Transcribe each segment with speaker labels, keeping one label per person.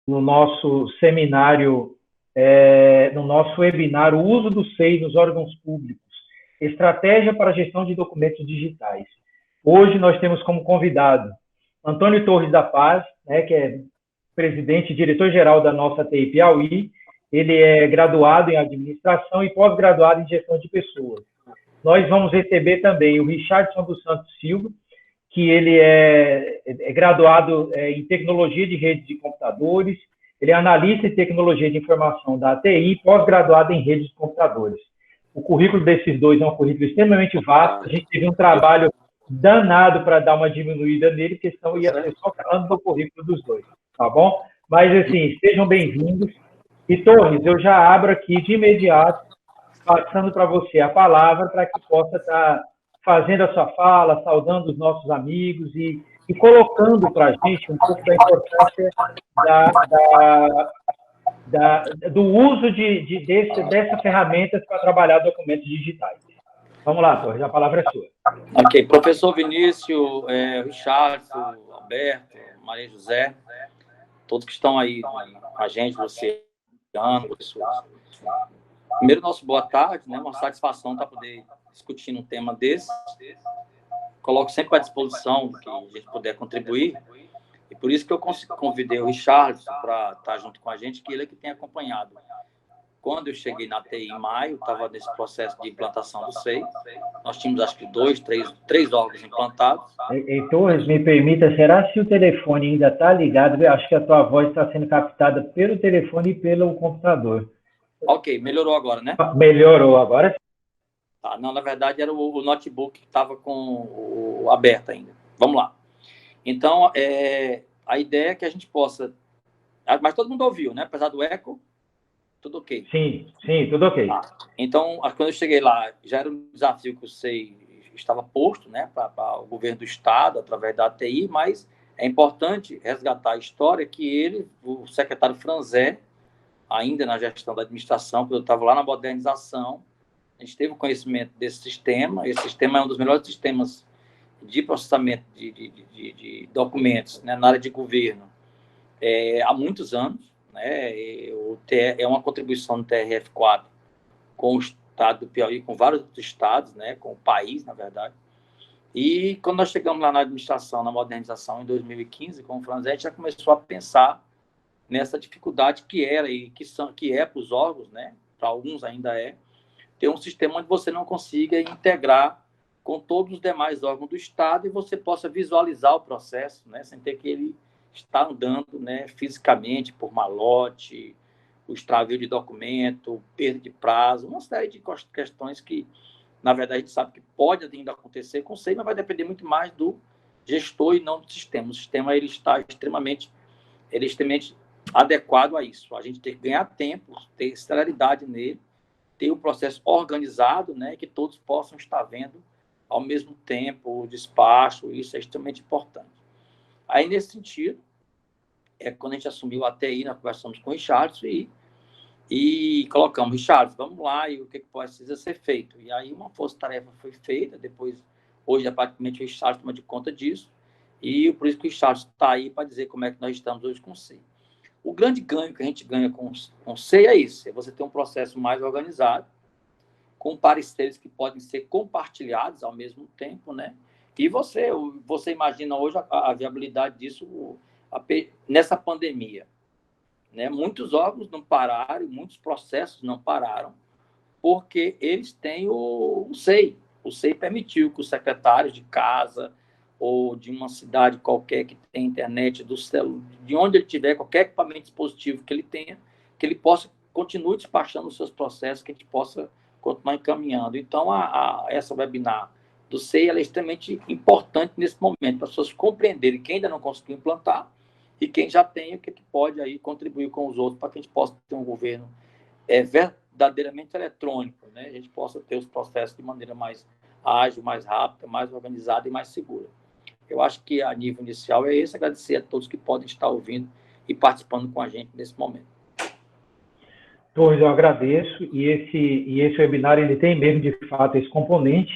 Speaker 1: no nosso seminário, no nosso webinar, o uso do SEI nos órgãos públicos, estratégia para a gestão de documentos digitais. Hoje nós temos como convidado Antônio Torres da Paz, né, que é presidente e diretor-geral da nossa TI Piauí. Ele é graduado em administração e pós-graduado em gestão de pessoas. Nós vamos receber também o Richardson dos Santos Silva, que ele é graduado em tecnologia de redes de computadores, ele é analista em tecnologia de informação da ATI, pós-graduado em redes de computadores. O currículo desses dois é um currículo extremamente vasto, a gente teve um trabalho danado para dar uma diminuída nele, porque senão ia ser só falando do currículo dos dois, tá bom? Mas, assim, sejam bem-vindos. E, Torres, eu já abro aqui de imediato, passando para você a palavra, para que possa estar fazendo a sua fala, saudando os nossos amigos e colocando para a gente um pouco da importância do uso dessa ferramenta para trabalhar documentos digitais. Vamos lá, Torres, a palavra é sua.
Speaker 2: Ok, professor Vinícius, Richardson, Alberto, Maria José, todos que estão aí com a gente, você, Ana, pessoas. Primeiro, nosso boa tarde, né? Uma satisfação para poder discutir um tema desse. Coloco sempre à disposição que a gente puder contribuir. E por isso que eu convidei o Richardson para estar junto com a gente, que ele é que tem acompanhado. Quando eu cheguei na TI em maio, estava nesse processo de implantação do SEI. Nós tínhamos, acho que, três órgãos implantados.
Speaker 1: Torres, me permita, será se o telefone ainda está ligado? Eu acho que a tua voz está sendo captada pelo telefone e pelo computador.
Speaker 2: Ok, melhorou agora, né?
Speaker 1: Melhorou, agora sim.
Speaker 2: Tá, não, na verdade, era o notebook que estava com o aberto ainda. Vamos lá. Então, a ideia é que a gente possa... Mas todo mundo ouviu, né? Apesar do eco, tudo ok.
Speaker 1: Sim, tudo ok.
Speaker 2: Tá. Então, quando eu cheguei lá, já era um desafio que o SEI estava posto, né, para o governo do Estado, através da ATI, mas é importante resgatar a história que ele, o secretário Franzé, ainda na gestão da administração, quando eu estava lá na modernização, a gente teve o conhecimento desse sistema. Esse sistema é um dos melhores sistemas de processamento de documentos, né, na área de governo há muitos anos. Né, é uma contribuição do TRF4 com o estado do Piauí, com vários outros estados, né, com o país, na verdade. E quando nós chegamos lá na administração, na modernização, em 2015, com o Franzé, a gente já começou a pensar nessa dificuldade que era e que é para os órgãos, né, para alguns ainda ter um sistema onde você não consiga integrar com todos os demais órgãos do Estado e você possa visualizar o processo, né, sem ter que ele estar andando, né, fisicamente por malote, o extravio de documento, perda de prazo, uma série de questões que, na verdade, a gente sabe que pode ainda acontecer com o SEI, mas vai depender muito mais do gestor e não do sistema. O sistema ele está extremamente adequado a isso. A gente tem que ganhar tempo, ter celeridade nele, ter o processo organizado, né, que todos possam estar vendo ao mesmo tempo o despacho, isso é extremamente importante. Aí, nesse sentido, quando a gente assumiu a TI, nós conversamos com o Richardson e colocamos, Richardson, vamos lá, e o que precisa ser feito. E aí uma força-tarefa foi feita, depois, hoje, praticamente, o Richardson toma de conta disso, e por isso que o Richardson está aí para dizer como é que nós estamos hoje com o SEI. O grande ganho que a gente ganha com o SEI é isso, é você ter um processo mais organizado, com pareceres que podem ser compartilhados ao mesmo tempo, né? E você imagina hoje a viabilidade disso nessa pandemia, né? Muitos órgãos não pararam, muitos processos não pararam, porque eles têm o SEI. O SEI permitiu que os secretários de casa ou de uma cidade qualquer que tem internet, do celular, de onde ele tiver, qualquer equipamento dispositivo que ele tenha, que ele possa continue despachando os seus processos, que a gente possa continuar encaminhando. Então, essa webinar do SEI ela é extremamente importante nesse momento, para as pessoas compreenderem quem ainda não conseguiu implantar e quem já tem, o que pode aí contribuir com os outros, para que a gente possa ter um governo verdadeiramente eletrônico, né? A gente possa ter os processos de maneira mais ágil, mais rápida, mais organizada e mais segura. Eu acho que a nível inicial é esse, agradecer a todos que podem estar ouvindo e participando com a gente nesse momento.
Speaker 1: Torres, eu agradeço, e esse webinar ele tem mesmo, de fato, esse componente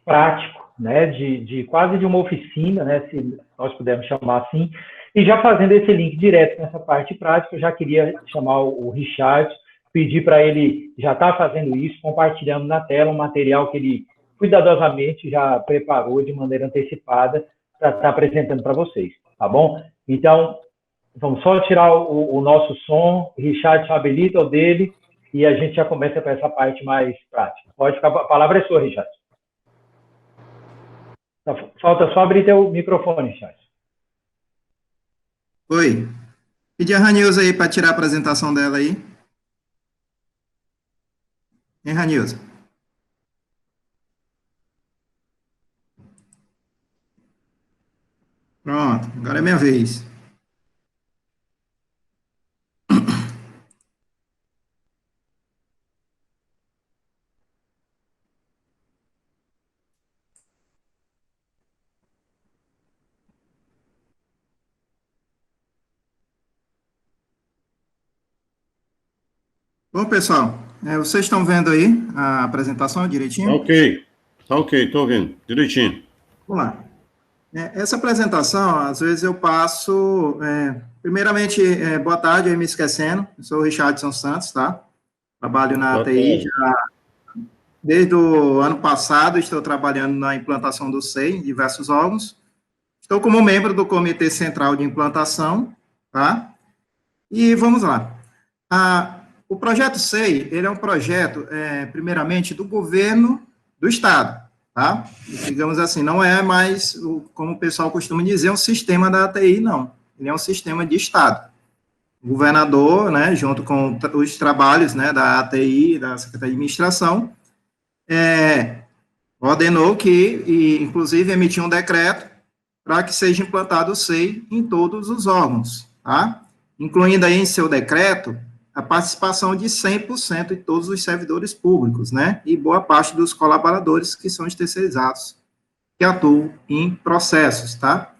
Speaker 1: prático, né, de quase de uma oficina, né, se nós pudermos chamar assim, E já fazendo esse link direto nessa parte prática, eu já queria chamar o Richard, pedir para ele já estar fazendo isso, compartilhando na tela um material que ele cuidadosamente já preparou de maneira antecipada para estar apresentando para vocês, tá bom? Então, vamos só tirar o nosso som, Richard habilita o dele e a gente já começa para essa parte mais prática. Pode ficar, a palavra é sua, Richard. Falta só abrir teu microfone, Richard.
Speaker 3: Oi. Pedi a Ranilza aí para tirar a apresentação dela aí. Hein, Ranilza? Pronto, agora é minha vez. Bom, pessoal, vocês estão vendo aí a apresentação direitinho?
Speaker 4: Ok, estou vendo, direitinho.
Speaker 3: Vamos lá. Essa apresentação, às vezes eu passo... primeiramente, boa tarde, eu me esquecendo, eu sou o Richardson Santos, tá? Trabalho na ATI já desde o ano passado, estou trabalhando na implantação do SEI em diversos órgãos. Estou como membro do Comitê Central de Implantação, tá? E vamos lá. O projeto SEI, ele é um projeto, primeiramente, do governo do Estado, tá? Digamos assim, não é mais, como o pessoal costuma dizer, um sistema da ATI, não. Ele é um sistema de Estado. O governador, né, junto com os trabalhos, né, da ATI, da Secretaria de Administração, ordenou que, e, inclusive, emitiu um decreto para que seja implantado o SEI em todos os órgãos, tá? Incluindo aí em seu decreto a participação de 100% de todos os servidores públicos, né, e boa parte dos colaboradores que são os terceirizados, que atuam em processos, tá?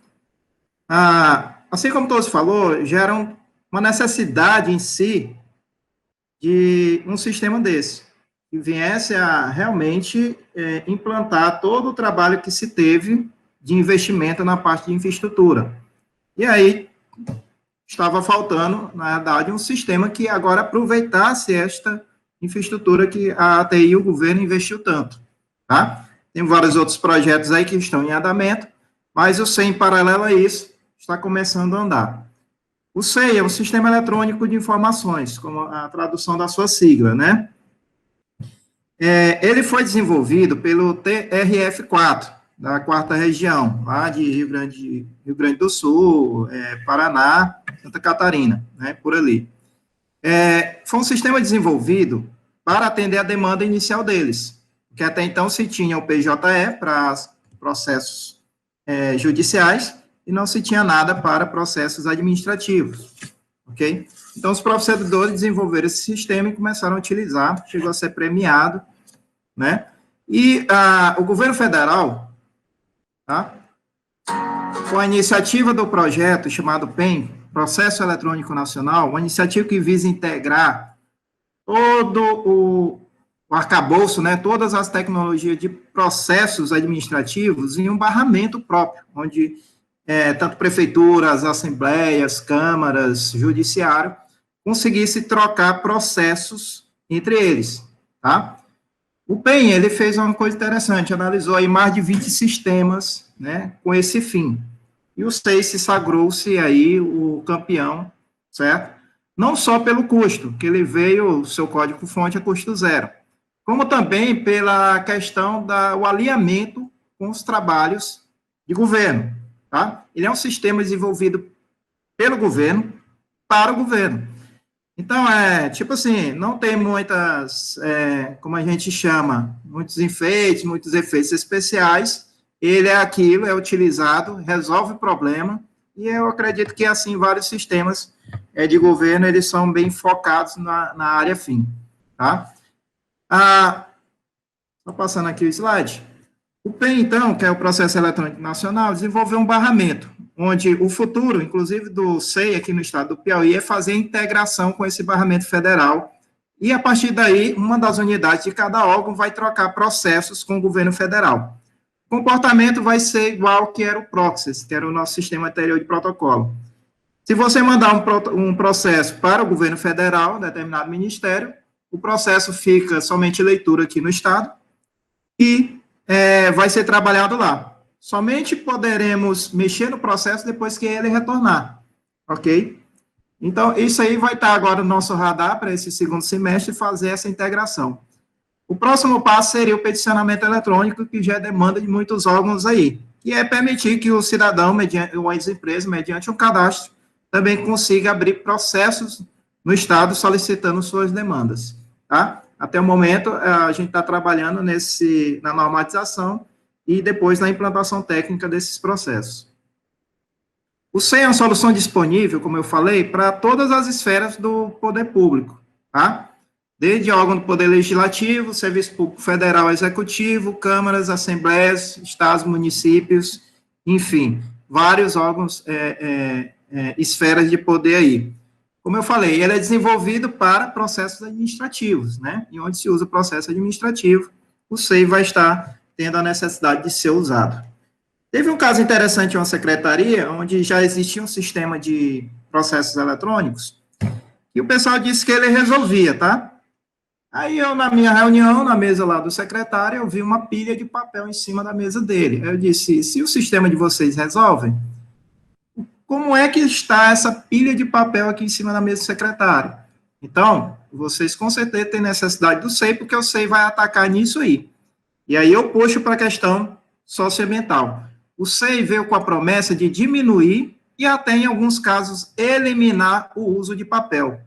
Speaker 3: Assim como todos falou, gera uma necessidade em si de um sistema desse, que viesse a realmente implantar todo o trabalho que se teve de investimento na parte de infraestrutura. E aí, estava faltando, na verdade, um sistema que agora aproveitasse esta infraestrutura que a ATI e o governo investiu tanto, tá? Tem vários outros projetos aí que estão em andamento, mas o SEI, em paralelo a isso, está começando a andar. O SEI é um Sistema Eletrônico de Informações, como a tradução da sua sigla, né? Ele foi desenvolvido pelo TRF4, da 4ª região, lá de Rio Grande do Sul, Paraná, Santa Catarina, né, por ali. Foi um sistema desenvolvido para atender a demanda inicial deles, que até então se tinha o PJE para processos judiciais e não se tinha nada para processos administrativos, ok? Então, os processadores desenvolveram esse sistema e começaram a utilizar, chegou a ser premiado, né? E o governo federal, tá? Com a iniciativa do projeto chamado PEN, Processo Eletrônico Nacional, uma iniciativa que visa integrar todo o arcabouço, né, todas as tecnologias de processos administrativos em um barramento próprio, onde tanto prefeituras, assembleias, câmaras, judiciário, conseguisse trocar processos entre eles, tá? O PEN, ele fez uma coisa interessante, analisou aí mais de 20 sistemas, né, com esse fim. E o SEI se sagrou-se aí o campeão, certo? Não só pelo custo, que ele veio, o seu código-fonte a custo zero, como também pela questão do alinhamento com os trabalhos de governo, tá? Ele é um sistema desenvolvido pelo governo, para o governo. Então, tipo assim, não tem muitas, como a gente chama, muitos enfeites, muitos efeitos especiais, ele é aquilo, é utilizado, resolve o problema, e eu acredito que, assim, vários sistemas de governo, eles são bem focados na área fim, tá? Só passando aqui o slide. O PEN, então, que é o Processo Eletrônico Nacional, desenvolveu um barramento, onde o futuro, inclusive do SEI aqui no estado do Piauí, é fazer a integração com esse barramento federal, e a partir daí, uma das unidades de cada órgão vai trocar processos com o governo federal. O comportamento vai ser igual que era o Proxys, que era o nosso sistema anterior de protocolo. Se você mandar um processo para o governo federal, determinado ministério, o processo fica somente leitura aqui no Estado e vai ser trabalhado lá. Somente poderemos mexer no processo depois que ele retornar, ok? Então, isso aí vai estar agora no nosso radar para esse segundo semestre fazer essa integração. O próximo passo seria o peticionamento eletrônico, que já é demanda de muitos órgãos aí, que é permitir que o cidadão, ou as empresas, mediante um cadastro, também consiga abrir processos no Estado solicitando suas demandas, tá? Até o momento, a gente está trabalhando na normatização e depois na implantação técnica desses processos. O SEI é uma solução disponível, como eu falei, para todas as esferas do poder público, tá? Desde órgão do Poder Legislativo, Serviço Público Federal Executivo, câmaras, assembleias, estados, municípios, enfim, vários órgãos, esferas de poder aí. Como eu falei, ele é desenvolvido para processos administrativos, né? E onde se usa o processo administrativo, o SEI vai estar tendo a necessidade de ser usado. Teve um caso interessante em uma secretaria, onde já existia um sistema de processos eletrônicos, e o pessoal disse que ele resolvia, tá? Aí eu, na minha reunião, na mesa lá do secretário, eu vi uma pilha de papel em cima da mesa dele. Eu disse, se o sistema de vocês resolve, como é que está essa pilha de papel aqui em cima da mesa do secretário? Então, vocês com certeza têm necessidade do SEI, porque o SEI vai atacar nisso aí. E aí eu puxo para a questão socioambiental. O SEI veio com a promessa de diminuir e até, em alguns casos, eliminar o uso de papel.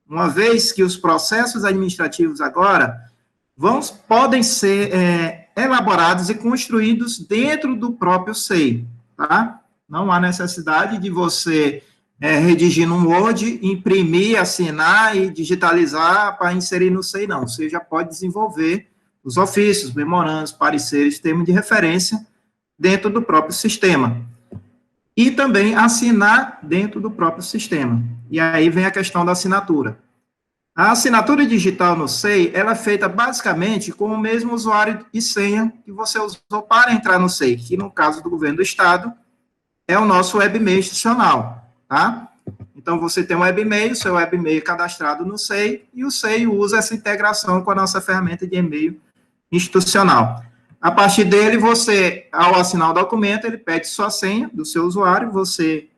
Speaker 3: Uma vez que os processos administrativos agora podem ser elaborados e construídos dentro do próprio SEI, tá? Não há necessidade de você redigir no Word, imprimir, assinar e digitalizar para inserir no SEI, não. Você já pode desenvolver os ofícios, memorandos, pareceres, termos de referência dentro do próprio sistema. E também assinar dentro do próprio sistema. E aí vem a questão da assinatura. A assinatura digital no SEI, ela é feita basicamente com o mesmo usuário e senha que você usou para entrar no SEI, que no caso do governo do estado, é o nosso webmail institucional, tá? Então, você tem um webmail, seu webmail cadastrado no SEI, e o SEI usa essa integração com a nossa ferramenta de e-mail institucional. A partir dele, você, ao assinar o documento, ele pede sua senha do seu usuário, você,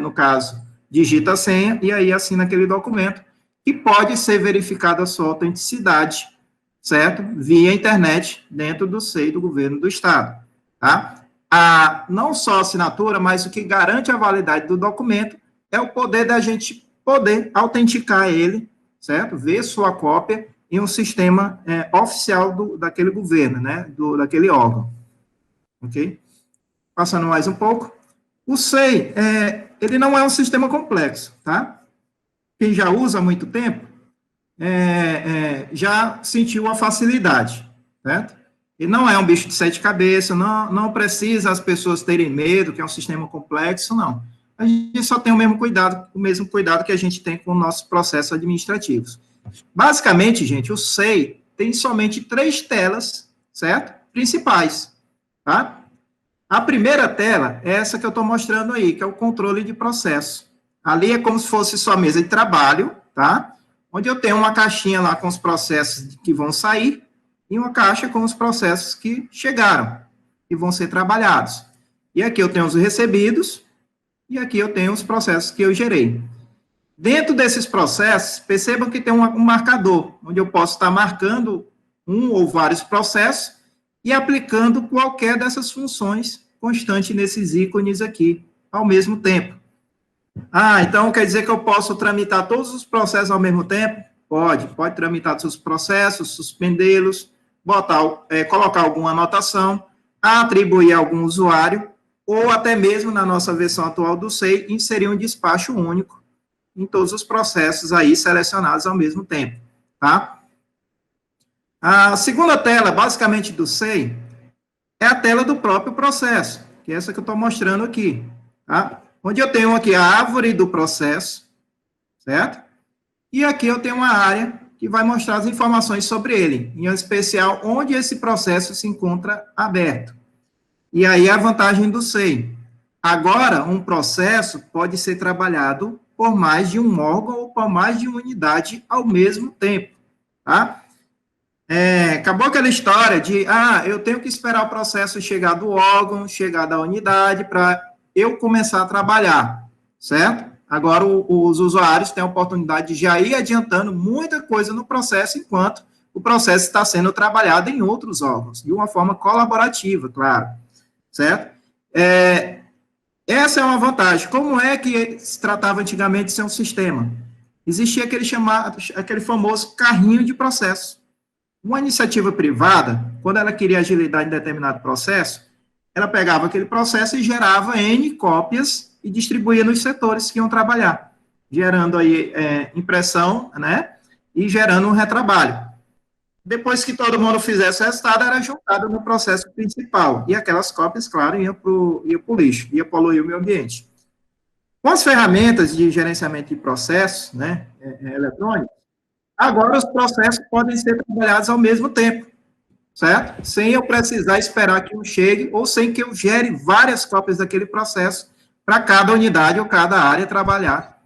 Speaker 3: no caso, digita a senha e aí assina aquele documento, que pode ser verificada a sua autenticidade, certo? Via internet, dentro do SEI do governo do estado, tá? Não só a assinatura, mas o que garante a validade do documento é o poder da gente poder autenticar ele, certo? Ver sua cópia em um sistema oficial daquele governo, né, daquele órgão, ok? Passando mais um pouco, o SEI, ele não é um sistema complexo, tá? Quem já usa há muito tempo, já sentiu a facilidade, certo? Ele não é um bicho de sete cabeças, não precisa as pessoas terem medo, que é um sistema complexo, não. A gente só tem o mesmo cuidado que a gente tem com os nossos processos administrativos. Basicamente, gente, o SEI tem somente 3 telas, certo? Principais, tá? A primeira tela é essa que eu estou mostrando aí, que é o controle de processo. Ali é como se fosse sua mesa de trabalho, tá? Onde eu tenho uma caixinha lá com os processos que vão sair e uma caixa com os processos que chegaram e vão ser trabalhados. E aqui eu tenho os recebidos e aqui eu tenho os processos que eu gerei. Dentro desses processos, percebam que tem um marcador, onde eu posso estar marcando um ou vários processos e aplicando qualquer dessas funções constante nesses ícones aqui, ao mesmo tempo. Então quer dizer que eu posso tramitar todos os processos ao mesmo tempo? Pode tramitar todos os processos, suspendê-los, colocar alguma anotação, atribuir a algum usuário, ou até mesmo, na nossa versão atual do SEI, inserir um despacho único em todos os processos aí selecionados ao mesmo tempo, tá? A segunda tela, basicamente, do SEI, é a tela do próprio processo, que é essa que eu estou mostrando aqui, tá? Onde eu tenho aqui a árvore do processo, certo? E aqui eu tenho uma área que vai mostrar as informações sobre ele, em especial onde esse processo se encontra aberto. E aí a vantagem do SEI. Agora, um processo pode ser trabalhado por mais de um órgão ou por mais de uma unidade ao mesmo tempo, tá? Acabou aquela história de, eu tenho que esperar o processo chegar do órgão, chegar da unidade, para eu começar a trabalhar, certo? Agora, os usuários têm a oportunidade de já ir adiantando muita coisa no processo, enquanto o processo está sendo trabalhado em outros órgãos, de uma forma colaborativa, claro, certo? Essa é uma vantagem. Como é que se tratava antigamente de ser um sistema? Existia aquele famoso carrinho de processo. Uma iniciativa privada, quando ela queria agilidade em determinado processo, ela pegava aquele processo e gerava N cópias e distribuía nos setores que iam trabalhar, gerando aí impressão, né, e gerando um retrabalho. Depois que todo mundo fizesse o resultado, era juntado no processo principal, e aquelas cópias, claro, iam para o lixo, ia poluir o meio ambiente. Com as ferramentas de gerenciamento de processos, né, eletrônicos, agora os processos podem ser trabalhados ao mesmo tempo, certo? Sem eu precisar esperar que um chegue, ou sem que eu gere várias cópias daquele processo para cada unidade ou cada área trabalhar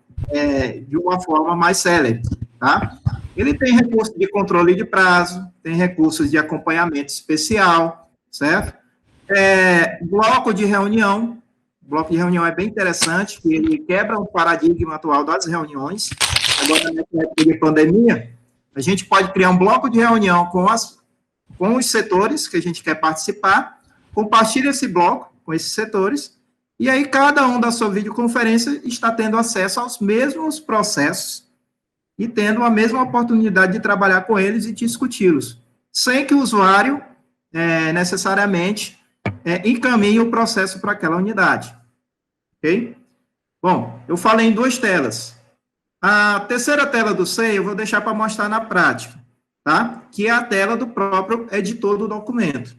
Speaker 3: de uma forma mais célere, tá? Ele tem recurso de controle de prazo, tem recursos de acompanhamento especial, certo? Bloco de reunião. O bloco de reunião é bem interessante, que ele quebra o paradigma atual das reuniões. Agora, nessa época de pandemia, a gente pode criar um bloco de reunião com os setores que a gente quer participar, compartilha esse bloco com esses setores, e aí cada um da sua videoconferência está tendo acesso aos mesmos processos e tendo a mesma oportunidade de trabalhar com eles e discuti-los, sem que o usuário necessariamente encaminhe o processo para aquela unidade. Ok? Bom, eu falei em 2 telas. A terceira tela do SEI eu vou deixar para mostrar na prática, tá? Que é a tela do próprio editor do documento,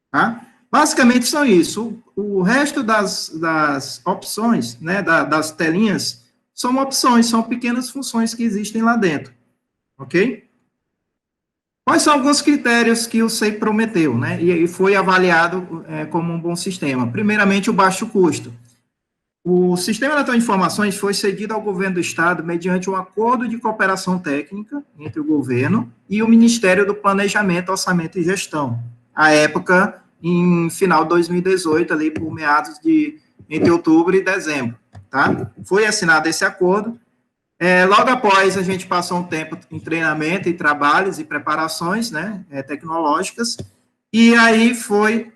Speaker 3: tá? Basicamente são isso. O resto das opções, né, das telinhas, são opções, são pequenas funções que existem lá dentro, ok? Quais são alguns critérios que o SEI prometeu, né, e foi avaliado como um bom sistema? Primeiramente, o baixo custo. O Sistema Eletrônico de Informações foi cedido ao governo do Estado mediante um acordo de cooperação técnica entre o governo e o Ministério do Planejamento, Orçamento e Gestão, à época, em final de 2018, ali por meados entre outubro e dezembro, tá? Foi assinado esse acordo. Logo após, a gente passou um tempo em treinamento e trabalhos e preparações, né, tecnológicas, e aí foi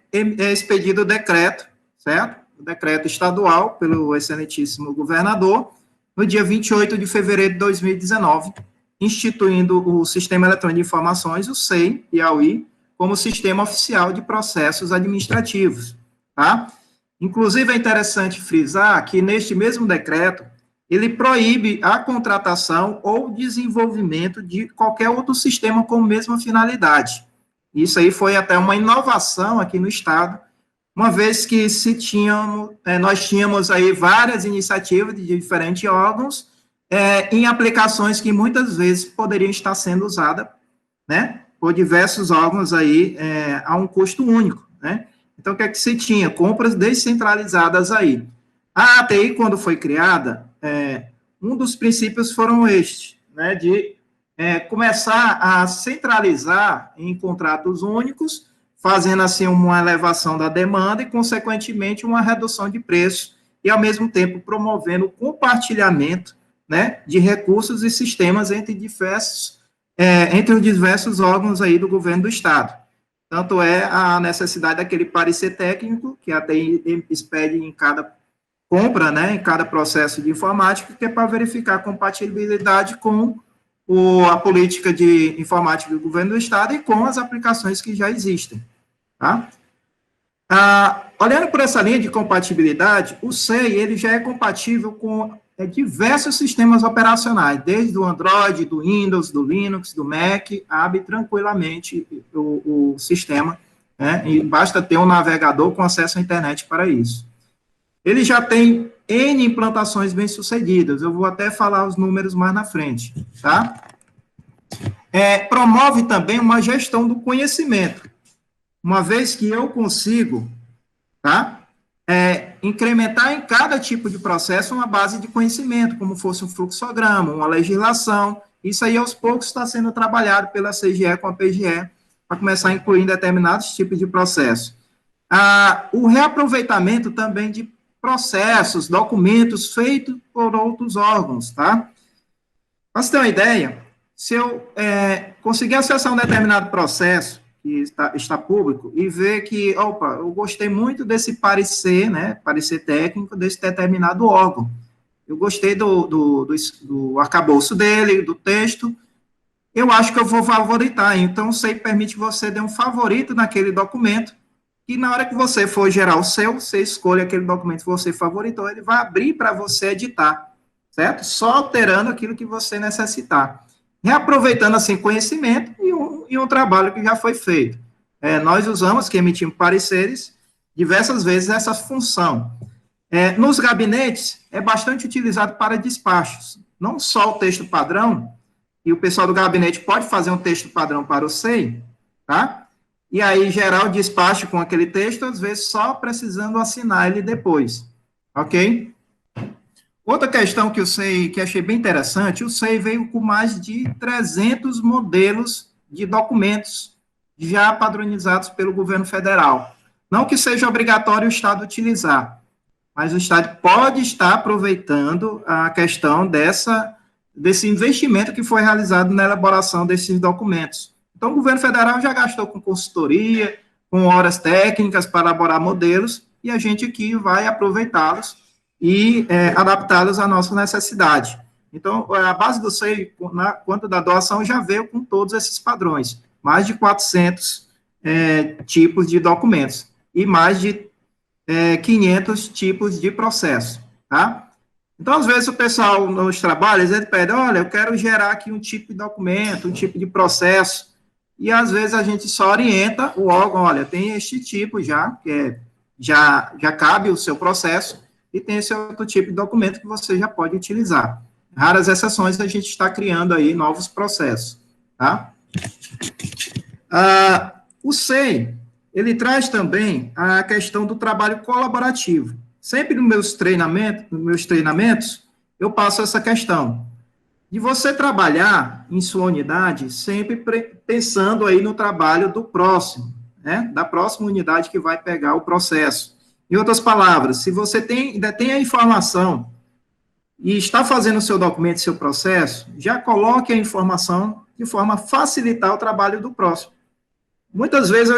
Speaker 3: expedido o decreto, certo? O decreto estadual, pelo excelentíssimo governador, no dia 28 de fevereiro de 2019, instituindo o Sistema Eletrônico de Informações, o SEI, Piauí, como sistema oficial de processos administrativos, tá? Inclusive, é interessante frisar que, neste mesmo decreto, ele proíbe a contratação ou desenvolvimento de qualquer outro sistema com a mesma finalidade. Isso aí foi até uma inovação aqui no Estado, uma vez que nós tínhamos aí várias iniciativas de diferentes órgãos em aplicações que muitas vezes poderiam estar sendo usadas, né, por diversos órgãos aí a um custo único, né? Então, o que é que se tinha? Compras descentralizadas aí. A ATI, quando foi criada, um dos princípios foram estes, né, de começar a centralizar em contratos únicos, fazendo, assim, uma elevação da demanda e, consequentemente, uma redução de preço e, ao mesmo tempo, promovendo o compartilhamento, né, de recursos e sistemas entre os diversos órgãos aí do governo do Estado. Tanto a necessidade daquele parecer técnico, que a TI expede em cada compra, né, em cada processo de informática, que é para verificar a compatibilidade com a política de informática do governo do Estado e com as aplicações que já existem. Tá? Olhando por essa linha de compatibilidade, o SEI ele já é compatível com diversos sistemas operacionais, desde o Android, do Windows, do Linux, do Mac, abre tranquilamente o sistema, né, e basta ter um navegador com acesso à internet para isso. Ele já tem N implantações bem-sucedidas, eu vou até falar os números mais na frente, tá? Promove também uma gestão do conhecimento, uma vez que eu consigo, tá, incrementar em cada tipo de processo uma base de conhecimento, como fosse um fluxograma, uma legislação. Isso aí, aos poucos, está sendo trabalhado pela CGE com a PGE, para começar a incluir determinados tipos de processo. O reaproveitamento também de processos, documentos feitos por outros órgãos, tá? Para você ter uma ideia, se eu conseguir acessar um determinado processo que está público e ver que, opa, eu gostei muito desse parecer, né, parecer técnico desse determinado órgão, eu gostei do arcabouço dele, do texto, eu acho que eu vou favoritar. Então, o SEI permite que você dê um favorito naquele documento, e na hora que você for gerar o seu, você escolhe aquele documento que você favoritou, ele vai abrir para você editar, certo? Só alterando aquilo que você necessitar. Reaproveitando, assim, conhecimento e um trabalho que já foi feito. Nós usamos, que emitimos pareceres, diversas vezes essa função. Nos gabinetes, é bastante utilizado para despachos. Não só o texto padrão, e o pessoal do gabinete pode fazer um texto padrão para o SEI, tá? E aí, gerar o despacho com aquele texto, às vezes só precisando assinar ele depois, ok? Outra questão que achei bem interessante, o SEI veio com mais de 300 modelos de documentos já padronizados pelo governo federal. Não que seja obrigatório o Estado utilizar, mas o Estado pode estar aproveitando a questão desse investimento que foi realizado na elaboração desses documentos. Então, o governo federal já gastou com consultoria, com horas técnicas para elaborar modelos, e a gente aqui vai aproveitá-los e adaptá-los à nossa necessidade. Então, a base do SEI, quanto da doação, já veio com todos esses padrões, mais de 400 tipos de documentos, e mais de 500 tipos de processo, tá? Então, às vezes, o pessoal nos trabalhos, ele pede, olha, eu quero gerar aqui um tipo de documento, um tipo de processo, e às vezes a gente só orienta o órgão, olha, tem este tipo já, que já cabe o seu processo, e tem esse outro tipo de documento que você já pode utilizar. Raras exceções, a gente está criando aí novos processos, tá? O SEI, ele traz também a questão do trabalho colaborativo. Sempre nos meus treinamentos, eu passo essa questão de você trabalhar em sua unidade sempre pensando aí no trabalho do próximo, né, da próxima unidade que vai pegar o processo. Em outras palavras, se você ainda tem a informação e está fazendo o seu documento, seu processo, já coloque a informação de forma a facilitar o trabalho do próximo. Muitas vezes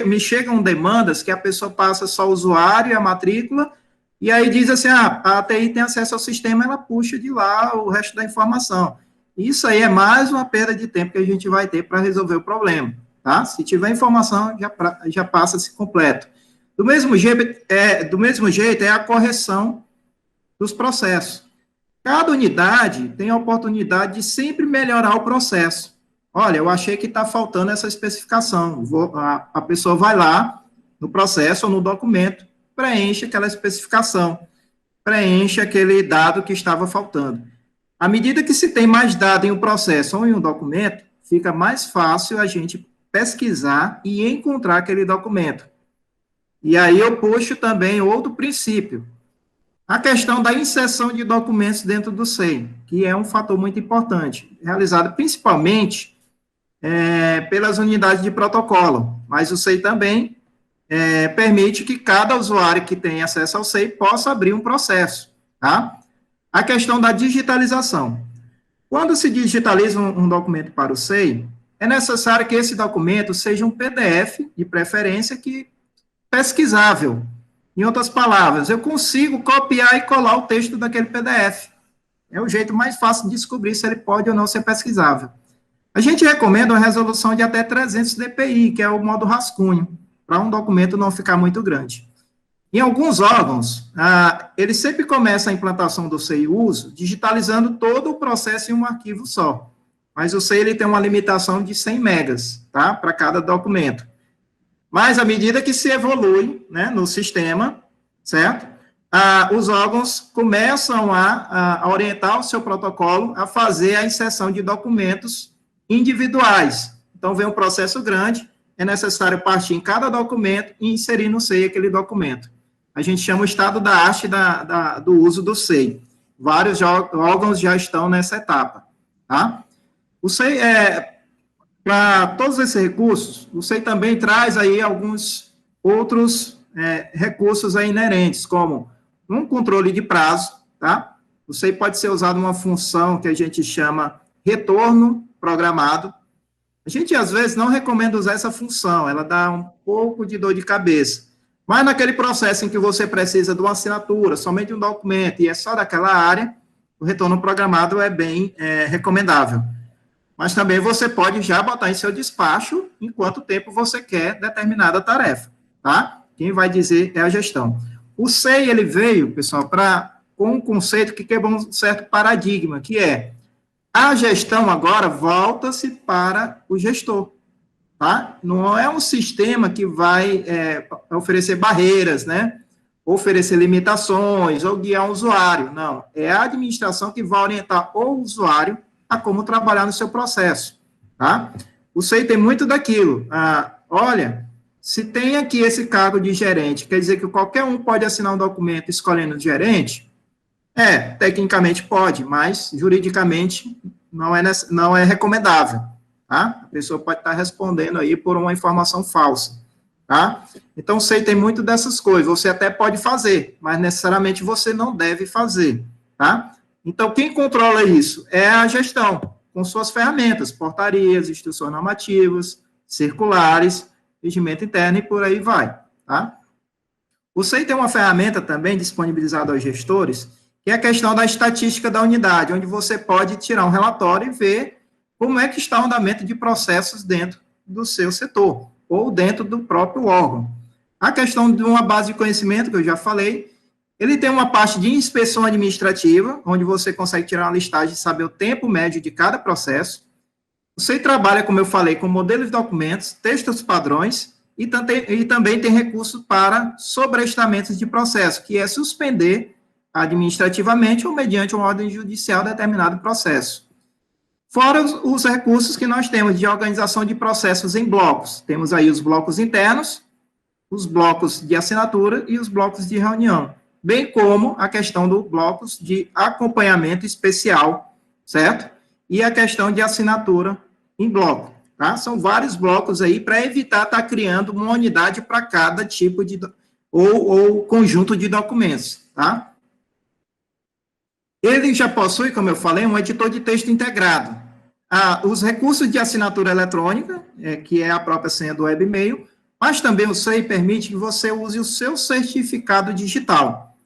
Speaker 3: me chegam demandas que a pessoa passa só o usuário e a matrícula, e aí diz assim, a ATI tem acesso ao sistema, ela puxa de lá o resto da informação. Isso aí é mais uma perda de tempo que a gente vai ter para resolver o problema, tá? Se tiver informação, já passa-se completo. Do mesmo jeito, é a correção dos processos. Cada unidade tem a oportunidade de sempre melhorar o processo. Olha, eu achei que está faltando essa especificação. A pessoa vai lá, no processo ou no documento, preenche aquela especificação, preenche aquele dado que estava faltando. À medida que se tem mais dado em um processo ou em um documento, fica mais fácil a gente pesquisar e encontrar aquele documento. E aí eu puxo também outro princípio, a questão da inserção de documentos dentro do SEI, que é um fator muito importante, realizado principalmente pelas unidades de protocolo, mas o SEI também permite que cada usuário que tem acesso ao SEI possa abrir um processo, tá? A questão da digitalização. Quando se digitaliza um documento para o SEI, é necessário que esse documento seja um PDF, de preferência, pesquisável. Em outras palavras, eu consigo copiar e colar o texto daquele PDF. É o jeito mais fácil de descobrir se ele pode ou não ser pesquisável. A gente recomenda uma resolução de até 300 dpi, que é o modo rascunho, para um documento não ficar muito grande. Em alguns órgãos, eles sempre começam a implantação do SEI uso, digitalizando todo o processo em um arquivo só. Mas o SEI ele tem uma limitação de 100 megas, tá? Para cada documento. Mas, à medida que se evolui, né, no sistema, certo? Os órgãos começam a orientar o seu protocolo a fazer a inserção de documentos individuais. Então, vem um processo grande, é necessário partir em cada documento e inserir no SEI aquele documento. a gente chama o estado da arte do uso do SEI. Vários órgãos já estão nessa etapa, tá? O SEI, para todos esses recursos, o SEI também traz aí alguns outros recursos aí inerentes, como um controle de prazo, tá? O SEI pode ser usado uma função que a gente chama retorno programado. A gente, às vezes, não recomenda usar essa função, ela dá um pouco de dor de cabeça. Mas naquele processo em que você precisa de uma assinatura, somente um documento, e é só daquela área, o retorno programado é bem recomendável. Mas também você pode já botar em seu despacho em quanto tempo você quer determinada tarefa, tá? Quem vai dizer é a gestão. O SEI, ele veio, pessoal, com um conceito que quebra um certo paradigma, que é a gestão agora volta-se para o gestor, tá? Não é um sistema que vai oferecer barreiras, né? Oferecer limitações ou guiar o usuário, não. É a administração que vai orientar o usuário a como trabalhar no seu processo, tá? O SEI tem muito daquilo. Olha, se tem aqui esse cargo de gerente, quer dizer que qualquer um pode assinar um documento escolhendo o gerente? Tecnicamente pode, mas juridicamente não é recomendável, tá? A pessoa pode estar respondendo aí por uma informação falsa, tá? Então, o SEI tem muito dessas coisas, você até pode fazer, mas necessariamente você não deve fazer, tá? Então, quem controla isso é a gestão, com suas ferramentas, portarias, instruções normativas, circulares, regimento interno e por aí vai, tá? O SEI tem uma ferramenta também disponibilizada aos gestores, que é a questão da estatística da unidade, onde você pode tirar um relatório e ver como é que está o andamento de processos dentro do seu setor, ou dentro do próprio órgão. A questão de uma base de conhecimento, que eu já falei, ele tem uma parte de inspeção administrativa, onde você consegue tirar uma listagem e saber o tempo médio de cada processo. O SEI trabalha, como eu falei, com modelos de documentos, textos padrões, e também tem recurso para sobreestamentos de processo, que é suspender administrativamente ou mediante uma ordem judicial determinado processo. Fora os recursos que nós temos de organização de processos em blocos. Temos aí os blocos internos, os blocos de assinatura e os blocos de reunião, bem como a questão dos blocos de acompanhamento especial, certo? E a questão de assinatura em bloco, tá? São vários blocos aí para evitar estar criando uma unidade para cada tipo de ou conjunto de documentos, tá? Ele já possui, como eu falei, um editor de texto integrado. Os recursos de assinatura eletrônica, que é a própria senha do webmail, mas também o SEI permite que você use o seu certificado digital.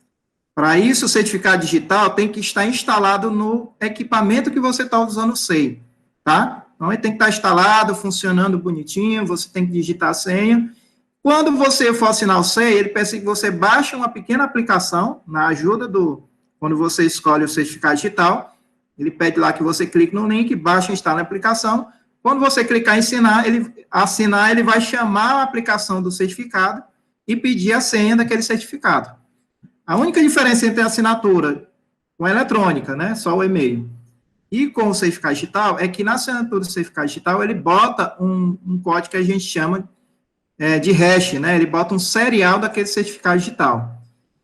Speaker 3: Para isso, o certificado digital tem que estar instalado no equipamento que você está usando o SEI, tá? Então, ele tem que estar instalado, funcionando bonitinho, você tem que digitar a senha. Quando você for assinar o SEI, ele peça que você baixe uma pequena aplicação, na ajuda quando você escolhe o certificado digital, ele pede lá que você clique no link, baixe e instale a aplicação. Quando você clicar em assinar, ele vai chamar a aplicação do certificado e pedir a senha daquele certificado. A única diferença entre a assinatura com a eletrônica, né, só o e-mail, e com o certificado digital, é que na assinatura do certificado digital, ele bota um código que a gente chama de hash, né, ele bota um serial daquele certificado digital.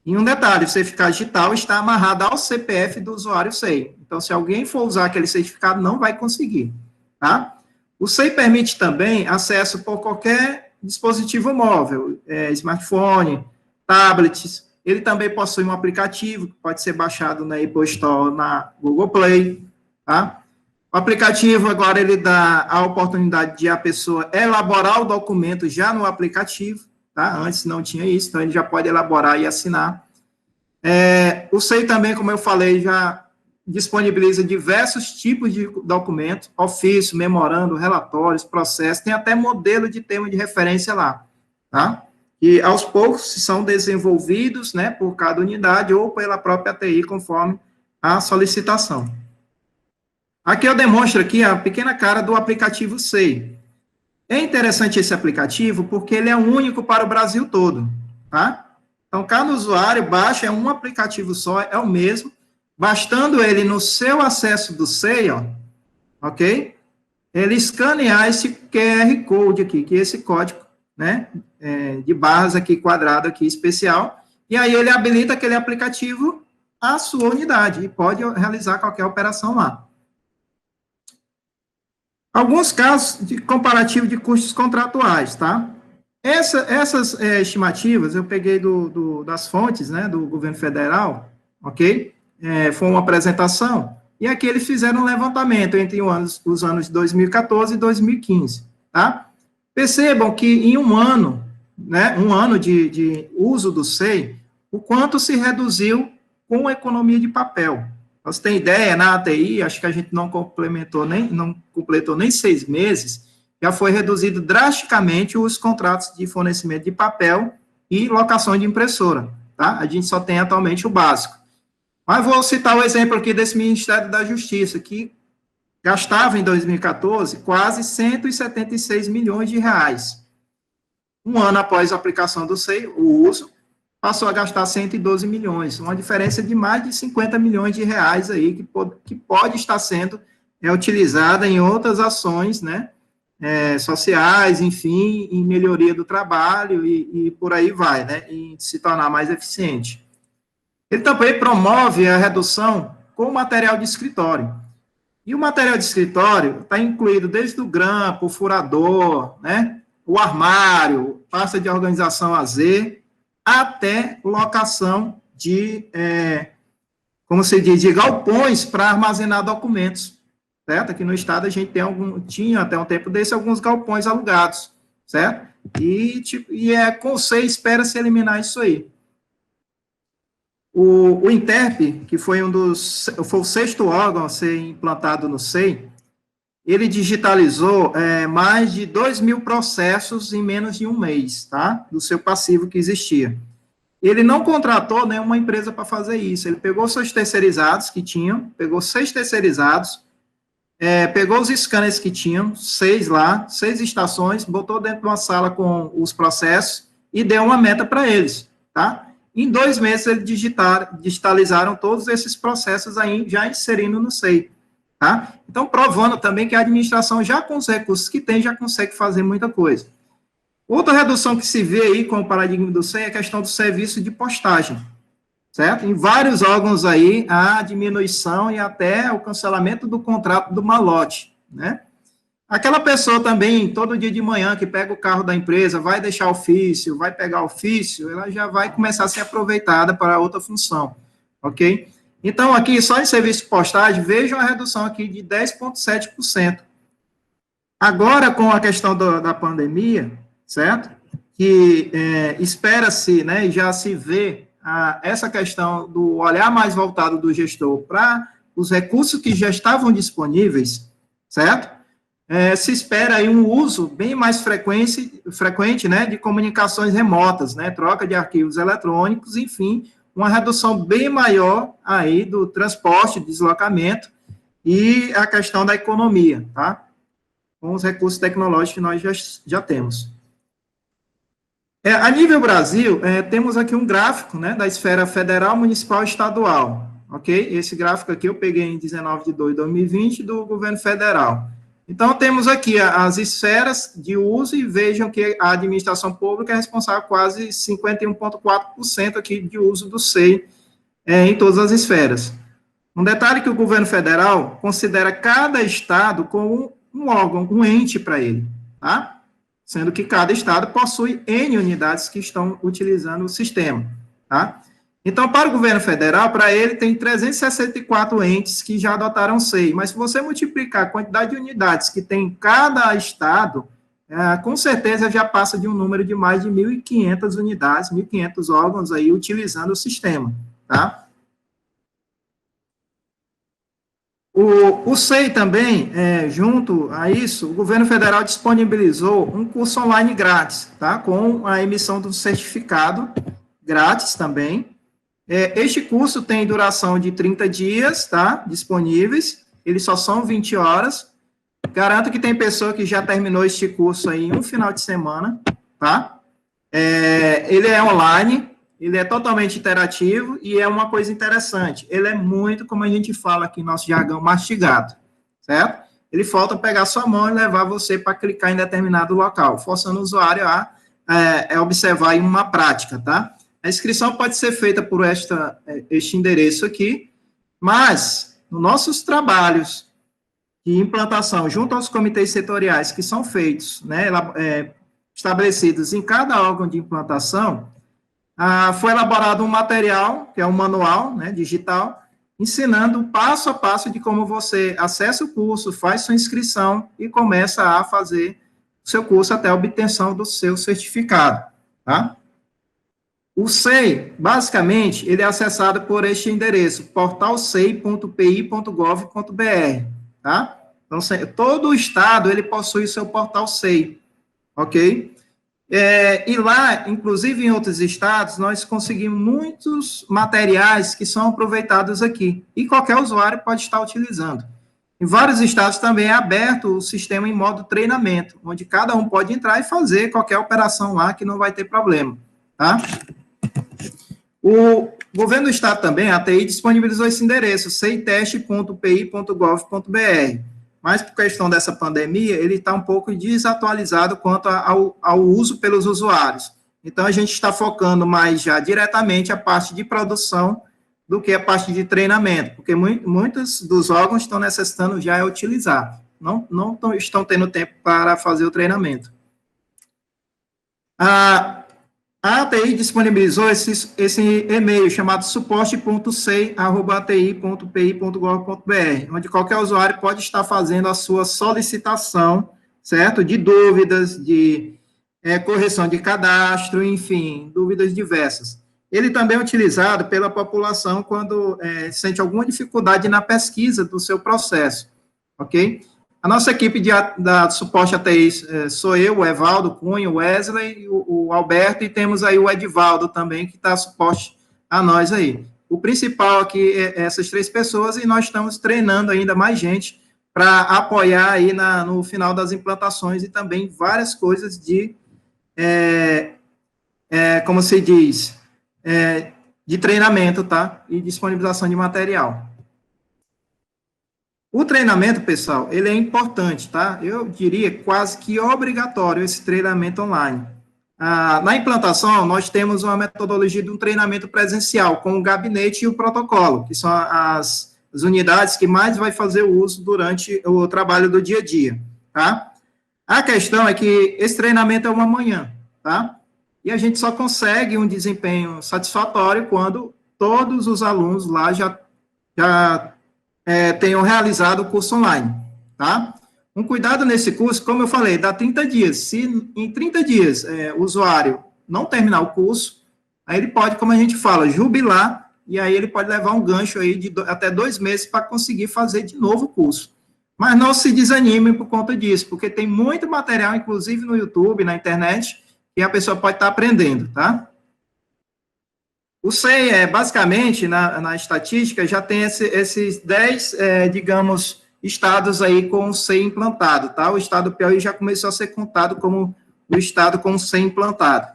Speaker 3: E um detalhe, o certificado digital está amarrado ao CPF do usuário SEI. Então, se alguém for usar aquele certificado, não vai conseguir, tá? O SEI permite também acesso por qualquer dispositivo móvel, smartphone, tablets. Ele também possui um aplicativo que pode ser baixado na Apple Store, na Google Play, tá? O aplicativo, agora, ele dá a oportunidade de a pessoa elaborar o documento já no aplicativo, tá? Antes não tinha isso, então ele já pode elaborar e assinar. O SEI também, como eu falei, já disponibiliza diversos tipos de documentos, ofício, memorando, relatórios, processos, tem até modelo de termo de referência lá, tá? E aos poucos são desenvolvidos, né, por cada unidade ou pela própria TI, conforme a solicitação. Aqui eu demonstro aqui a pequena cara do aplicativo SEI. É interessante esse aplicativo porque ele é único para o Brasil todo, tá? Então, cada usuário baixa, é um aplicativo só, é o mesmo, bastando ele no seu acesso do SEI, ó, ok? Ele escanear esse QR Code aqui, que é esse código, né, de barras aqui, quadrado aqui, especial, e aí ele habilita aquele aplicativo à sua unidade e pode realizar qualquer operação lá. Alguns casos de comparativo de custos contratuais, tá? Essas estimativas eu peguei das fontes, né, do governo federal, ok? Foi uma apresentação, e aqui eles fizeram um levantamento entre os anos de 2014 e 2015, tá? Percebam que em um ano, né, de uso do SEI, o quanto se reduziu com a economia de papel. Você tem ideia, na ATI, acho que a gente não completou nem 6 meses, já foi reduzido drasticamente os contratos de fornecimento de papel e locação de impressora, tá? A gente só tem atualmente o básico. Mas vou citar o exemplo aqui desse Ministério da Justiça, que gastava em 2014 quase 176 milhões de reais. Um ano após a aplicação do SEI, o uso, passou a gastar 112 milhões, uma diferença de mais de 50 milhões de reais aí, que pode estar sendo utilizada em outras ações, né, sociais, enfim, em melhoria do trabalho e por aí vai, né, em se tornar mais eficiente. Ele também promove a redução com o material de escritório. E o material de escritório está incluído desde o grampo, o furador, né, o armário, pasta de organização AZ, até locação de, como se diz, de galpões para armazenar documentos, certo? Aqui no estado a gente tinha até um tempo desse alguns galpões alugados, certo? E com o SEI espera-se eliminar isso aí. O INTERP, que foi foi o 6º órgão a ser implantado no SEI, ele digitalizou mais de 2.000 processos em menos de um mês, tá? Do seu passivo que existia. Ele não contratou nenhuma empresa para fazer isso, ele pegou seus terceirizados que tinham, pegou 6 terceirizados, pegou os scanners que tinham, 6 lá, 6 estações, botou dentro de uma sala com os processos e deu uma meta para eles, tá? Em 2 meses, eles digitalizaram todos esses processos aí, já inserindo no SEI. Tá? Então, provando também que a administração, já com os recursos que tem, já consegue fazer muita coisa. Outra redução que se vê aí com o paradigma do SEI é a questão do serviço de postagem, certo? Em vários órgãos aí, a diminuição e até o cancelamento do contrato do malote, né? Aquela pessoa também, todo dia de manhã, que pega o carro da empresa, vai deixar ofício, vai pegar ofício, ela já vai começar a ser aproveitada para outra função, ok? Então, aqui, só em serviço de postagem, vejam a redução aqui de 10,7%. Agora, com a questão da pandemia, certo? Que espera-se, né, e já se vê essa questão do olhar mais voltado do gestor para os recursos que já estavam disponíveis, certo? Se espera aí um uso bem mais frequente, né, de comunicações remotas, né, troca de arquivos eletrônicos, enfim, uma redução bem maior aí do transporte, deslocamento e a questão da economia, tá? Com os recursos tecnológicos que nós já temos. A nível Brasil, temos aqui um gráfico, né, da esfera federal, municipal e estadual, ok? Esse gráfico aqui eu peguei em 19/2/2020 do governo federal. Então, temos aqui as esferas de uso e vejam que a administração pública é responsável por quase 51,4% aqui de uso do SEI em todas as esferas. Um detalhe que o governo federal considera cada estado como um órgão, um ente para ele, tá? Sendo que cada estado possui N unidades que estão utilizando o sistema, tá? Então, para o governo federal, para ele, tem 364 entes que já adotaram o SEI, mas se você multiplicar a quantidade de unidades que tem em cada estado, com certeza já passa de um número de mais de 1.500 unidades, 1.500 órgãos aí utilizando o sistema, tá? O SEI também, junto a isso, o governo federal disponibilizou um curso online grátis, tá? Com a emissão do certificado grátis também. Este curso tem duração de 30 dias, tá? Disponíveis, eles só são 20 horas. Garanto que tem pessoa que já terminou este curso aí em um final de semana, tá? Ele é online, ele é totalmente interativo e é uma coisa interessante. Ele é muito, como a gente fala aqui, nosso jargão, mastigado, certo? Ele falta pegar sua mão e levar você para clicar em determinado local, forçando o usuário a observar em uma prática, tá? A inscrição pode ser feita por este endereço aqui, mas nos nossos trabalhos de implantação, junto aos comitês setoriais que são feitos, né, estabelecidos em cada órgão de implantação, foi elaborado um material, que é um manual, né, digital, ensinando passo a passo de como você acessa o curso, faz sua inscrição e começa a fazer o seu curso até a obtenção do seu certificado, tá? O SEI, basicamente, ele é acessado por este endereço, portalsei.pi.gov.br, tá? Então, todo o estado, ele possui o seu portal SEI, ok? E lá, inclusive em outros estados, nós conseguimos muitos materiais que são aproveitados aqui, e qualquer usuário pode estar utilizando. Em vários estados também é aberto o sistema em modo treinamento, onde cada um pode entrar e fazer qualquer operação lá que não vai ter problema, tá? O governo do estado também, a ATI, disponibilizou esse endereço, seiteste.pi.gov.br, mas por questão dessa pandemia, ele está um pouco desatualizado quanto ao uso pelos usuários. Então, a gente está focando mais já diretamente a parte de produção do que a parte de treinamento, porque muitos dos órgãos estão necessitando já utilizar, não estão tendo tempo para fazer o treinamento. A ATI disponibilizou esse e-mail chamado suporte.sei@ati.pi.gov.br, onde qualquer usuário pode estar fazendo a sua solicitação, certo? De dúvidas, de correção de cadastro, enfim, dúvidas diversas. Ele também é utilizado pela população quando sente alguma dificuldade na pesquisa do seu processo, ok? A nossa equipe da suporte ATI sou eu, o Evaldo Cunha, o Wesley, o Alberto, e temos aí o Edivaldo também, que dá suporte a nós aí. O principal aqui é essas 3 pessoas, e nós estamos treinando ainda mais gente para apoiar aí no final das implantações, e também várias coisas de, como se diz, de treinamento, tá? E disponibilização de material. O treinamento, pessoal, ele é importante, tá? Eu diria quase que obrigatório esse treinamento online. Na implantação, nós temos uma metodologia de um treinamento presencial, com o gabinete e o protocolo, que são as unidades que mais vai fazer o uso durante o trabalho do dia a dia, tá? A questão é que esse treinamento é uma manhã, tá? E a gente só consegue um desempenho satisfatório quando todos os alunos lá já tenham realizado o curso online, tá? Um cuidado nesse curso, como eu falei, dá 30 dias. Se em 30 dias o usuário não terminar o curso, aí ele pode, como a gente fala, jubilar, e aí ele pode levar um gancho aí de até 2 meses para conseguir fazer de novo o curso. Mas não se desanimem por conta disso, porque tem muito material, inclusive no YouTube, na internet, que a pessoa pode estar aprendendo, tá? O SEI, basicamente, na estatística, já tem esses 10, digamos, estados aí com o SEI implantado, tá? O estado do Piauí já começou a ser contado como o estado com o SEI implantado.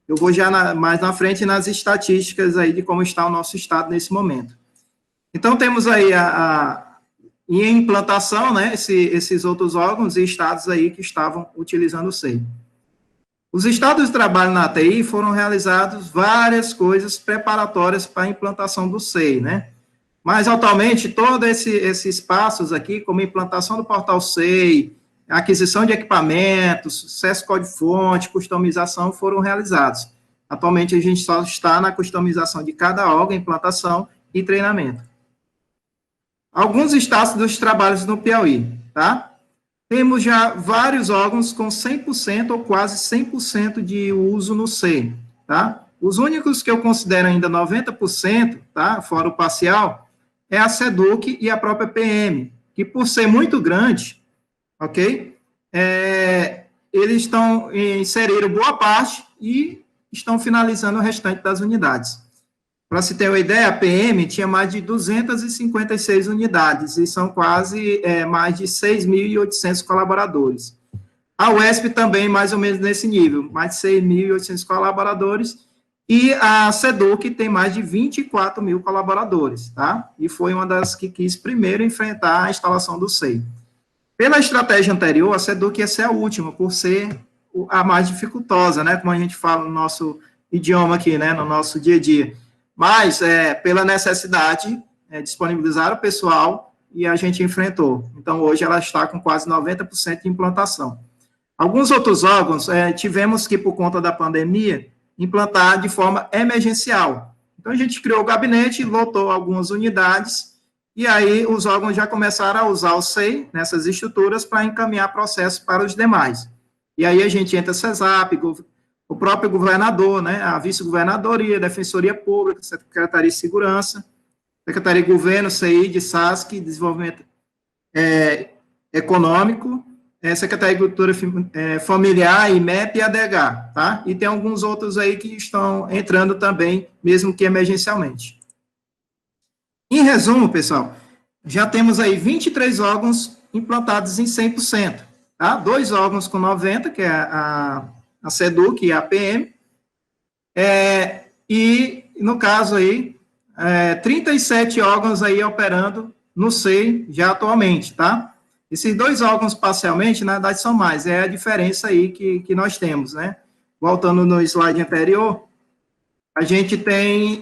Speaker 3: Eu vou já mais na frente nas estatísticas aí de como está o nosso estado nesse momento. Então, temos aí em implantação, né, esses outros órgãos e estados aí que estavam utilizando o SEI. Os estados de trabalho na ATI foram realizados várias coisas preparatórias para a implantação do SEI, né? Mas, atualmente, todos esses passos aqui, como implantação do portal SEI, aquisição de equipamentos, acesso código-fonte, customização, foram realizados. Atualmente, a gente só está na customização de cada órgão, implantação e treinamento. Alguns status dos trabalhos no Piauí, tá? Temos já vários órgãos com 100% ou quase 100% de uso no SEI, tá? Os únicos que eu considero ainda 90%, tá? Fora o parcial, é a SEDUC e a própria PM, que por ser muito grande, ok? Eles inseriram boa parte e estão finalizando o restante das unidades. Para se ter uma ideia, a PM tinha mais de 256 unidades, e são quase mais de 6.800 colaboradores. A UESP também, mais ou menos nesse nível, mais de 6.800 colaboradores, e a SEDUC tem mais de 24 mil colaboradores, tá? E foi uma das que quis primeiro enfrentar a instalação do SEI. Pela estratégia anterior, a SEDUC ia ser a última, por ser a mais dificultosa, né? Como a gente fala no nosso idioma aqui, né, no nosso dia a dia. Mas, pela necessidade, disponibilizaram o pessoal e a gente enfrentou. Então, hoje ela está com quase 90% de implantação. Alguns outros órgãos tivemos que, por conta da pandemia, implantar de forma emergencial. Então, a gente criou o gabinete, lotou algumas unidades, e aí os órgãos já começaram a usar o SEI nessas estruturas para encaminhar processos para os demais. E aí a gente entra CESAP, o próprio governador, né, a vice-governadoria, Defensoria Pública, Secretaria de Segurança, Secretaria de Governo, CEID, SASC, Desenvolvimento Econômico, Secretaria de Agricultura Familiar, IMEP e ADH, tá? E tem alguns outros aí que estão entrando também, mesmo que emergencialmente. Em resumo, pessoal, já temos aí 23 órgãos implantados em 100%, tá? 2 órgãos com 90%, que é a SEDUC e a APM, e, no caso aí, 37 órgãos aí operando no SEI já atualmente, tá? Esses 2 órgãos parcialmente, na verdade, são mais, é a diferença aí que nós temos, né? Voltando no slide anterior, a gente tem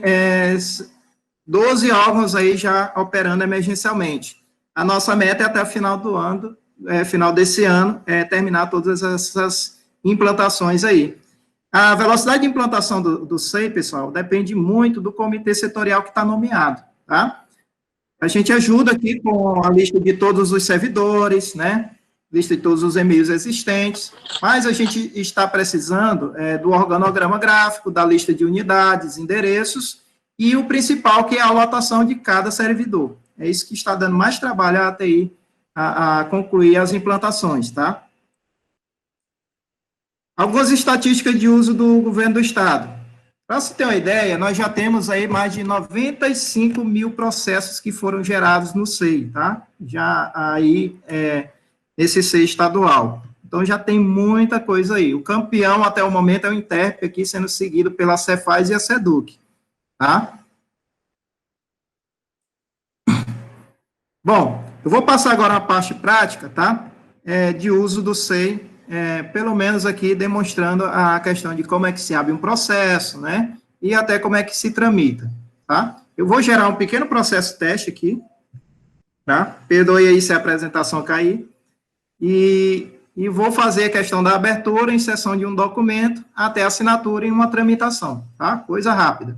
Speaker 3: 12 órgãos aí já operando emergencialmente. A nossa meta é até o final do ano, final desse ano, terminar todas essas implantações aí. A velocidade de implantação do SEI, pessoal, depende muito do comitê setorial que está nomeado, tá? A gente ajuda aqui com a lista de todos os servidores, né? Lista de todos os e-mails existentes, mas a gente está precisando do organograma gráfico, da lista de unidades, endereços, e o principal, que é a lotação de cada servidor. É isso que está dando mais trabalho à TI a concluir as implantações, tá? Algumas estatísticas de uso do governo do estado. Para você ter uma ideia, nós já temos aí mais de 95 mil processos que foram gerados no SEI, tá? Já aí, nesse SEI estadual. Então, já tem muita coisa aí. O campeão, até o momento, é o Interp, aqui sendo seguido pela Cefaz e a SEDUC, tá? Bom, eu vou passar agora a parte prática, tá? De uso do SEI, pelo menos aqui demonstrando a questão de como é que se abre um processo, né? E até como é que se tramita, tá? Eu vou gerar um pequeno processo teste aqui, tá? Perdoe aí se a apresentação cair. E vou fazer a questão da abertura, inserção de um documento, até a assinatura em uma tramitação, tá? Coisa rápida.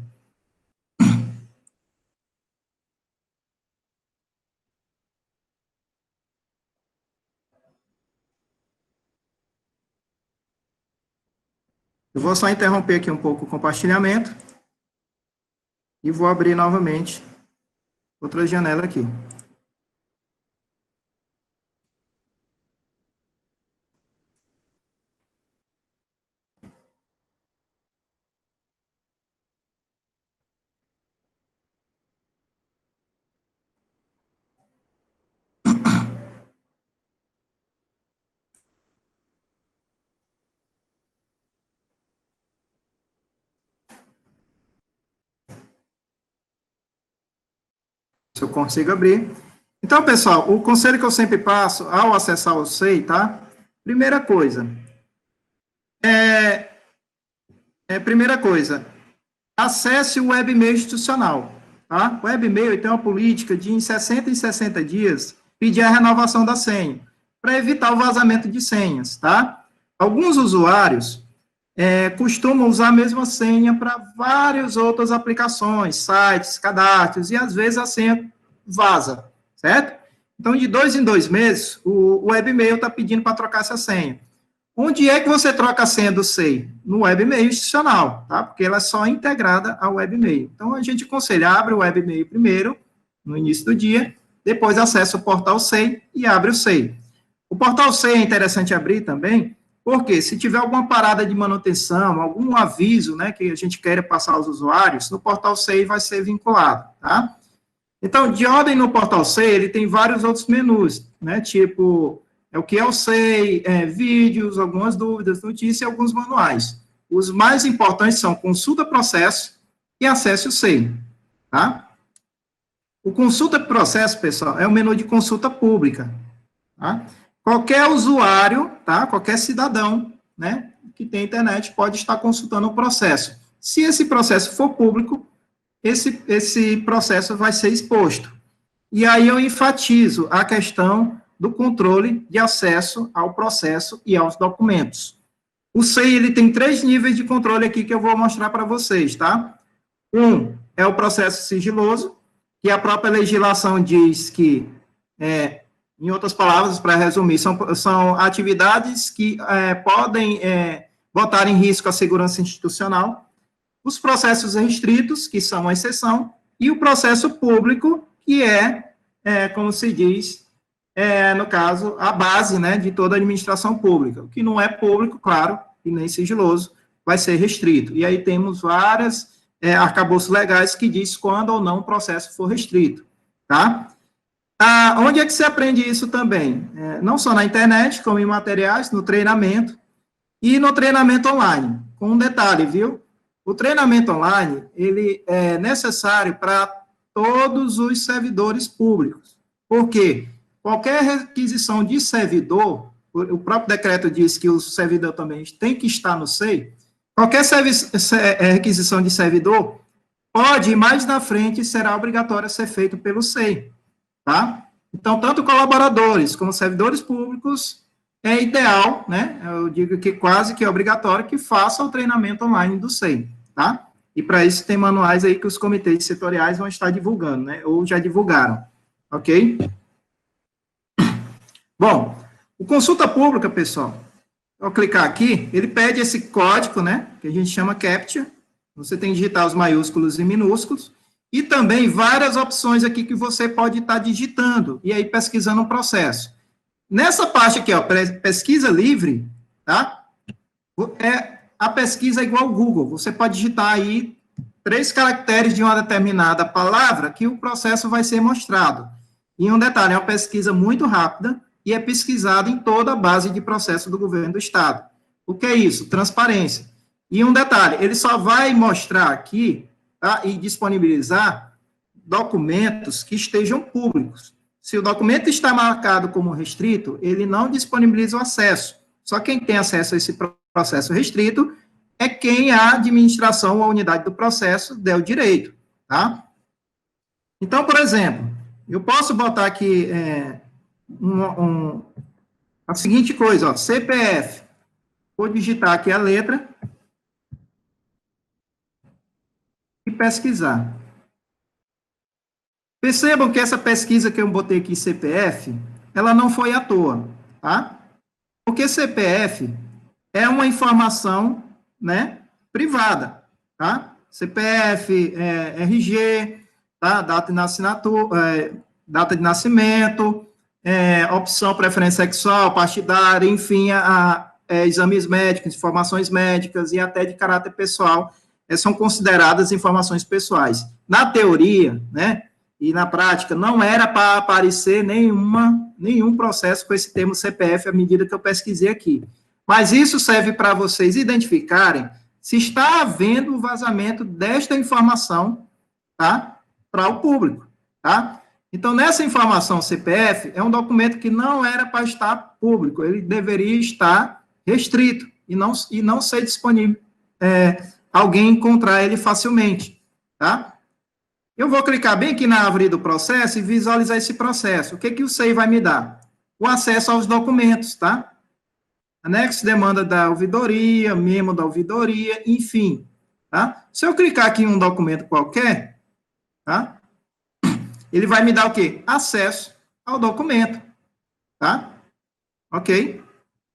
Speaker 3: Eu vou só interromper aqui um pouco o compartilhamento e vou abrir novamente outra janela aqui. Se eu consigo abrir. Então, pessoal, o conselho que eu sempre passo ao acessar o SEI, tá? Primeira coisa, acesse o webmail institucional, tá? O webmail tem uma política de, em 60 em 60 dias, pedir a renovação da senha, para evitar o vazamento de senhas, tá? Alguns usuários costumam usar a mesma senha para várias outras aplicações, sites, cadastros, e às vezes a senha vaza, certo? Então, de 2 em 2 meses, o webmail está pedindo para trocar essa senha. Onde é que você troca a senha do SEI? No webmail institucional, tá? Porque ela é só integrada ao webmail. Então, a gente aconselha, abre o webmail primeiro, no início do dia, depois acessa o portal SEI e abre o SEI. O portal SEI é interessante abrir também, porque se tiver alguma parada de manutenção, algum aviso, né, que a gente queira passar aos usuários, no portal SEI vai ser vinculado, tá? Então, de ordem no portal SEI, ele tem vários outros menus, né, tipo, o que é o SEI, vídeos, algumas dúvidas, notícias e alguns manuais. Os mais importantes são consulta processo e acesse o SEI, tá? O consulta processo, pessoal, é o menu de consulta pública, tá? Qualquer usuário, tá? Qualquer cidadão, né, que tem internet pode estar consultando o processo. Se esse processo for público, esse processo vai ser exposto. E aí eu enfatizo a questão do controle de acesso ao processo e aos documentos. O SEI, ele tem 3 níveis de controle aqui que eu vou mostrar para vocês, tá? Um é o processo sigiloso, que a própria legislação diz que, em outras palavras, para resumir, são atividades que podem botar em risco a segurança institucional, os processos restritos, que são a exceção, e o processo público, que como se diz, no caso, a base, né, de toda a administração pública. O que não é público, claro, e nem sigiloso, vai ser restrito. E aí temos várias arcabouços legais que diz quando ou não o processo for restrito, tá? Onde é que se aprende isso também? Não só na internet, como em materiais, no treinamento, e no treinamento online. Com um detalhe, viu? O treinamento online, ele é necessário para todos os servidores públicos. Por quê? Qualquer requisição de servidor, o próprio decreto diz que o servidor também tem que estar no SEI, qualquer requisição de servidor pode, mais na frente, será obrigatória ser feito pelo SEI, tá? Então, tanto colaboradores como servidores públicos, é ideal, né? Eu digo que quase que é obrigatório que faça o treinamento online do SEI, tá? E para isso tem manuais aí que os comitês setoriais vão estar divulgando, né? Ou já divulgaram, ok? Bom, o consulta pública, pessoal, ao clicar aqui, ele pede esse código, né? Que a gente chama CAPTCHA. Você tem que digitar os maiúsculos e minúsculos. E também várias opções aqui que você pode estar digitando. E aí pesquisando um processo. Nessa parte aqui, ó, pesquisa livre, tá? A pesquisa é igual ao Google. Você pode digitar aí 3 caracteres de uma determinada palavra que o processo vai ser mostrado. E um detalhe, é uma pesquisa muito rápida e é pesquisada em toda a base de processo do governo do Estado. O que é isso? Transparência. E um detalhe, ele só vai mostrar aqui, tá, e disponibilizar documentos que estejam públicos. Se o documento está marcado como restrito, ele não disponibiliza o acesso. Só quem tem acesso a esse processo restrito é quem a administração ou a unidade do processo der o direito, tá? Então, por exemplo, eu posso botar aqui a seguinte coisa, ó, CPF. Vou digitar aqui a letra e pesquisar. Percebam que essa pesquisa que eu botei aqui, CPF, ela não foi à toa, tá? Porque CPF é uma informação, né, privada, tá? CPF, RG, tá? Data de nascimento, opção preferência sexual, partidária, enfim, exames médicos, informações médicas e até de caráter pessoal, são consideradas informações pessoais. Na teoria, né, e na prática, não era para aparecer nenhum processo com esse termo CPF à medida que eu pesquisei aqui. Mas isso serve para vocês identificarem se está havendo um vazamento desta informação, tá, para o público, tá? Então, nessa informação CPF, é um documento que não era para estar público, ele deveria estar restrito e não ser disponível, alguém encontrar ele facilmente, tá? Eu vou clicar bem aqui na árvore do processo e visualizar esse processo. O que o SEI vai me dar? O acesso aos documentos, tá? Anexo, demanda da ouvidoria, memo da ouvidoria, enfim, tá? Se eu clicar aqui em um documento qualquer, tá? Ele vai me dar o quê? Acesso ao documento, tá? Ok?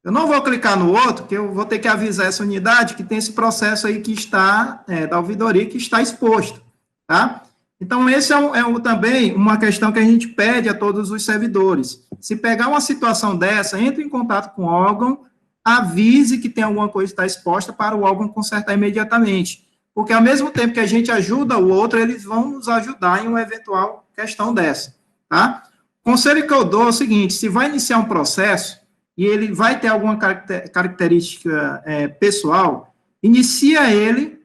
Speaker 3: Eu não vou clicar no outro, que eu vou ter que avisar essa unidade que tem esse processo aí que está, da ouvidoria, que está exposto, tá? Então, esse também uma questão que a gente pede a todos os servidores. Se pegar uma situação dessa, entre em contato com o órgão, avise que tem alguma coisa que está exposta para o órgão consertar imediatamente. Porque, ao mesmo tempo que a gente ajuda o outro, eles vão nos ajudar em uma eventual questão dessa, tá? O conselho que eu dou é o seguinte, se vai iniciar um processo e ele vai ter alguma característica pessoal, inicia ele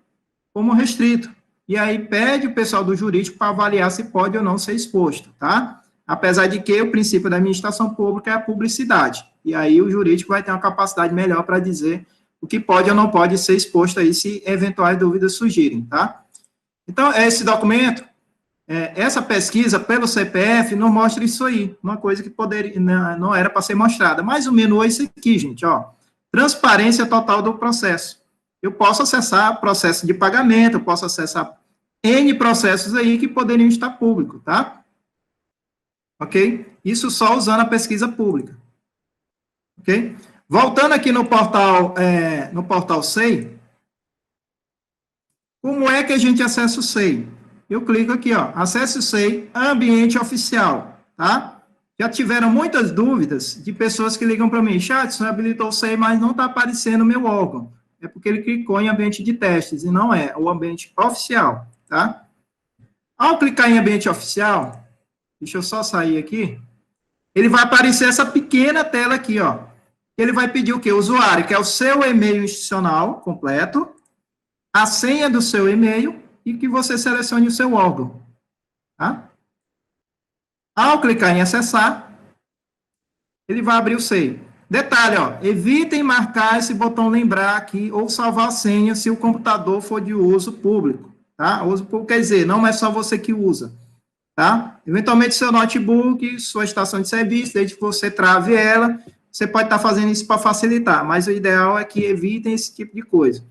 Speaker 3: como restrito. E aí pede o pessoal do jurídico para avaliar se pode ou não ser exposto, tá? Apesar de que o princípio da administração pública é a publicidade. E aí o jurídico vai ter uma capacidade melhor para dizer o que pode ou não pode ser exposto aí se eventuais dúvidas surgirem, tá? Então, esse documento, essa pesquisa pelo CPF não mostra isso aí, uma coisa que poderia, não era para ser mostrada, mas o menu é isso aqui, gente, ó, transparência total do processo. Eu posso acessar processo de pagamento, eu posso acessar N processos aí que poderiam estar públicos, tá? Ok? Isso só usando a pesquisa pública. Ok? Voltando aqui no portal SEI, como é que a gente acessa o SEI? Eu clico aqui, ó, acesse o SEI, ambiente oficial, tá? Já tiveram muitas dúvidas de pessoas que ligam para mim, chat, habilitou o SEI, mas não está aparecendo o meu órgão. É porque ele clicou em ambiente de testes, e não é o ambiente oficial, tá? Ao clicar em ambiente oficial, deixa eu só sair aqui, ele vai aparecer essa pequena tela aqui, ó. Ele vai pedir o quê? O usuário, que é o seu e-mail institucional completo, a senha do seu e-mail e que você selecione o seu órgão, tá? Ao clicar em acessar, ele vai abrir o SEI. Detalhe, ó, evitem marcar esse botão lembrar aqui ou salvar a senha se o computador for de uso público, tá? Uso público quer dizer, não é só você que usa, tá? Eventualmente, seu notebook, sua estação de serviço, desde que você trave ela, você pode estar fazendo isso para facilitar, mas o ideal é que evitem esse tipo de coisa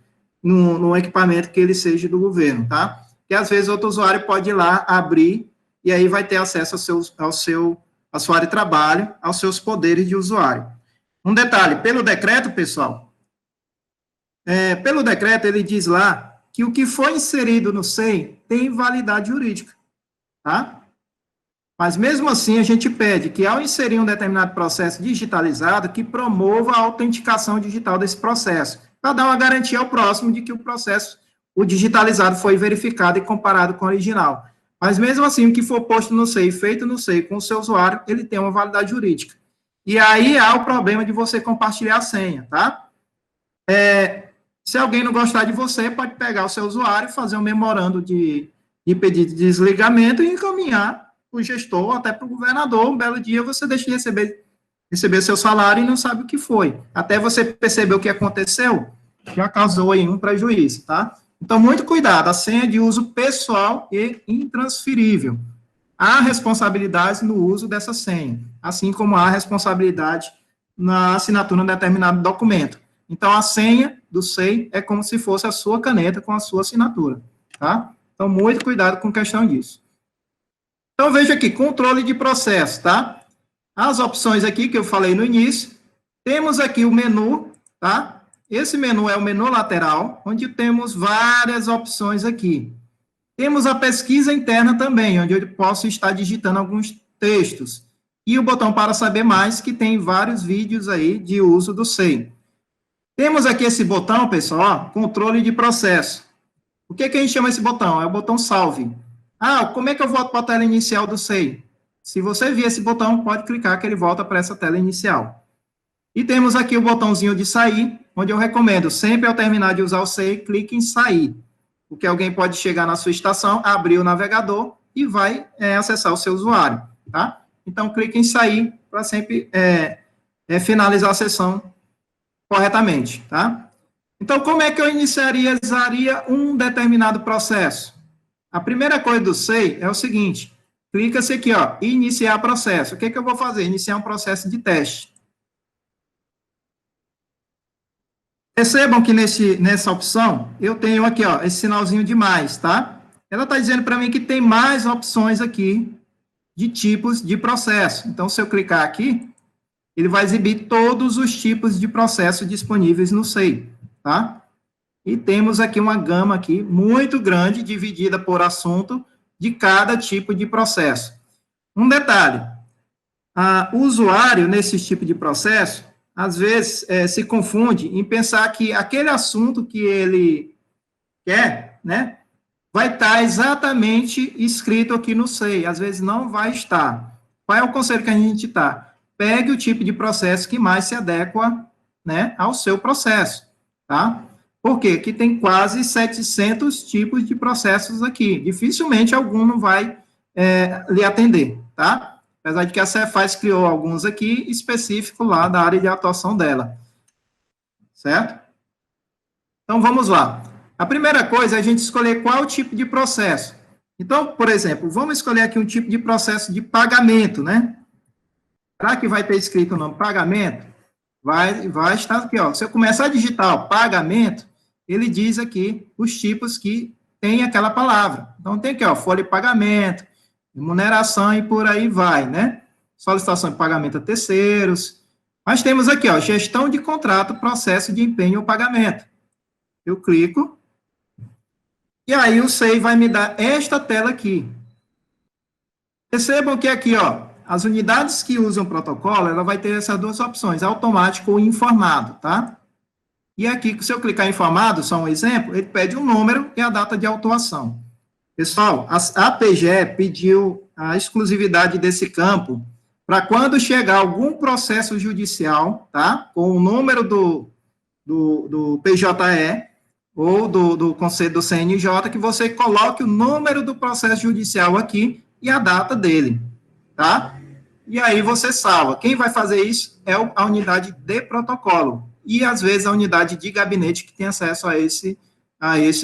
Speaker 3: no equipamento que ele seja do governo, tá? Porque às vezes outro usuário pode ir lá, abrir, e aí vai ter acesso à sua área de trabalho, aos seus poderes de usuário. Um detalhe, pelo decreto, pessoal, pelo decreto ele diz lá que o que foi inserido no SEI tem validade jurídica, tá? Mas mesmo assim a gente pede que ao inserir um determinado processo digitalizado, que promova a autenticação digital desse processo, para dar uma garantia ao próximo de que o processo, o digitalizado, foi verificado e comparado com o original. Mas mesmo assim, o que for posto no SEI, feito no SEI com o seu usuário, ele tem uma validade jurídica. E aí há o problema de você compartilhar a senha, tá? Se alguém não gostar de você, pode pegar o seu usuário, fazer um memorando de pedido de desligamento e encaminhar o gestor até para o governador. Um belo dia você deixa de receber seu salário e não sabe o que foi. Até você perceber o que aconteceu, já causou aí um prejuízo, tá? Então, muito cuidado, a senha é de uso pessoal e intransferível. Há responsabilidades no uso dessa senha, assim como há responsabilidade na assinatura de um determinado documento. Então, a senha do SEI é como se fosse a sua caneta com a sua assinatura, tá? Então, muito cuidado com questão disso. Então, veja aqui, controle de processo, tá? As opções aqui que eu falei no início, temos aqui o menu, tá? Esse menu é o menu lateral, onde temos várias opções aqui. Temos a pesquisa interna também, onde eu posso estar digitando alguns textos. E o botão para saber mais, que tem vários vídeos aí de uso do SEI. Temos aqui esse botão, pessoal, ó, controle de processo. O que a gente chama esse botão? É o botão salve. Ah, como é que eu volto para a tela inicial do SEI? Se você vir esse botão, pode clicar que ele volta para essa tela inicial. E temos aqui o botãozinho de sair, onde eu recomendo, sempre ao terminar de usar o SEI, clique em sair. Porque alguém pode chegar na sua estação, abrir o navegador e vai acessar o seu usuário, tá? Então, clique em sair para sempre finalizar a sessão corretamente, tá? Então, como é que eu iniciaria um determinado processo? A primeira coisa do SEI é o seguinte, clica-se aqui, ó, iniciar processo. O que que eu vou fazer? Iniciar um processo de teste. Percebam que nessa opção, eu tenho aqui, ó, esse sinalzinho de mais, tá? Ela está dizendo para mim que tem mais opções aqui de tipos de processo. Então, se eu clicar aqui, ele vai exibir todos os tipos de processo disponíveis no SEI, tá? E temos aqui uma gama aqui muito grande, dividida por assunto, de cada tipo de processo. Um detalhe, o usuário, nesse tipo de processo, às vezes se confunde em pensar que aquele assunto que ele quer, né, vai estar exatamente escrito aqui no SEI, às vezes não vai estar. Qual é o conselho que a gente dá? Pegue o tipo de processo que mais se adequa, né, ao seu processo, tá? Por quê? Aqui tem quase 700 tipos de processos aqui. Dificilmente algum não vai lhe atender, tá? Apesar de que a Cefaz criou alguns aqui específicos lá da área de atuação dela. Certo? Então, vamos lá. A primeira coisa é a gente escolher qual tipo de processo. Então, por exemplo, vamos escolher aqui um tipo de processo de pagamento, né? Será que vai ter escrito o nome pagamento? Vai estar aqui, ó. Se eu começar a digitar ó, pagamento, ele diz aqui os tipos que tem aquela palavra. Então, tem aqui, ó, folha de pagamento, remuneração e por aí vai, né? Solicitação de pagamento a terceiros. Mas temos aqui, ó, gestão de contrato, processo de empenho ou pagamento. Eu clico. E aí o SEI vai me dar esta tela aqui. Percebam que aqui, ó, as unidades que usam protocolo, ela vai ter essas duas opções, automático ou informado, tá? E aqui, se eu clicar em informado, só um exemplo, ele pede um número e a data de autuação. Pessoal, a PGE pediu a exclusividade desse campo para quando chegar algum processo judicial, tá? Com o número do PJE ou do Conselho do CNJ, que você coloque o número do processo judicial aqui e a data dele, tá? E aí você salva. Quem vai fazer isso é a unidade de protocolo e, às vezes, a unidade de gabinete que tem acesso a esse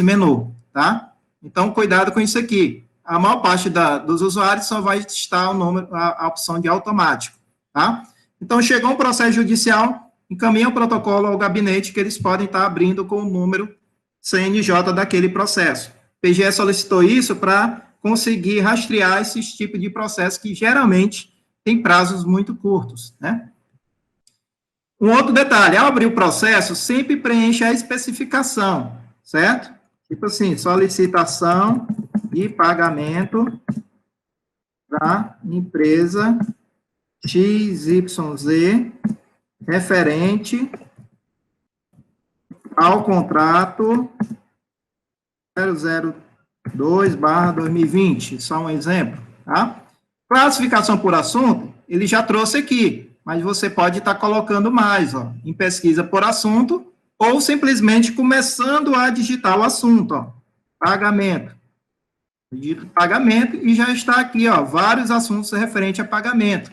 Speaker 3: menu, tá? Então, cuidado com isso aqui. A maior parte dos usuários só vai estar a opção de automático, tá? Então, chegou um processo judicial, encaminha o protocolo ao gabinete que eles podem estar abrindo com o número CNJ daquele processo. O PGE solicitou isso para conseguir rastrear esses tipos de processos que, geralmente, têm prazos muito curtos, né? Um outro detalhe, ao abrir o processo, sempre preencha a especificação, certo? Tipo assim, solicitação de pagamento da empresa XYZ referente ao contrato 002/2020, só um exemplo, tá? Classificação por assunto, ele já trouxe aqui, mas você pode estar colocando mais, ó, em pesquisa por assunto, ou simplesmente começando a digitar o assunto, ó, pagamento. Digito pagamento e já está aqui, ó, vários assuntos referentes a pagamento.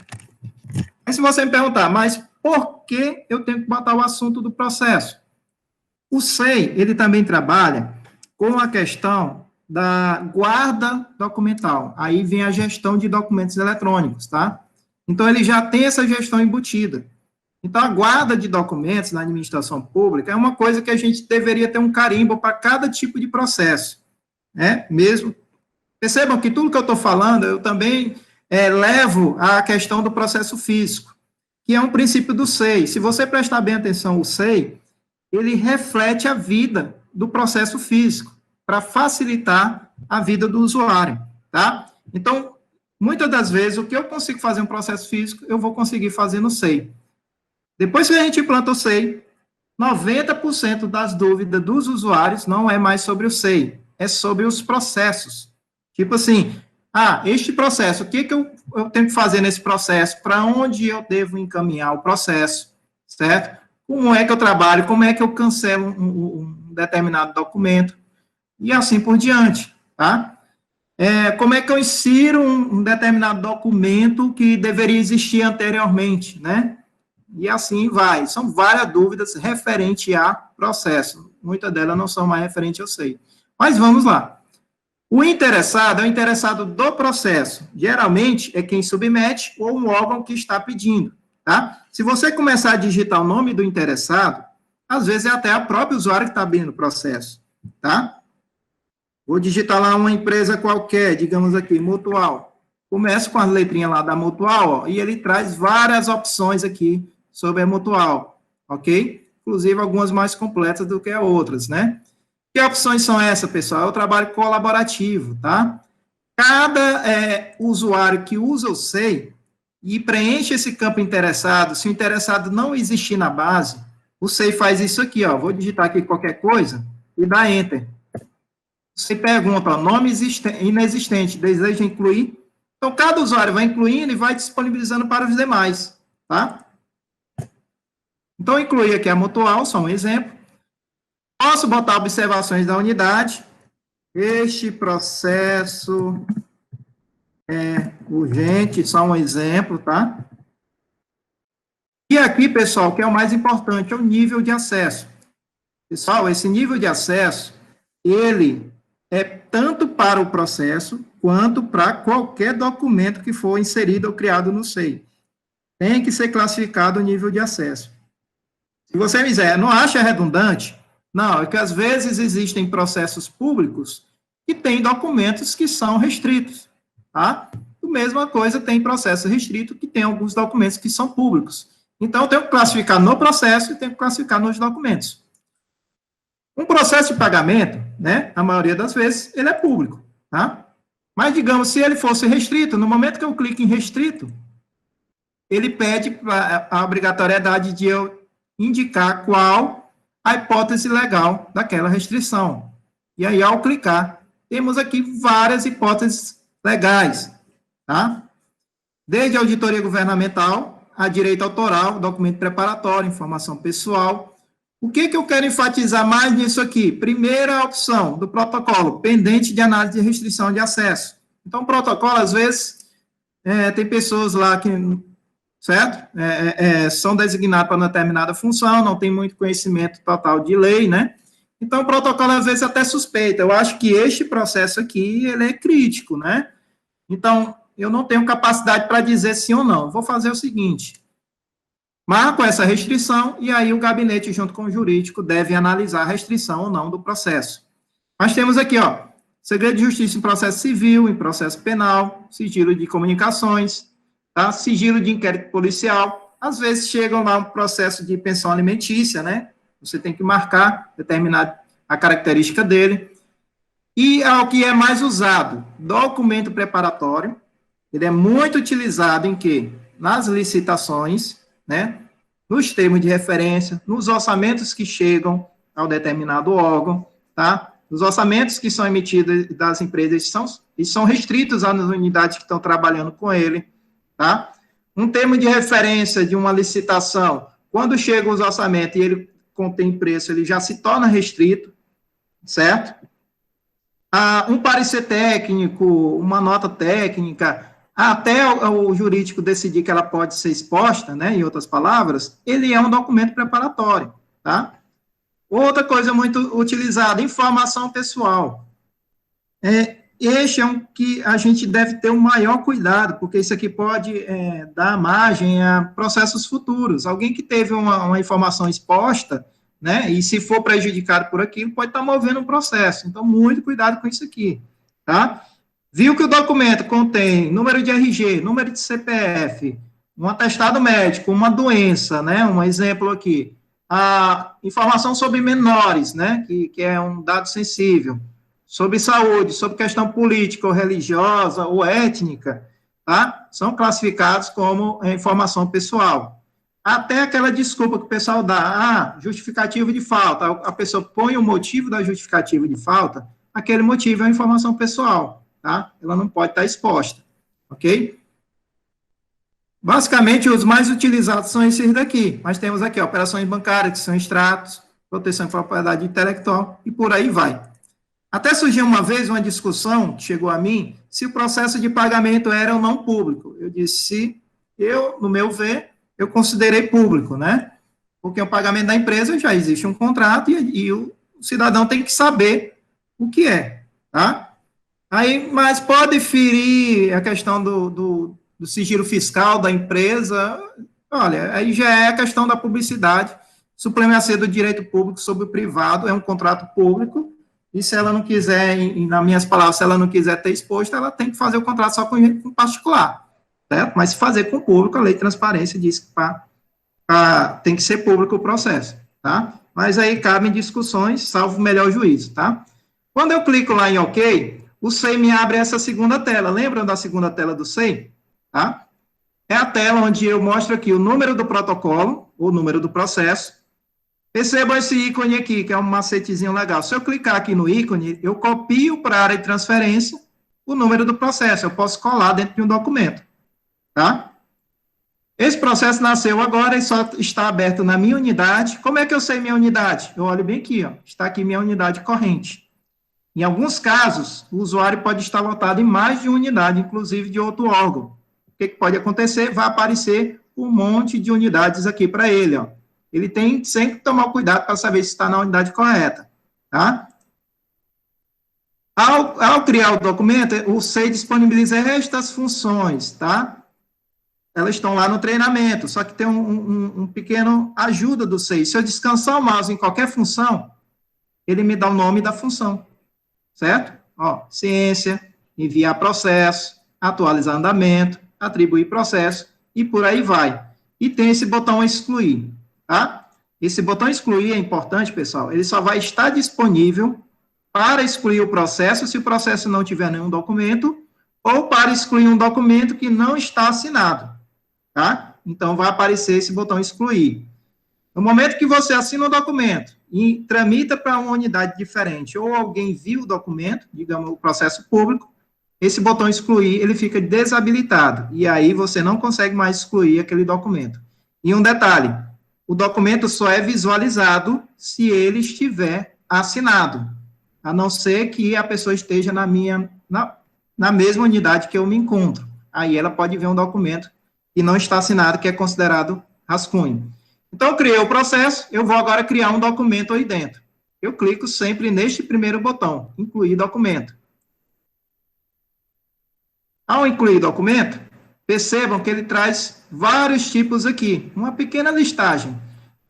Speaker 3: Aí se você me perguntar, mas por que eu tenho que botar o assunto do processo? O SEI, ele também trabalha com a questão da guarda documental. Aí vem a gestão de documentos eletrônicos, tá? Então, ele já tem essa gestão embutida. Então, a guarda de documentos na administração pública é uma coisa que a gente deveria ter um carimbo para cada tipo de processo, né? Mesmo. Percebam que tudo que eu estou falando, eu também levo à questão do processo físico, que é um princípio do SEI. Se você prestar bem atenção ao SEI, ele reflete a vida do processo físico, para facilitar a vida do usuário, tá? Então, muitas das vezes, o que eu consigo fazer no processo físico, eu vou conseguir fazer no SEI. Depois que a gente implanta o SEI, 90% das dúvidas dos usuários não é mais sobre o SEI, é sobre os processos. Tipo assim, este processo, o que eu tenho que fazer nesse processo? Para onde eu devo encaminhar o processo, certo? Como é que eu trabalho? Como é que eu cancelo um determinado documento? E assim por diante, tá? Como é que eu insiro um determinado documento que deveria existir anteriormente, né? E assim vai. São várias dúvidas referentes a processo. Muitas delas não são mais referentes ao SEI. Mas vamos lá. O interessado é o interessado do processo. Geralmente é quem submete ou um órgão que está pedindo, tá? Se você começar a digitar o nome do interessado, às vezes é até a própria usuário que está abrindo o processo, tá? Vou digitar lá uma empresa qualquer, digamos aqui, Mutual. Começo com as letrinhas lá da Mutual, ó, e ele traz várias opções aqui sobre a Mutual, ok? Inclusive algumas mais completas do que outras, né? Que opções são essas, pessoal? É o trabalho colaborativo, tá? Cada usuário que usa o SEI e preenche esse campo interessado, se o interessado não existir na base, o SEI faz isso aqui, ó. Vou digitar aqui qualquer coisa e dá Enter. Você pergunta, ó, nome inexistente, deseja incluir? Então, cada usuário vai incluindo e vai disponibilizando para os demais, tá? Então, incluir aqui a Mutual, só um exemplo. Posso botar observações da unidade. Este processo é urgente, só um exemplo, tá? E aqui, pessoal, que é o mais importante, é o nível de acesso. Pessoal, esse nível de acesso, ele é tanto para o processo, quanto para qualquer documento que for inserido ou criado no SEI. Tem que ser classificado o nível de acesso. Se você me dizer, não acha redundante? Não, é que às vezes existem processos públicos que têm documentos que são restritos, tá? A mesma coisa tem processo restrito que tem alguns documentos que são públicos. Então, eu tenho que classificar no processo e tenho que classificar nos documentos. Um processo de pagamento, né, a maioria das vezes, ele é público, tá? Mas, digamos, se ele fosse restrito, no momento que eu clico em restrito, ele pede a obrigatoriedade de eu indicar qual a hipótese legal daquela restrição. E aí, ao clicar, temos aqui várias hipóteses legais, tá? Desde a auditoria governamental, a direito autoral, documento preparatório, informação pessoal. O que eu quero enfatizar mais nisso aqui? Primeira opção do protocolo, pendente de análise de restrição de acesso. Então, o protocolo, às vezes, tem pessoas lá que, certo? São designadas para uma determinada função, não tem muito conhecimento total de lei, né? Então, o protocolo, às vezes, até suspeita. Eu acho que este processo aqui, ele é crítico, né? Então, eu não tenho capacidade para dizer sim ou não. Vou fazer o seguinte, marco essa restrição, e aí o gabinete, junto com o jurídico, deve analisar a restrição ou não do processo. Mas temos aqui, ó, segredo de justiça em processo civil, em processo penal, sigilo de comunicações, tá? Sigilo de inquérito policial. Às vezes chegam lá um processo de pensão alimentícia, né? Você tem que marcar, determinar a característica dele. E ao que é mais usado, documento preparatório. Ele é muito utilizado em quê? Nas licitações, né? Nos termos de referência, nos orçamentos que chegam ao determinado órgão, tá? Os orçamentos que são emitidos das empresas são restritos às unidades que estão trabalhando com ele, tá? Um termo de referência de uma licitação, quando chega os orçamentos e ele contém preço, ele já se torna restrito, certo? Um parecer técnico, uma nota técnica, até o jurídico decidir que ela pode ser exposta, né, em outras palavras, ele é um documento preparatório, tá? Outra coisa muito utilizada, informação pessoal. Este é um que a gente deve ter um maior cuidado, porque isso aqui pode dar margem a processos futuros. Alguém que teve uma informação exposta, né, e se for prejudicado por aquilo, pode estar movendo um processo. Então, muito cuidado com isso aqui, tá? Viu que o documento contém número de RG, número de CPF, um atestado médico, uma doença, né, um exemplo aqui, a informação sobre menores, né, que é um dado sensível, sobre saúde, sobre questão política ou religiosa ou étnica, tá? São classificados como informação pessoal. Até aquela desculpa que o pessoal dá, justificativo de falta, a pessoa põe o motivo da justificativa de falta, aquele motivo é uma informação pessoal, tá? Ela não pode estar exposta, ok? Basicamente, os mais utilizados são esses daqui, mas temos aqui operações bancárias, que são extratos, proteção de propriedade intelectual, e por aí vai. Até surgiu uma vez uma discussão, que chegou a mim, se o processo de pagamento era ou não público. Eu disse, no meu ver, eu considerei público, né? Porque o pagamento da empresa já existe um contrato e o cidadão tem que saber o que é, tá? Aí, mas pode ferir a questão do sigilo fiscal da empresa, olha, aí já é a questão da publicidade, supremacia do direito público sobre o privado, é um contrato público, e se ela não quiser, nas minhas palavras, se ela não quiser ter exposto, ela tem que fazer o contrato só com particular, certo? Mas se fazer com o público, a lei de transparência diz que tem que ser público o processo, tá? Mas aí cabem discussões, salvo o melhor juízo, tá? Quando eu clico lá em OK, o SEI me abre essa segunda tela. Lembram da segunda tela do SEI? Tá? É a tela onde eu mostro aqui o número do protocolo, o número do processo. Percebam esse ícone aqui, que é um macetezinho legal. Se eu clicar aqui no ícone, eu copio para a área de transferência o número do processo. Eu posso colar dentro de um documento. Tá? Esse processo nasceu agora e só está aberto na minha unidade. Como é que eu sei minha unidade? Eu olho bem aqui, ó. Está aqui minha unidade corrente. Em alguns casos, o usuário pode estar lotado em mais de uma unidade, inclusive de outro órgão. O que pode acontecer? Vai aparecer um monte de unidades aqui para ele, ó. ele tem sempre que tomar cuidado para saber se está na unidade correta, tá? Ao criar o documento, o SEI disponibiliza estas funções, tá? Elas estão lá no treinamento, só que tem um pequeno ajuda do SEI. Se eu descansar o mouse em qualquer função, ele me dá o nome da função, certo? Ó, ciência, enviar processo, atualizar andamento, atribuir processo, e por aí vai. E tem esse botão excluir, tá? Esse botão excluir é importante, pessoal, ele só vai estar disponível para excluir o processo se o processo não tiver nenhum documento, ou para excluir um documento que não está assinado, tá? Então, vai aparecer esse botão excluir. No momento que você assina o documento e tramita para uma unidade diferente, ou alguém viu o documento, digamos, o processo público, esse botão excluir, ele fica desabilitado, e aí você não consegue mais excluir aquele documento. E um detalhe, o documento só é visualizado se ele estiver assinado, a não ser que a pessoa esteja na mesma unidade que eu me encontro. Aí ela pode ver um documento que não está assinado, que é considerado rascunho. Então, eu criei o processo, eu vou agora criar um documento aí dentro. Eu clico sempre neste primeiro botão, incluir documento. Ao incluir documento, percebam que ele traz vários tipos aqui, uma pequena listagem.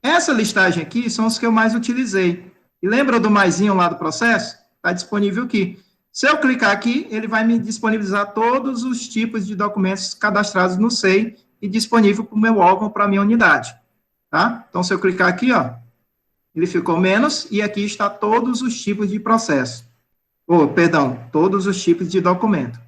Speaker 3: Essa listagem aqui são os que eu mais utilizei. E lembra do maisinho lá do processo? Está disponível aqui. Se eu clicar aqui, ele vai me disponibilizar todos os tipos de documentos cadastrados no SEI e disponível para o meu órgão, para a minha unidade. Tá? Então, se eu clicar aqui, ó, ele ficou menos, e aqui está todos os tipos de processo. Perdão, todos os tipos de documento.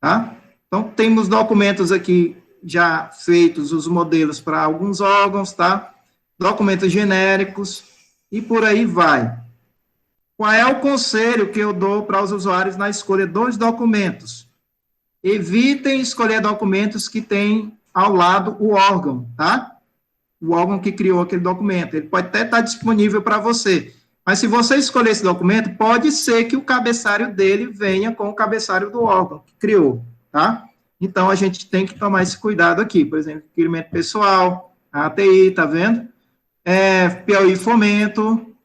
Speaker 3: Tá? Então, temos documentos aqui já feitos, os modelos para alguns órgãos, tá? Documentos genéricos, e por aí vai. Qual é o conselho que eu dou para os usuários na escolha dos documentos? Evitem escolher documentos que têm ao lado o órgão, tá? O órgão que criou aquele documento. Ele pode até estar disponível para você, mas se você escolher esse documento, pode ser que o cabeçalho dele venha com o cabeçalho do órgão que criou, tá? Então, a gente tem que tomar esse cuidado aqui. Por exemplo, requerimento pessoal, a ATI, tá vendo? Piauí Fomento,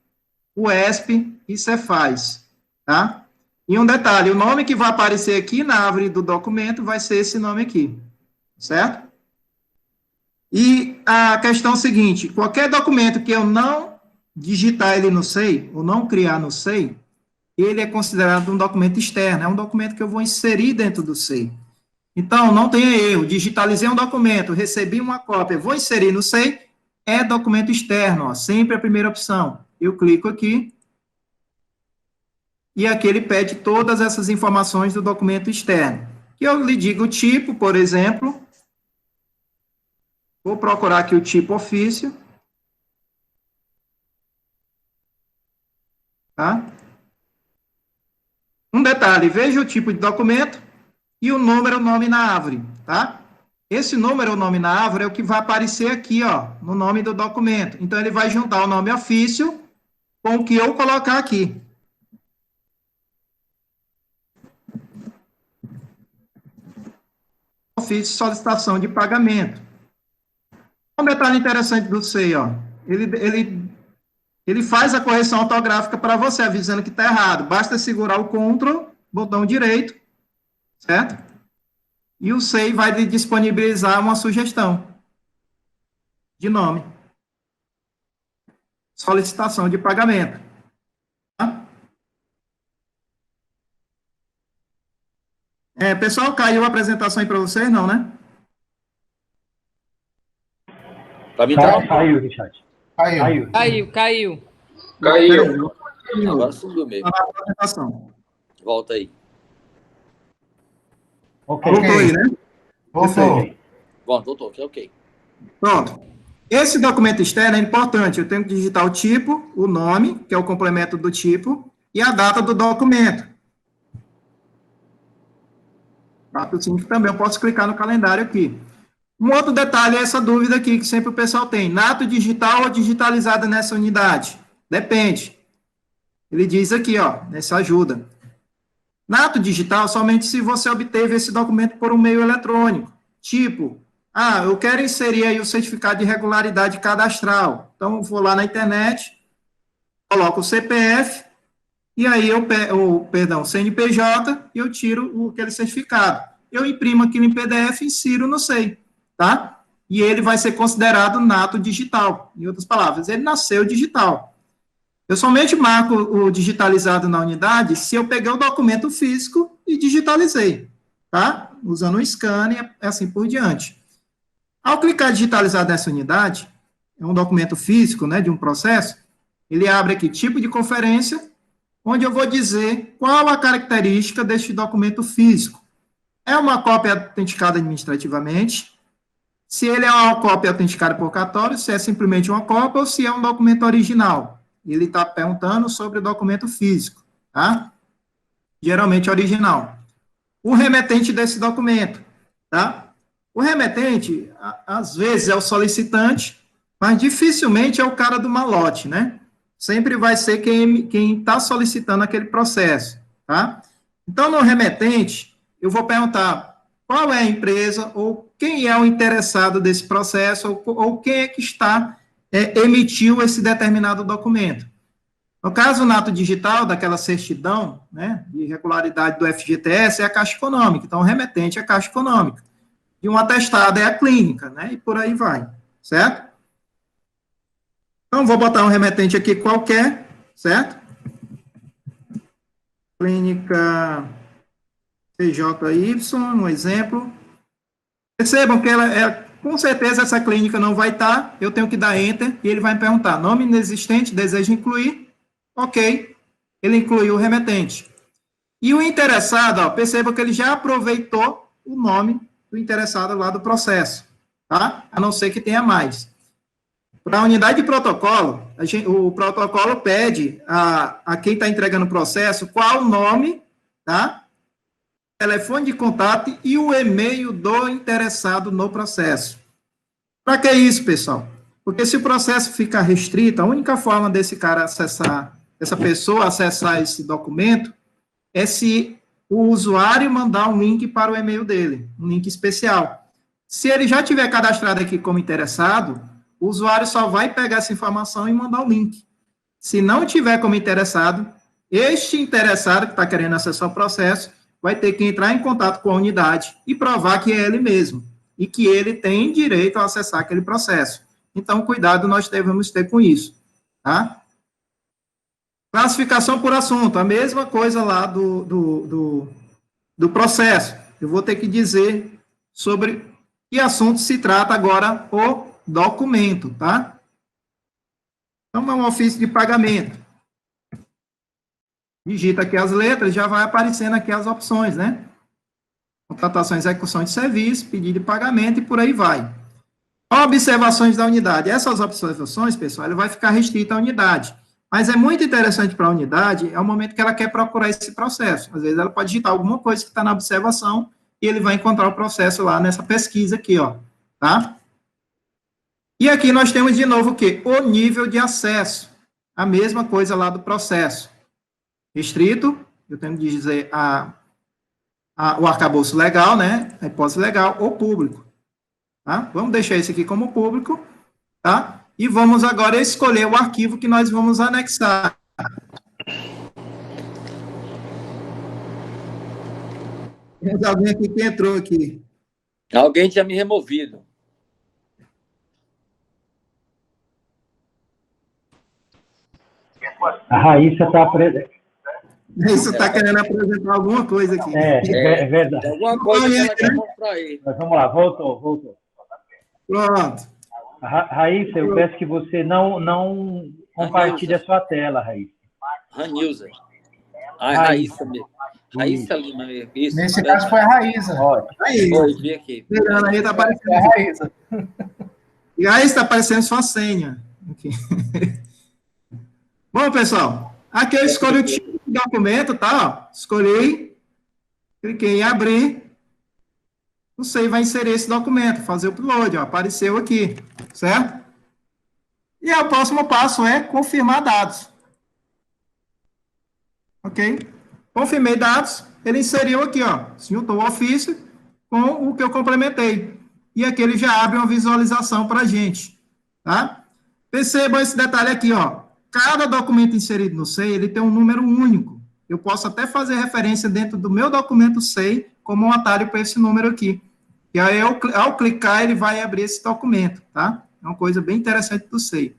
Speaker 3: UESP e Cefaz, tá? E um detalhe, o nome que vai aparecer aqui na árvore do documento vai ser esse nome aqui, certo? E a questão seguinte, qualquer documento que eu não digitar ele no SEI, ou não criar no SEI, ele é considerado um documento externo, é um documento que eu vou inserir dentro do SEI. Então, não tenha erro, digitalizei um documento, recebi uma cópia, vou inserir no SEI, é documento externo, ó, sempre a primeira opção. Eu clico aqui, e aqui ele pede todas essas informações do documento externo. Que eu lhe digo o tipo, por exemplo, vou procurar aqui o tipo ofício, tá? Um detalhe, veja o tipo de documento e o número, o nome na árvore, tá? Esse número, o nome na árvore, é o que vai aparecer aqui, ó, no nome do documento. Então, ele vai juntar o nome ofício com o que eu colocar aqui. Ofício de solicitação de pagamento. Um detalhe interessante do SEI, ó, ele faz a correção ortográfica para você, avisando que está errado. Basta segurar o Ctrl, botão direito, certo? E o SEI vai lhe disponibilizar uma sugestão de nome. Solicitação de pagamento. Tá? Pessoal, caiu a apresentação aí para vocês, não, né?
Speaker 2: Para mim tá...
Speaker 1: Caiu, Richard.
Speaker 5: Caiu.
Speaker 2: Agora subiu mesmo.
Speaker 3: A apresentação.
Speaker 2: Volta aí.
Speaker 1: Ok.
Speaker 3: Voltou aí, né?
Speaker 1: Voltou.
Speaker 2: Bom, voltou, ok.
Speaker 3: Pronto. Esse documento externo é importante. Eu tenho que digitar o tipo, o nome, que é o complemento do tipo, e a data do documento. 4/5 também. Eu posso clicar no calendário aqui. Um outro detalhe é essa dúvida aqui, que sempre o pessoal tem. Nato digital ou digitalizada nessa unidade? Depende. Ele diz aqui, ó, nessa ajuda. Nato digital somente se você obteve esse documento por um meio eletrônico, tipo eu quero inserir aí o certificado de regularidade cadastral. Então, vou lá na internet, coloco o CPF, e aí CNPJ, e eu tiro aquele certificado. Eu imprimo aquilo em PDF e insiro no SEI, tá? E ele vai ser considerado nato digital. Em outras palavras, ele nasceu digital. Eu somente marco o digitalizado na unidade se eu peguei o documento físico e digitalizei, tá? Usando o scanner e assim por diante. Ao clicar digitalizado nessa unidade, é um documento físico, né, de um processo, ele abre aqui tipo de conferência, onde eu vou dizer qual a característica deste documento físico. É uma cópia autenticada administrativamente, se ele é uma cópia autenticada por cartório, se é simplesmente uma cópia ou se é um documento original. Ele está perguntando sobre o documento físico, tá? Geralmente original. O remetente desse documento, tá? O remetente, às vezes, é o solicitante, mas dificilmente é o cara do malote, né? Sempre vai ser quem está solicitando aquele processo, tá? Então, no remetente, eu vou perguntar qual é a empresa ou quem é o interessado desse processo ou quem é que emitiu esse determinado documento. No caso, nato digital, daquela certidão, né, de regularidade do FGTS, é a Caixa Econômica. Então, o remetente é a Caixa Econômica. E um atestado é a clínica, né, e por aí vai, certo? Então, vou botar um remetente aqui qualquer, certo? Clínica CJY, um exemplo. Percebam que com certeza essa clínica não vai estar, eu tenho que dar Enter, e ele vai me perguntar, nome inexistente, deseja incluir, ok, ele incluiu o remetente. E o interessado, ó, perceba que ele já aproveitou o nome do interessado lá do processo, tá? A não ser que tenha mais. Para a unidade de protocolo, o protocolo pede a quem está entregando o processo qual o nome, tá? Telefone de contato e o e-mail do interessado no processo. Para que isso, pessoal? Porque se o processo ficar restrito, a única forma desse cara acessar, dessa pessoa acessar esse documento, é se o usuário mandar um link para o e-mail dele, um link especial. Se ele já tiver cadastrado aqui como interessado, o usuário só vai pegar essa informação e mandar o link. Se não tiver como interessado, este interessado que está querendo acessar o processo vai ter que entrar em contato com a unidade e provar que é ele mesmo e que ele tem direito a acessar aquele processo. Então, cuidado nós devemos ter com isso, tá? Classificação por assunto, a mesma coisa lá do processo. Eu vou ter que dizer sobre que assunto se trata agora o documento, tá? Então, é um ofício de pagamento. Digita aqui as letras, já vai aparecendo aqui as opções, né? Contratação e execução de serviço, pedido de pagamento e por aí vai. Observações da unidade. Essas observações, pessoal, ele vai ficar restrita à unidade. Mas é muito interessante para a unidade, é o momento que ela quer procurar esse processo. Às vezes ela pode digitar alguma coisa que está na observação e ele vai encontrar o processo lá nessa pesquisa aqui, ó, tá? E aqui nós temos de novo o quê? O nível de acesso. A mesma coisa lá do processo. Restrito, eu tenho que dizer o arcabouço legal, né? A hipótese legal ou público. Tá? Vamos deixar esse aqui como público, tá? E vamos agora escolher o arquivo que nós vamos anexar. Temos alguém aqui que entrou aqui.
Speaker 2: Alguém tinha me removido.
Speaker 1: A Raíssa está presente.
Speaker 3: Isso está querendo apresentar alguma coisa aqui.
Speaker 1: É verdade.
Speaker 2: Alguma coisa que ela quer mostrar aí.
Speaker 1: Mas vamos lá, voltou.
Speaker 3: Pronto.
Speaker 1: Raíssa, eu peço que você não compartilhe a sua tela, Raíssa.
Speaker 2: Ranilza. Raíssa mesmo. Raíssa Lima mesmo. Isso.
Speaker 6: Nesse caso foi a Raíssa.
Speaker 2: Foi, vi aqui.
Speaker 3: Aí está aparecendo.
Speaker 6: É a Raíssa.
Speaker 3: E aí está aparecendo sua senha. Aqui. Bom, pessoal, aqui eu escolho o tipo de documento, tá? Escolhi, cliquei em abrir. O SEI vai inserir esse documento, fazer o upload, ó, apareceu aqui, certo? E o próximo passo é confirmar dados. Ok? Confirmei dados, ele inseriu aqui, ó, juntou o ofício com o que eu complementei. e aqui ele já abre uma visualização para a gente, tá? Percebam esse detalhe aqui, ó. Cada documento inserido no SEI, ele tem um número único. Eu posso até fazer referência dentro do meu documento SEI como um atalho para esse número aqui. E aí, ao clicar, ele vai abrir esse documento, tá? É uma coisa bem interessante do SEI.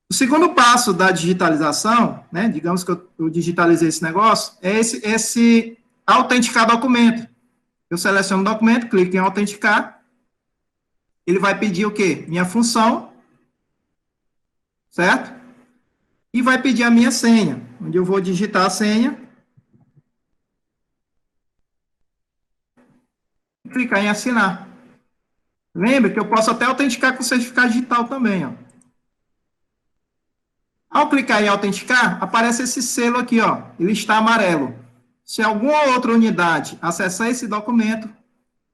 Speaker 3: O segundo passo da digitalização, né, digamos que eu digitalizei esse negócio, é esse autenticar documento. Eu seleciono o documento, clico em autenticar, ele vai pedir o quê? Minha função, certo? E vai pedir a minha senha, onde eu vou digitar a senha, e clicar em assinar. Lembre que eu posso até autenticar com certificado digital também, ó. Ao clicar em autenticar, aparece esse selo aqui, ó, ele está amarelo. Se alguma outra unidade acessar esse documento,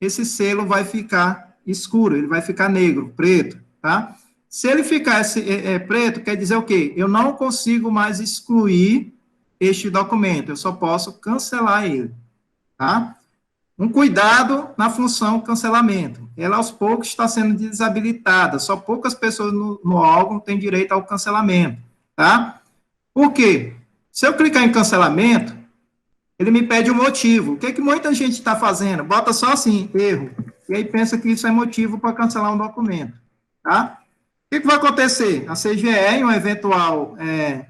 Speaker 3: esse selo vai ficar escuro, ele vai ficar negro, preto, tá? Se ele ficar preto, quer dizer o quê? Eu não consigo mais excluir este documento, eu só posso cancelar ele, tá? Um cuidado na função cancelamento. Ela, aos poucos, está sendo desabilitada, só poucas pessoas no órgão têm direito ao cancelamento, tá? Por quê? Se eu clicar em cancelamento, ele me pede um motivo. O que muita gente está fazendo? Bota só assim, erro. E aí pensa que isso é motivo para cancelar um documento. Tá? O que vai acontecer? A CGE, em uma eventual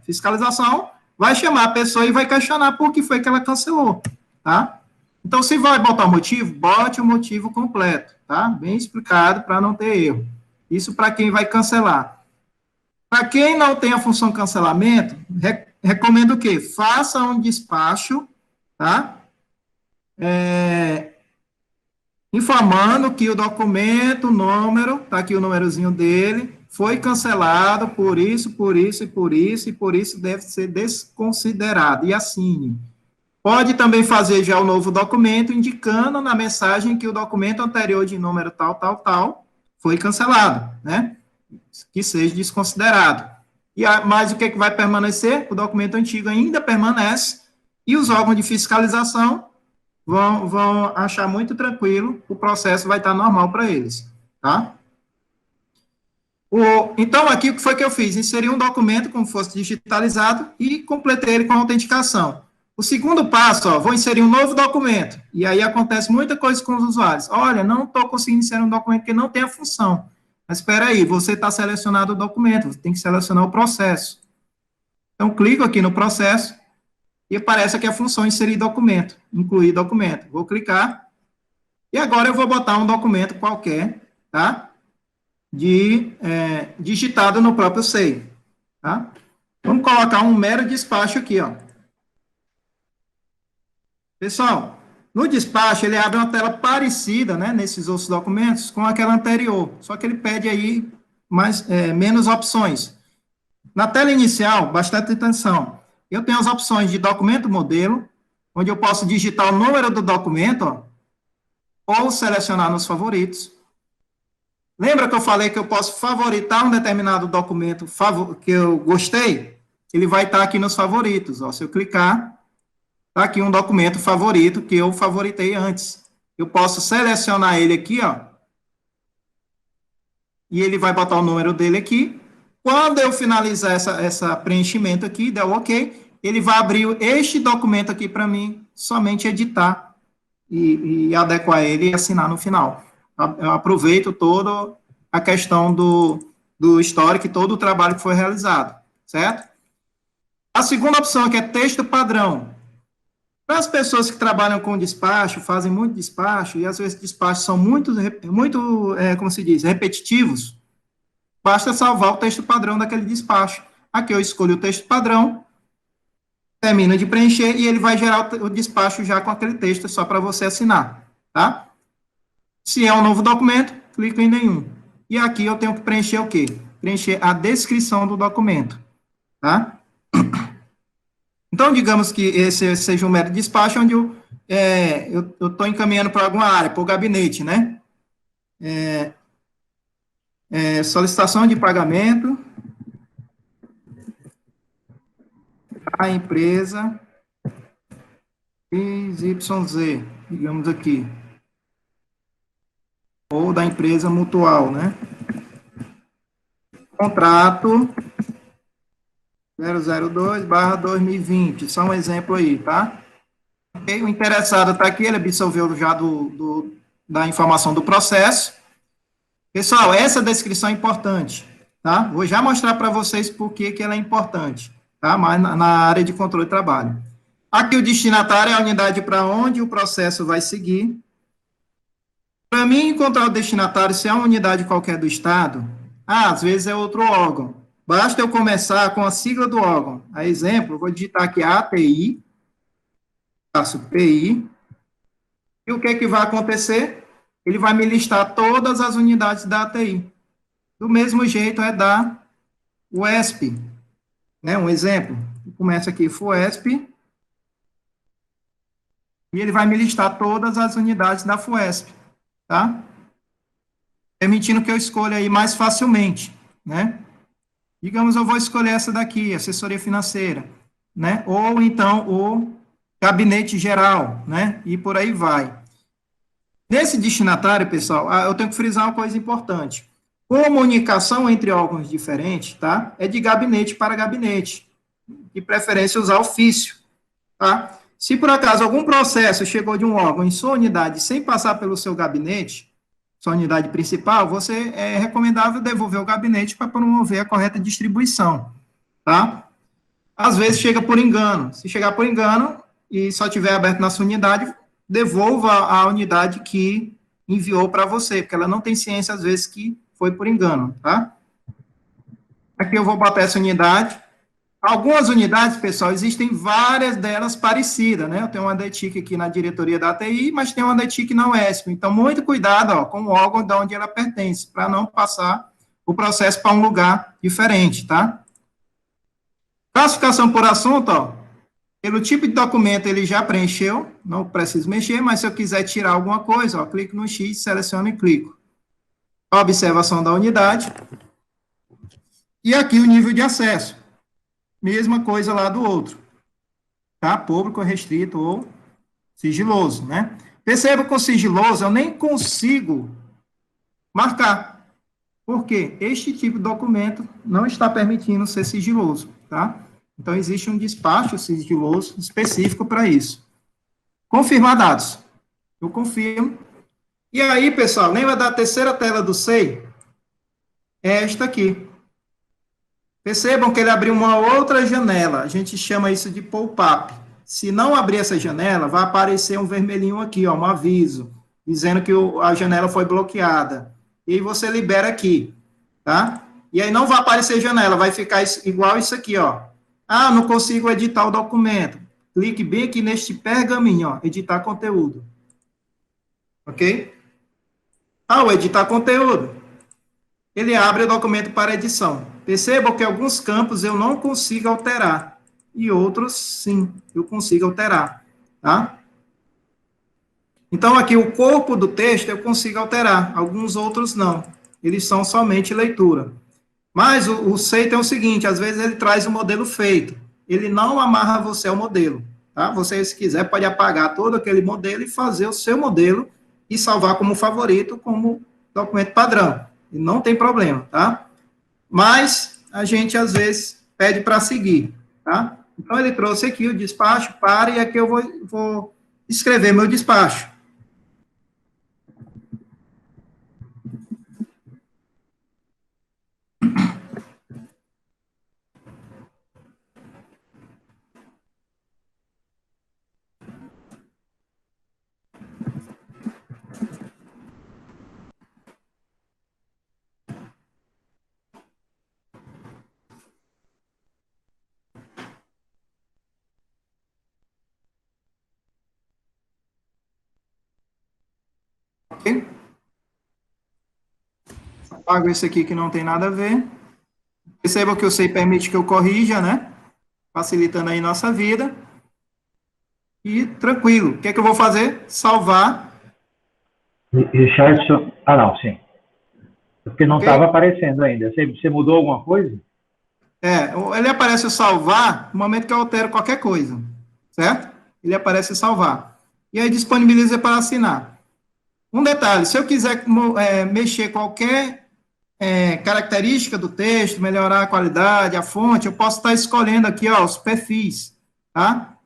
Speaker 3: fiscalização, vai chamar a pessoa e vai questionar por que foi que ela cancelou. Tá? Então, se vai botar o motivo, bote o motivo completo. Tá? Bem explicado para não ter erro. Isso para quem vai cancelar. Para quem não tem a função cancelamento, recomendo o quê? Faça um despacho, tá? Informando que o documento, o número, tá aqui o númerozinho dele, foi cancelado por isso, por isso e por isso, e por isso deve ser desconsiderado, e assine. Pode também fazer já o novo documento, indicando na mensagem que o documento anterior de número tal, tal, tal, foi cancelado, né? Que seja desconsiderado. Mas o que vai permanecer? O documento antigo ainda permanece, e os órgãos de fiscalização vão achar muito tranquilo, o processo vai estar normal para eles, tá? Então, aqui, o que foi que eu fiz? Inseri um documento como fosse digitalizado e completei ele com autenticação. O segundo passo, ó, vou inserir um novo documento, e aí acontece muita coisa com os usuários. Olha, não estou conseguindo inserir um documento que não tem a função. Mas espera aí, você está selecionado o documento, você tem que selecionar o processo. Então, clico aqui no processo, e aparece aqui a função inserir documento, incluir documento. Vou clicar, e agora eu vou botar um documento qualquer, tá? Digitado no próprio SEI, tá? Vamos colocar um mero despacho aqui, ó. Pessoal, no despacho, ele abre uma tela parecida, né, nesses outros documentos, com aquela anterior, só que ele pede aí menos opções. Na tela inicial, bastante atenção, eu tenho as opções de documento modelo, onde eu posso digitar o número do documento, ó, ou selecionar nos favoritos. Lembra que eu falei que eu posso favoritar um determinado documento que eu gostei? Ele vai estar aqui nos favoritos, ó. Se eu clicar, está aqui um documento favorito que eu favoritei antes. Eu posso selecionar ele aqui, ó, e ele vai botar o número dele aqui. Quando eu finalizar essa preenchimento aqui, der o OK, ele vai abrir este documento aqui para mim, somente editar e adequar ele e assinar no final. Eu aproveito toda a questão do histórico e todo o trabalho que foi realizado, certo? A segunda opção aqui é texto padrão. Para as pessoas que trabalham com despacho, fazem muito despacho, e às vezes despachos são muito como se diz, repetitivos, basta salvar o texto padrão daquele despacho. Aqui eu escolho o texto padrão, termino de preencher, e ele vai gerar o despacho já com aquele texto, só para você assinar, tá? Se é um novo documento, clico em nenhum. E aqui eu tenho que preencher o quê? Preencher a descrição do documento, tá? Então, digamos que esse seja um mero despacho, onde eu estou encaminhando para alguma área, para o gabinete, né? Solicitação de pagamento à empresa XYZ, digamos aqui. ou da empresa mutual, né? Contrato 002/2020, só um exemplo aí, tá? Okay? O interessado está aqui, ele absorveu já da informação do processo. Pessoal, essa descrição é importante, tá? Vou já mostrar para vocês por que ela é importante, tá? Mas na área de controle de trabalho. Aqui o destinatário é a unidade para onde o processo vai seguir. Para mim encontrar o destinatário, se é uma unidade qualquer do Estado, às vezes é outro órgão. Basta eu começar com a sigla do órgão. A exemplo, vou digitar aqui ATI, passo PI, e o que vai acontecer? Ele vai me listar todas as unidades da ATI. Do mesmo jeito é da UESP, né? Um exemplo, começa aqui FUESP, e ele vai me listar todas as unidades da FUESP, tá? Permitindo que eu escolha aí mais facilmente, né? Digamos, eu vou escolher essa daqui, assessoria financeira, né? Ou então o gabinete geral, né? E por aí vai. Nesse destinatário, pessoal, eu tenho que frisar uma coisa importante. Comunicação entre órgãos diferentes, tá? É de gabinete para gabinete. De preferência usar ofício, tá? Se por acaso algum processo chegou de um órgão em sua unidade sem passar pelo seu gabinete, sua unidade principal, é recomendável devolver o gabinete para promover a correta distribuição, tá? Às vezes chega por engano. Se chegar por engano e só tiver aberto na sua unidade, devolva a unidade que enviou para você, porque ela não tem ciência, às vezes, que foi por engano, tá? Aqui eu vou botar essa unidade. Algumas unidades, pessoal, existem várias delas parecidas, né? Eu tenho uma DETIC aqui na diretoria da ATI, mas tem uma DETIC na UESP. Então, muito cuidado, ó, com o órgão de onde ela pertence, para não passar o processo para um lugar diferente, tá? Classificação por assunto, ó, pelo tipo de documento ele já preencheu, não preciso mexer, mas se eu quiser tirar alguma coisa, ó, clico no X, seleciono e clico. Observação da unidade. E aqui o nível de acesso. Mesma coisa lá do outro, tá? Público, restrito ou sigiloso, né? Perceba que o sigiloso eu nem consigo marcar, porque este tipo de documento não está permitindo ser sigiloso, tá? Então, existe um despacho sigiloso específico para isso. Confirmar dados. Eu confirmo. E aí, pessoal, lembra da terceira tela do SEI? É esta aqui. Percebam que ele abriu uma outra janela, a gente chama isso de pop-up. Se não abrir essa janela, vai aparecer um vermelhinho aqui, ó, um aviso, dizendo que a janela foi bloqueada. E aí você libera aqui, tá? E aí não vai aparecer janela, vai ficar igual isso aqui, ó. Ah, não consigo editar o documento. Clique bem aqui neste pergaminho, ó, editar conteúdo. Ok? Ah, o editar conteúdo. Ele abre o documento para edição. Percebam que alguns campos eu não consigo alterar, e outros, sim, eu consigo alterar, tá? Então, aqui, o corpo do texto eu consigo alterar, alguns outros não. Eles são somente leitura. Mas o SEI tem o seguinte, às vezes ele traz o modelo feito. Ele não amarra você ao modelo, tá? Você, se quiser, pode apagar todo aquele modelo e fazer o seu modelo e salvar como favorito, como documento padrão. E não tem problema, tá? Mas a gente, às vezes, pede para seguir, tá? Então, ele trouxe aqui o despacho, e aqui eu vou escrever meu despacho. Ok? Apago esse aqui que não tem nada a ver. Perceba que o SEI permite que eu corrija, né? Facilitando aí nossa vida. E tranquilo. O que é que eu vou fazer? Salvar.
Speaker 1: Richardson, não, sim. Porque não
Speaker 3: Ok?
Speaker 1: estava aparecendo ainda. Você mudou alguma coisa?
Speaker 3: Ele aparece o salvar no momento que eu altero qualquer coisa, certo? Ele aparece salvar. E aí disponibiliza para assinar. Um detalhe, se eu quiser mexer qualquer característica do texto, melhorar a qualidade, a fonte, eu posso estar escolhendo aqui, ó, os perfis, tá?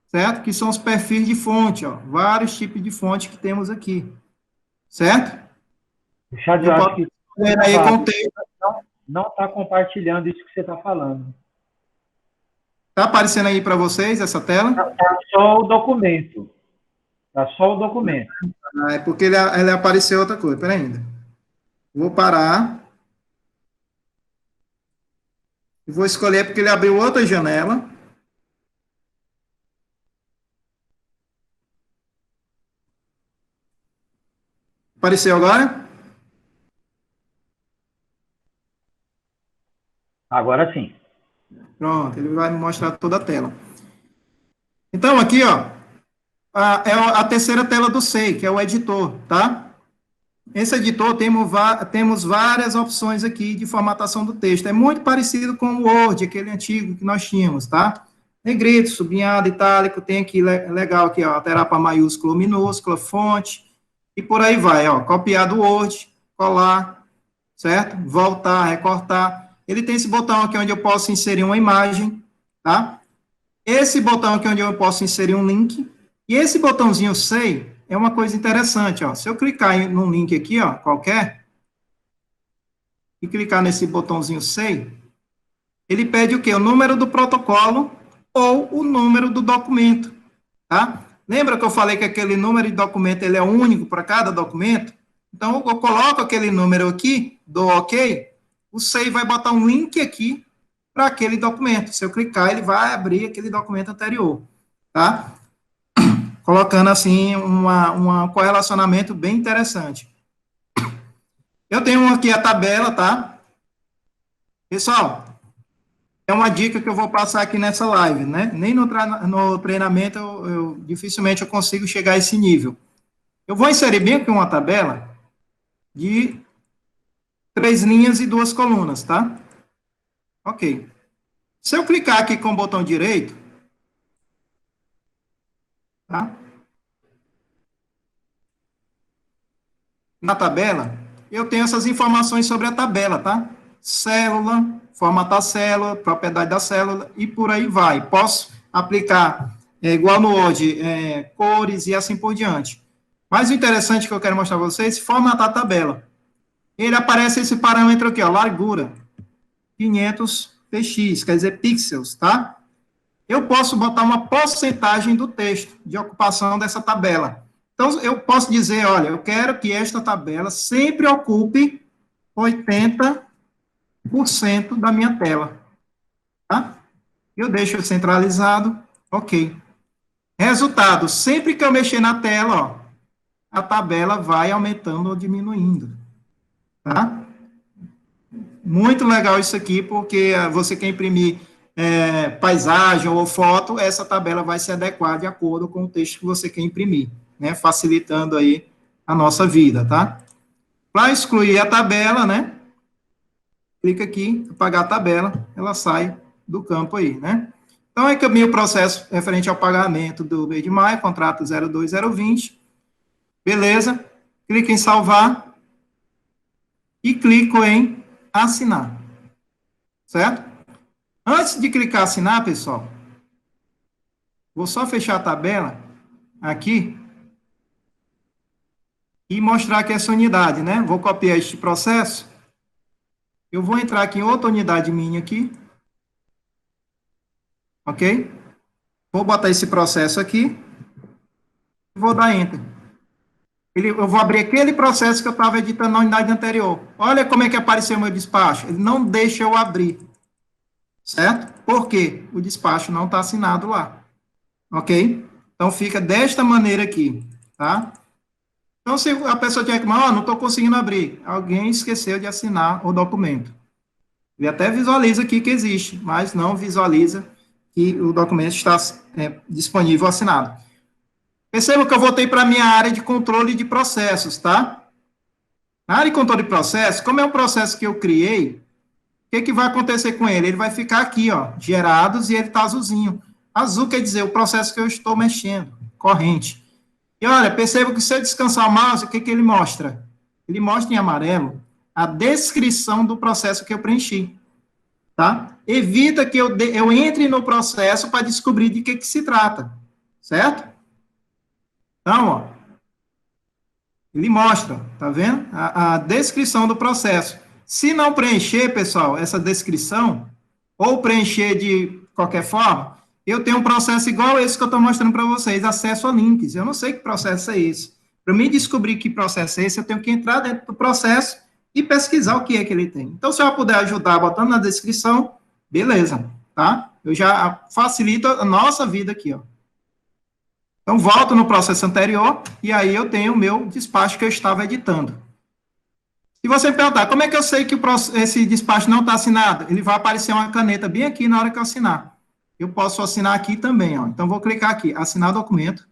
Speaker 3: Certo? Que são os perfis de fonte, ó, vários tipos de fonte que temos aqui, certo?
Speaker 1: Richard,
Speaker 3: Eu
Speaker 1: eu acho
Speaker 3: posso
Speaker 1: que
Speaker 3: escolher aí com texto.
Speaker 1: não está compartilhando isso que você está falando.
Speaker 3: Tá aparecendo aí para vocês essa tela?
Speaker 1: Está só o documento. Está só o documento.
Speaker 3: Ah, é porque ele apareceu outra coisa, peraí ainda. Vou parar. E vou escolher porque ele abriu outra janela. Apareceu agora?
Speaker 1: Agora sim.
Speaker 3: Pronto, ele vai me mostrar toda a tela. Então, aqui, ó, é a terceira tela do SEI, que é o editor, tá? Esse editor, temos várias opções aqui de formatação do texto. É muito parecido com o Word, aquele antigo que nós tínhamos, tá? Negrito, sublinhado, itálico, tem aqui, legal aqui, ó, alterar para maiúscula ou minúscula, fonte, e por aí vai, ó, copiar do Word, colar, certo? Voltar, recortar. Ele tem esse botão aqui onde eu posso inserir uma imagem, tá? Esse botão aqui onde eu posso inserir um link, e esse botãozinho Sei é uma coisa interessante, ó. Se eu clicar num link aqui, ó, qualquer, e clicar nesse botãozinho Sei, ele pede o quê? O número do protocolo ou o número do documento, tá? Lembra que eu falei que aquele número de documento, ele é único para cada documento? Então, eu coloco aquele número aqui, dou OK, o Sei vai botar um link aqui para aquele documento. Se eu clicar, ele vai abrir aquele documento anterior, tá? Colocando, assim, um correlacionamento bem interessante. Eu tenho aqui a tabela, tá? Pessoal, é uma dica que eu vou passar aqui nessa live, né? Nem no treinamento, dificilmente eu consigo chegar a esse nível. Eu vou inserir bem aqui uma tabela de 3 linhas e 2 colunas, tá? Ok. Se eu clicar aqui com o botão direito, tá? Na tabela, eu tenho essas informações sobre a tabela, tá? Célula, formatar célula, propriedade da célula, e por aí vai. Posso aplicar, igual no Word, cores e assim por diante. Mas o interessante que eu quero mostrar para vocês, formatar a tabela. Ele aparece esse parâmetro aqui, ó, largura, 500 px, quer dizer, pixels, tá? Eu posso botar uma porcentagem do texto de ocupação dessa tabela. Então, eu posso dizer, olha, eu quero que esta tabela sempre ocupe 80% da minha tela, tá? Eu deixo centralizado, ok. Resultado, sempre que eu mexer na tela, ó, a tabela vai aumentando ou diminuindo, tá? Muito legal isso aqui, porque você quer imprimir paisagem ou foto, essa tabela vai se adequar de acordo com o texto que você quer imprimir, né? Facilitando aí a nossa vida, tá? Para excluir a tabela, né? Clica aqui, apagar a tabela, ela sai do campo aí, né? Então, é que o meu processo referente ao pagamento do mês de maio, contrato 02020, beleza? Clica em salvar e clico em assinar, certo? Antes de clicar assinar, pessoal, vou só fechar a tabela aqui e mostrar aqui essa unidade, né? Vou copiar este processo. Eu vou entrar aqui em outra unidade minha aqui. Ok? Vou botar esse processo aqui. E vou dar Enter. Eu vou abrir aquele processo que eu estava editando na unidade anterior. Olha como é que apareceu o meu despacho. Ele não deixa eu abrir. Certo? Por quê? O despacho não está assinado lá. Ok? Então, fica desta maneira aqui. Tá? Então, se a pessoa tiver que, não estou conseguindo abrir. Alguém esqueceu de assinar o documento. Ele até visualiza aqui que existe, mas não visualiza que o documento está disponível assinado. Perceba que eu voltei para a minha área de controle de processos, tá? Na área de controle de processos, como é um processo que eu criei, o que vai acontecer com ele? Ele vai ficar aqui, ó, gerados, e ele está azulzinho. Azul quer dizer o processo que eu estou mexendo, corrente. E olha, perceba que se eu descansar o mouse, o que ele mostra? Ele mostra em amarelo a descrição do processo que eu preenchi, tá? Evita que eu entre no processo para descobrir de que se trata, certo? Então, ó, ele mostra, tá vendo? A descrição do processo. Se não preencher, pessoal, essa descrição, ou preencher de qualquer forma, eu tenho um processo igual esse que eu estou mostrando para vocês, acesso a links. Eu não sei que processo é esse. Para mim descobrir que processo é esse, eu tenho que entrar dentro do processo e pesquisar o que é que ele tem. Então, se eu puder ajudar botando na descrição, beleza, tá? Eu já facilito a nossa vida aqui, ó. Então, volto no processo anterior, e aí eu tenho o meu despacho que eu estava editando. Se você me perguntar, como é que eu sei que esse despacho não está assinado? Ele vai aparecer uma caneta bem aqui na hora que eu assinar. Eu posso assinar aqui também, ó. Então, vou clicar aqui, assinar documento.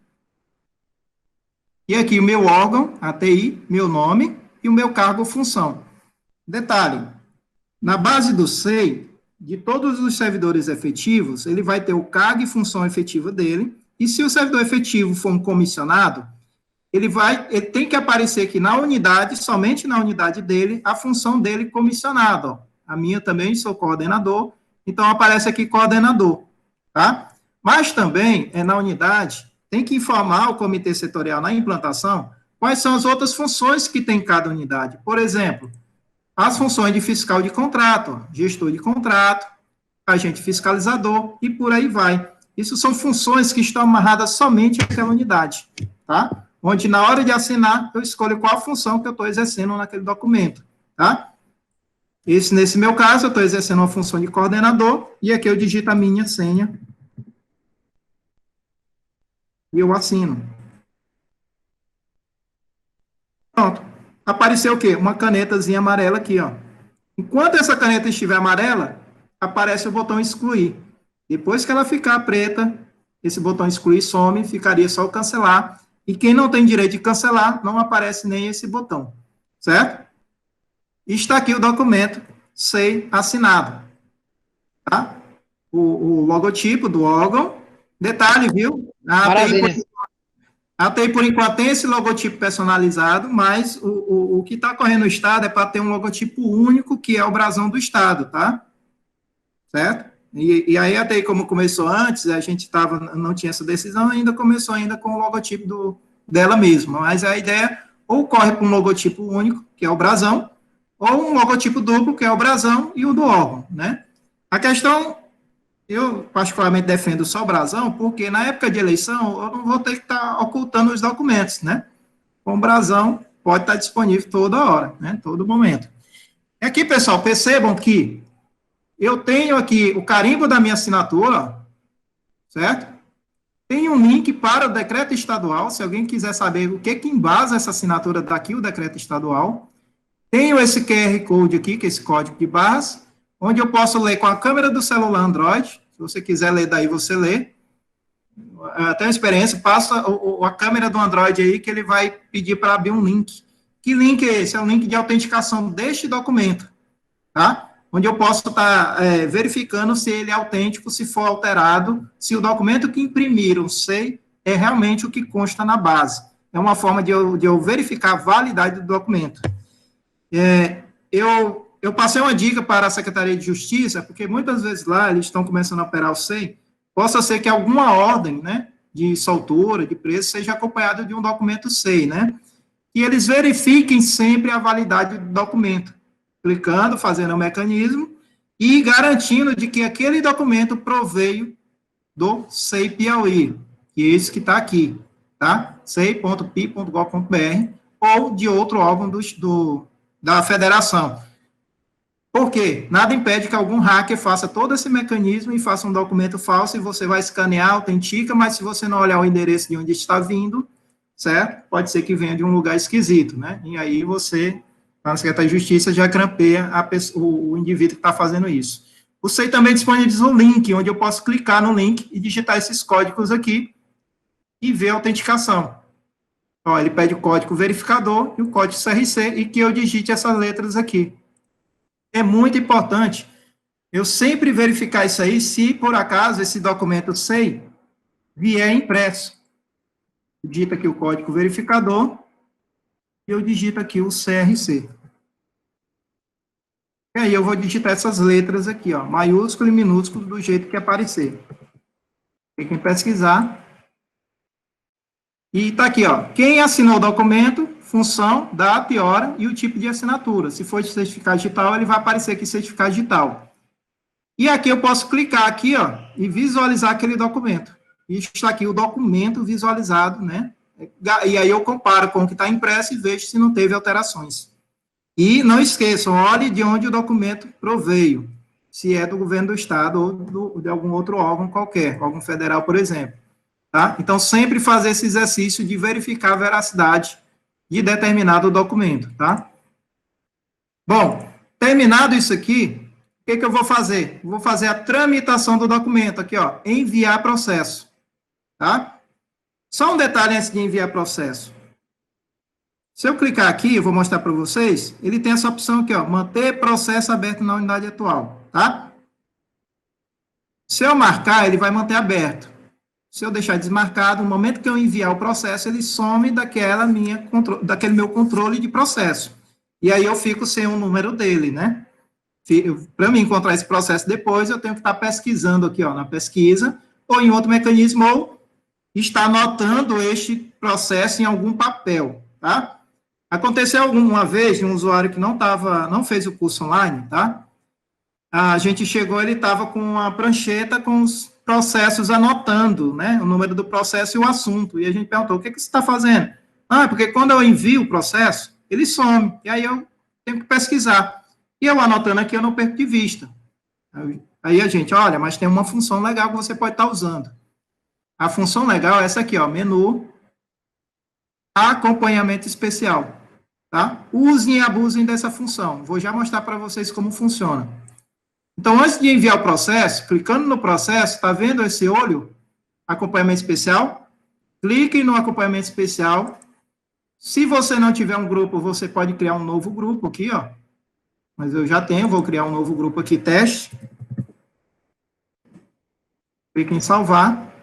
Speaker 3: E aqui o meu órgão, ATI, meu nome e o meu cargo ou função. Detalhe, na base do SEI, de todos os servidores efetivos, ele vai ter o cargo e função efetiva dele. E se o servidor efetivo for um comissionado, ele tem que aparecer aqui na unidade, somente na unidade dele, a função dele comissionado. Ó. A minha também, sou coordenador, então aparece aqui coordenador, tá? Mas também, na unidade, tem que informar o comitê setorial na implantação quais são as outras funções que tem cada unidade. Por exemplo, as funções de fiscal de contrato, ó, gestor de contrato, agente fiscalizador e por aí vai. Isso são funções que estão amarradas somente àquela unidade, tá? Onde, na hora de assinar, eu escolho qual a função que eu estou exercendo naquele documento, tá? Nesse meu caso, eu estou exercendo uma função de coordenador, e aqui eu digito a minha senha, e eu assino. Pronto. Apareceu o quê? Uma canetazinha amarela aqui, ó. Enquanto essa caneta estiver amarela, aparece o botão excluir. Depois que ela ficar preta, esse botão excluir some, ficaria só o cancelar. E quem não tem direito de cancelar, não aparece nem esse botão, certo? E está aqui o documento SEI assinado, tá? O logotipo do órgão. Detalhe, viu? A ATI, por enquanto, tem esse logotipo personalizado, mas o que está correndo no Estado é para ter um logotipo único, que é o brasão do Estado, tá? Certo? E aí, até como começou antes, a gente não tinha essa decisão, ainda começou ainda com o logotipo dela mesma, mas a ideia ou corre para um logotipo único, que é o brasão, ou um logotipo duplo, que é o brasão e o do órgão, né? A questão, eu particularmente defendo só o brasão, porque na época de eleição, eu não vou ter que estar ocultando os documentos, né? Com o brasão, pode estar disponível toda hora, né? Todo momento. E aqui, pessoal, percebam que eu tenho aqui o carimbo da minha assinatura, certo? Tem um link para o decreto estadual, se alguém quiser saber o que embasa essa assinatura daqui, o decreto estadual. Tenho esse QR Code aqui, que é esse código de barras, onde eu posso ler com a câmera do celular Android. Se você quiser ler daí, você lê. Eu tenho experiência, passa a câmera do Android aí, que ele vai pedir para abrir um link. Que link é esse? É um link de autenticação deste documento, tá? Onde eu posso estar verificando se ele é autêntico, se for alterado, se o documento que imprimiram, sei, é realmente o que consta na base. É uma forma de eu verificar a validade do documento. Eu passei uma dica para a Secretaria de Justiça, porque muitas vezes lá eles estão começando a operar o SEI, possa ser que alguma ordem, né, de soltura, de preço, seja acompanhada de um documento SEI, né? E eles verifiquem sempre a validade do documento, clicando, fazendo o mecanismo e garantindo de que aquele documento proveio do SEI Piauí, que é esse que está aqui, tá? sei.pi.gov.br ou de outro órgão da federação. Por quê? Nada impede que algum hacker faça todo esse mecanismo e faça um documento falso e você vai escanear, autentica, mas se você não olhar o endereço de onde está vindo, certo? Pode ser que venha de um lugar esquisito, né? E aí você, na Secretaria de Justiça, já grampeia o indivíduo que está fazendo isso. O SEI também disponibiliza um link, onde eu posso clicar no link e digitar esses códigos aqui e ver a autenticação. Ó, ele pede o código verificador e o código CRC e que eu digite essas letras aqui. É muito importante eu sempre verificar isso aí, se por acaso esse documento SEI vier impresso. digito aqui o código verificador, e eu digito aqui o CRC. E aí eu vou digitar essas letras aqui, ó, maiúsculo e minúsculo, do jeito que aparecer. Clique em pesquisar. E tá aqui, ó, quem assinou o documento, função, data e hora, e o tipo de assinatura. Se for de certificado digital, ele vai aparecer aqui certificado digital. E aqui eu posso clicar aqui, ó, e visualizar aquele documento. E está aqui o documento visualizado, né? E aí eu comparo com o que está impresso e vejo se não teve alterações. E não esqueçam, olhe de onde o documento proveio, se é do governo do estado ou de algum outro órgão qualquer, órgão federal, por exemplo. Tá? Então, sempre fazer esse exercício de verificar a veracidade de determinado documento, tá? Bom, terminado isso aqui, o que eu vou fazer? Vou fazer a tramitação do documento aqui, ó, enviar processo, tá? Só um detalhe antes de enviar processo. Se eu clicar aqui, eu vou mostrar para vocês, ele tem essa opção aqui, ó, manter processo aberto na unidade atual, tá? Se eu marcar, ele vai manter aberto. Se eu deixar desmarcado, no momento que eu enviar o processo, ele some daquele meu controle de processo. E aí eu fico sem o número dele, né? Para mim encontrar esse processo depois, eu tenho que estar pesquisando aqui, ó, na pesquisa, ou em outro mecanismo, ou estar anotando este processo em algum papel, tá? Aconteceu alguma vez de um usuário que não fez o curso online, tá? A gente chegou, ele estava com uma prancheta com os processos anotando, né, o número do processo e o assunto, e a gente perguntou, o que você está fazendo? Ah, porque quando eu envio o processo, ele some, e aí eu tenho que pesquisar, e eu anotando aqui, eu não perco de vista. Aí a gente, olha, mas tem uma função legal que você pode estar usando. A função legal é essa aqui, ó, menu, acompanhamento especial, tá? Usem e abusem dessa função, vou já mostrar para vocês como funciona. Então, antes de enviar o processo, clicando no processo, está vendo esse olho? Acompanhamento especial. Clique no acompanhamento especial. Se você não tiver um grupo, você pode criar um novo grupo aqui, ó. Mas eu já tenho, vou criar um novo grupo aqui, teste. Clique em salvar.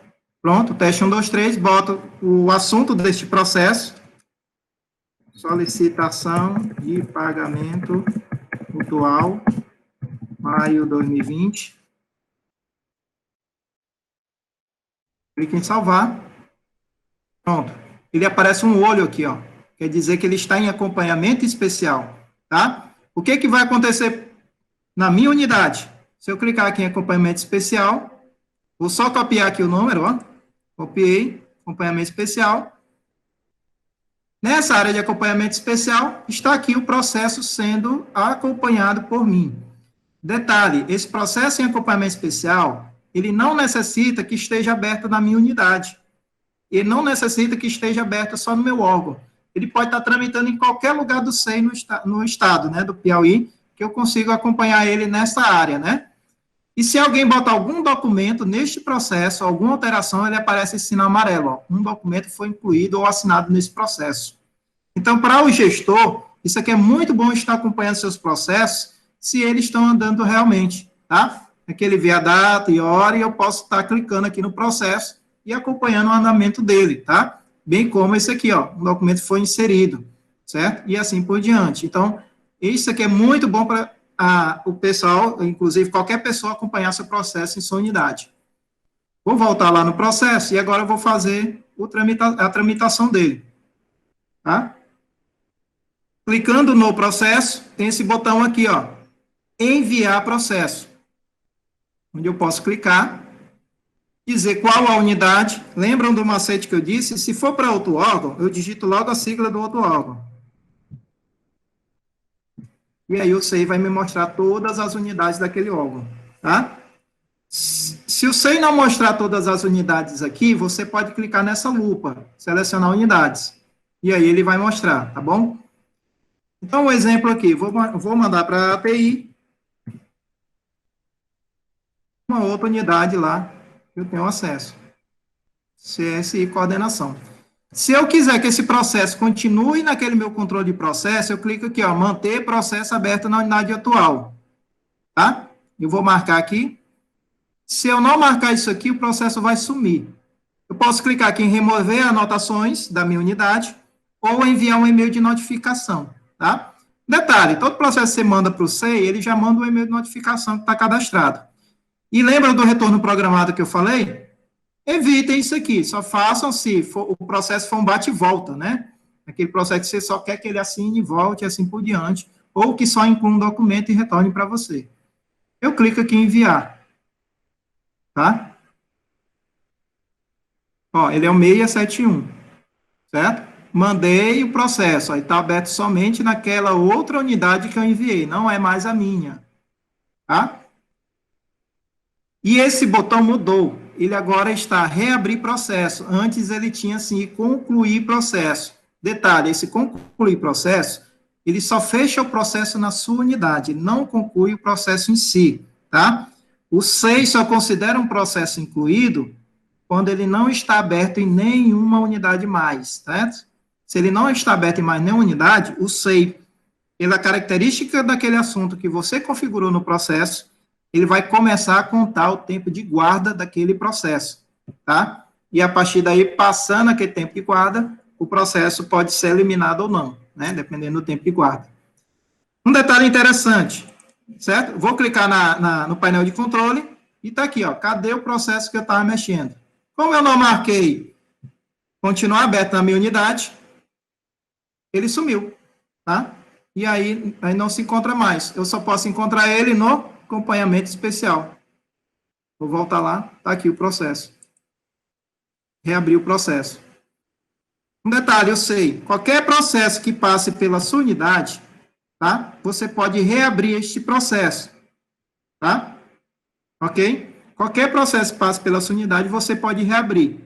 Speaker 3: Pronto, teste 1, 2, 3, bota o assunto deste processo. Solicitação de pagamento mutual. Maio 2020. Clique em salvar. Pronto. Ele aparece um olho aqui, ó. Quer dizer que ele está em acompanhamento especial, tá? O que que vai acontecer na minha unidade? Se eu clicar aqui em acompanhamento especial, vou só copiar aqui o número, ó. Copiei, acompanhamento especial. Nessa área de acompanhamento especial, está aqui o processo sendo acompanhado por mim. Detalhe, esse processo em acompanhamento especial, ele não necessita que esteja aberto na minha unidade. Ele não necessita que esteja aberto só no meu órgão. Ele pode estar tramitando em qualquer lugar do SEI no estado, né, do Piauí, que eu consigo acompanhar ele nessa área, né? E se alguém botar algum documento neste processo, alguma alteração, ele aparece esse sinal amarelo, ó. Um documento foi incluído ou assinado nesse processo. Então, para o gestor, isso aqui é muito bom estar acompanhando seus processos, se eles estão andando realmente, tá? É que ele vê a data e hora e eu posso estar clicando aqui no processo e acompanhando o andamento dele, tá? Bem como esse aqui, ó, o documento foi inserido, certo? E assim por diante. Então, isso aqui é muito bom para o pessoal, inclusive qualquer pessoa, acompanhar seu processo em sua unidade. Vou voltar lá no processo e agora eu vou fazer a tramitação dele, tá? Clicando no processo, tem esse botão aqui, ó, enviar processo, onde eu posso clicar, dizer qual a unidade. Lembram do macete que eu disse? Se for para outro órgão, eu digito logo a sigla do outro órgão. E aí o SEI vai me mostrar todas as unidades daquele órgão, tá? Se o SEI não mostrar todas as unidades aqui, você pode clicar nessa lupa, selecionar unidades, e aí ele vai mostrar, tá bom? Então, um exemplo aqui, vou mandar para a ATI, uma outra unidade lá, que eu tenho acesso. CSI coordenação. Se eu quiser que esse processo continue naquele meu controle de processo, eu clico aqui, ó, manter processo aberto na unidade atual. Tá? Eu vou marcar aqui. Se eu não marcar isso aqui, o processo vai sumir. Eu posso clicar aqui em remover anotações da minha unidade ou enviar um e-mail de notificação, tá? Detalhe, todo processo que você manda para o SEI, ele já manda um e-mail de notificação que está cadastrado. E lembra do retorno programado que eu falei? Evitem isso aqui, só façam se o processo for um bate e volta, né? Aquele processo que você só quer que ele assine e volte, assim por diante, ou que só inclua um documento e retorne para você. Eu clico aqui em enviar, tá? Ó, ele é o 671, certo? Mandei o processo, aí está aberto somente naquela outra unidade que eu enviei, não é mais a minha, tá? E esse botão mudou, ele agora está reabrir processo, antes ele tinha assim, concluir processo. Detalhe, esse concluir processo, ele só fecha o processo na sua unidade, ele não conclui o processo em si, tá? O 6 só considera um processo incluído quando ele não está aberto em nenhuma unidade mais, certo? Se ele não está aberto em mais nenhuma unidade, o SEI, pela característica daquele assunto que você configurou no processo, ele vai começar a contar o tempo de guarda daquele processo, tá? E a partir daí, passando aquele tempo de guarda, o processo pode ser eliminado ou não, né? Dependendo do tempo de guarda. Um detalhe interessante, certo? Vou clicar no painel de controle e tá aqui, ó. Cadê o processo que eu estava mexendo? Como eu não marquei continuar aberto na minha unidade, ele sumiu, tá? E aí não se encontra mais. Eu só posso encontrar ele no acompanhamento especial. Vou voltar lá, tá aqui o processo. Reabrir o processo. Um detalhe, eu sei, qualquer processo que passe pela sua unidade, tá? Você pode reabrir este processo, tá? Ok? Qualquer processo que passe pela sua unidade, você pode reabrir,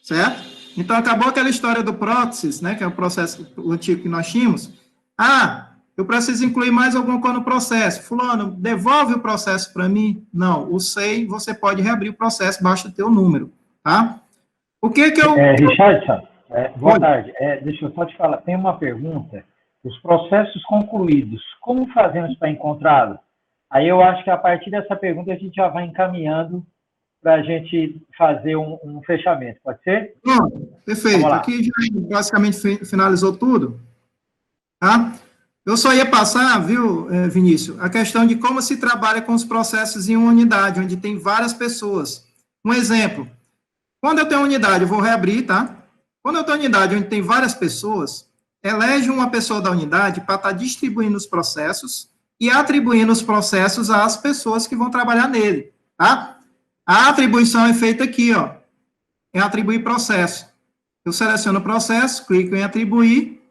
Speaker 3: certo? Então, acabou aquela história do Proxys, né, que é o processo antigo que nós tínhamos. Ah, eu preciso incluir mais alguma coisa no processo. Fulano, devolve o processo para mim? Não, o SEI, você pode reabrir o processo, basta ter o número, tá? O que que eu...
Speaker 1: Richardson, boa tarde. Deixa eu só te falar, tem uma pergunta. Os processos concluídos, como fazemos para encontrá-los? Aí eu acho que a partir dessa pergunta a gente já vai encaminhando para a gente fazer um fechamento, pode ser?
Speaker 3: Não, perfeito. Aqui já basicamente finalizou tudo, tá? Eu só ia passar, viu, Vinícius, a questão de como se trabalha com os processos em uma unidade, onde tem várias pessoas. Um exemplo, quando eu tenho uma unidade, eu vou reabrir, tá? Quando eu tenho uma unidade onde tem várias pessoas, elege uma pessoa da unidade para estar distribuindo os processos e atribuindo os processos às pessoas que vão trabalhar nele, tá? A atribuição é feita aqui, ó, em atribuir processo. Eu seleciono o processo, clico em atribuir,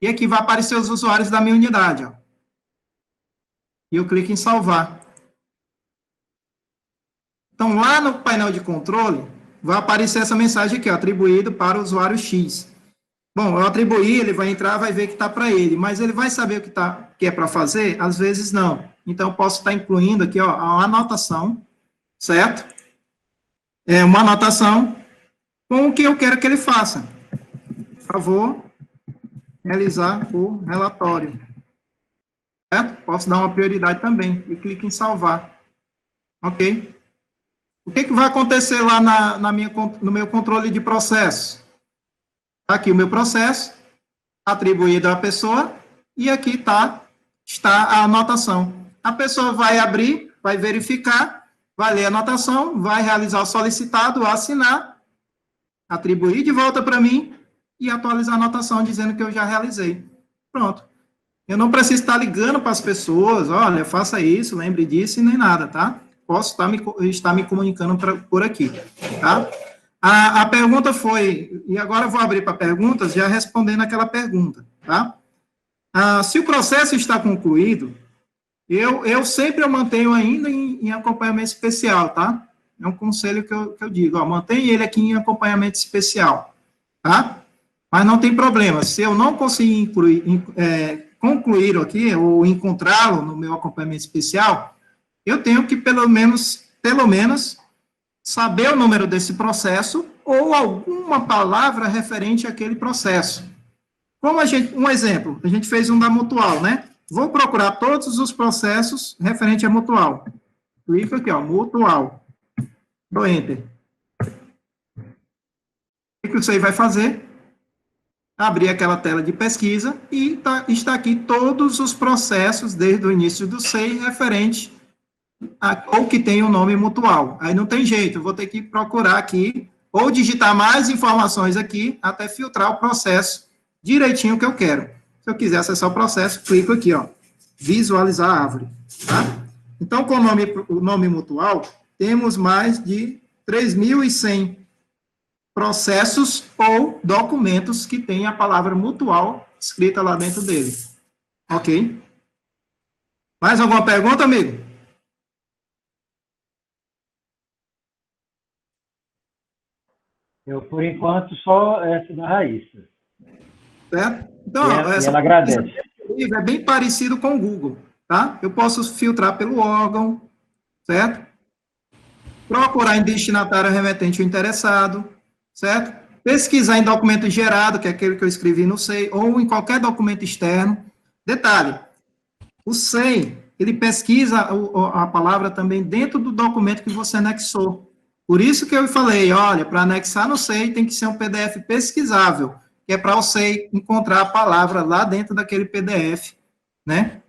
Speaker 3: e aqui vai aparecer os usuários da minha unidade, ó. E eu clico em salvar. Então, lá no painel de controle, vai aparecer essa mensagem aqui, ó, atribuído para o usuário X. Bom, eu atribuí, ele vai entrar, vai ver que está para ele, mas ele vai saber o que é para fazer? Às vezes não. Então, eu posso estar incluindo aqui, ó, a anotação, certo? Uma anotação com o que eu quero que ele faça. Por favor, realizar o relatório. Certo? Posso dar uma prioridade também e clico em salvar. Ok? O que vai acontecer lá no meu controle de processo? Aqui o meu processo, atribuído à pessoa, e aqui está a anotação. A pessoa vai abrir, vai verificar, vai ler a anotação, vai realizar o solicitado, assinar, atribuir de volta para mim e atualizar a anotação dizendo que eu já realizei. Pronto. Eu não preciso estar ligando para as pessoas, olha, faça isso, lembre disso e nem nada, tá? Posso estar me comunicando por aqui, tá? A pergunta foi, e agora eu vou abrir para perguntas, já respondendo aquela pergunta, tá? Se o processo está concluído, eu sempre mantenho ainda em acompanhamento especial, tá? É um conselho que eu digo, ó, mantenha ele aqui em acompanhamento especial, tá? Mas não tem problema, se eu não conseguir concluir aqui, ou encontrá-lo no meu acompanhamento especial, eu tenho que, pelo menos, saber o número desse processo, ou alguma palavra referente àquele processo. Como um exemplo, a gente fez um da Mutual, né? Vou procurar todos os processos referente à Mutual. Clico aqui, ó, Mutual. Dou Enter. que o SEI vai fazer? Abrir aquela tela de pesquisa e está aqui todos os processos desde o início do SEI referente ou que tem um nome mutual. Aí não tem jeito, eu vou ter que procurar aqui, ou digitar mais informações aqui, até filtrar o processo direitinho que eu quero. Se eu quiser acessar o processo, clico aqui, ó, visualizar a árvore, tá? Então, com o nome mutual, temos mais de 3.100 processos ou documentos que têm a palavra mutual escrita lá dentro dele. Ok? Mais alguma pergunta, amigo?
Speaker 1: Eu, por enquanto, só essa da Raíssa.
Speaker 3: Certo? Então,
Speaker 1: ela agradece.
Speaker 3: É bem parecido com o Google, tá? Eu posso filtrar pelo órgão, certo? Procurar em destinatário remetente ou interessado, certo? Pesquisar em documento gerado, que é aquele que eu escrevi no SEI, ou em qualquer documento externo. Detalhe, o SEI, ele pesquisa a palavra também dentro do documento que você anexou. Por isso que eu falei, olha, para anexar no SEI tem que ser um PDF pesquisável, que é para o SEI encontrar a palavra lá dentro daquele PDF, né,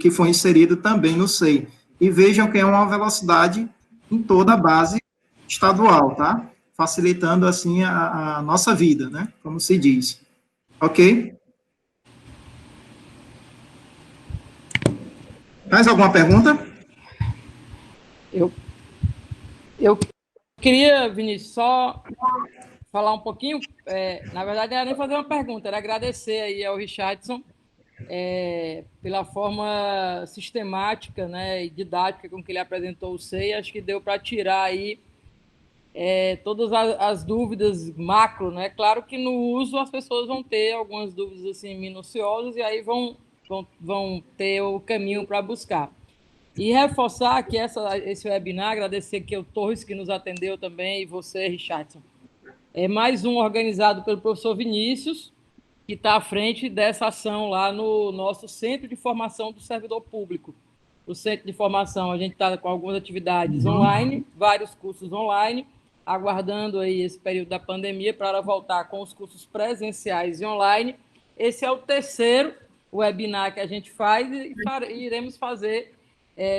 Speaker 3: que foi inserido também no SEI. E vejam que é uma velocidade em toda a base estadual, tá? Facilitando, assim, a nossa vida, né, como se diz. Ok? Mais alguma pergunta?
Speaker 5: Eu queria, Vinícius, só falar um pouquinho, na verdade, não era nem fazer uma pergunta, era agradecer aí ao Richardson pela forma sistemática, né, e didática com que ele apresentou o SEI. Acho que deu para tirar aí todas as dúvidas macro, né? Claro que no uso as pessoas vão ter algumas dúvidas assim minuciosas e aí vão ter o caminho para buscar. E reforçar que esse webinar, agradecer aqui ao Torres, que nos atendeu também, e você, Richardson. É mais um organizado pelo professor Vinícius, que está à frente dessa ação lá no nosso Centro de Formação do Servidor Público. O Centro de Formação, a gente está com algumas atividades online, vários cursos online, aguardando aí esse período da pandemia para voltar com os cursos presenciais e online. Esse é o terceiro webinar que a gente faz e iremos fazer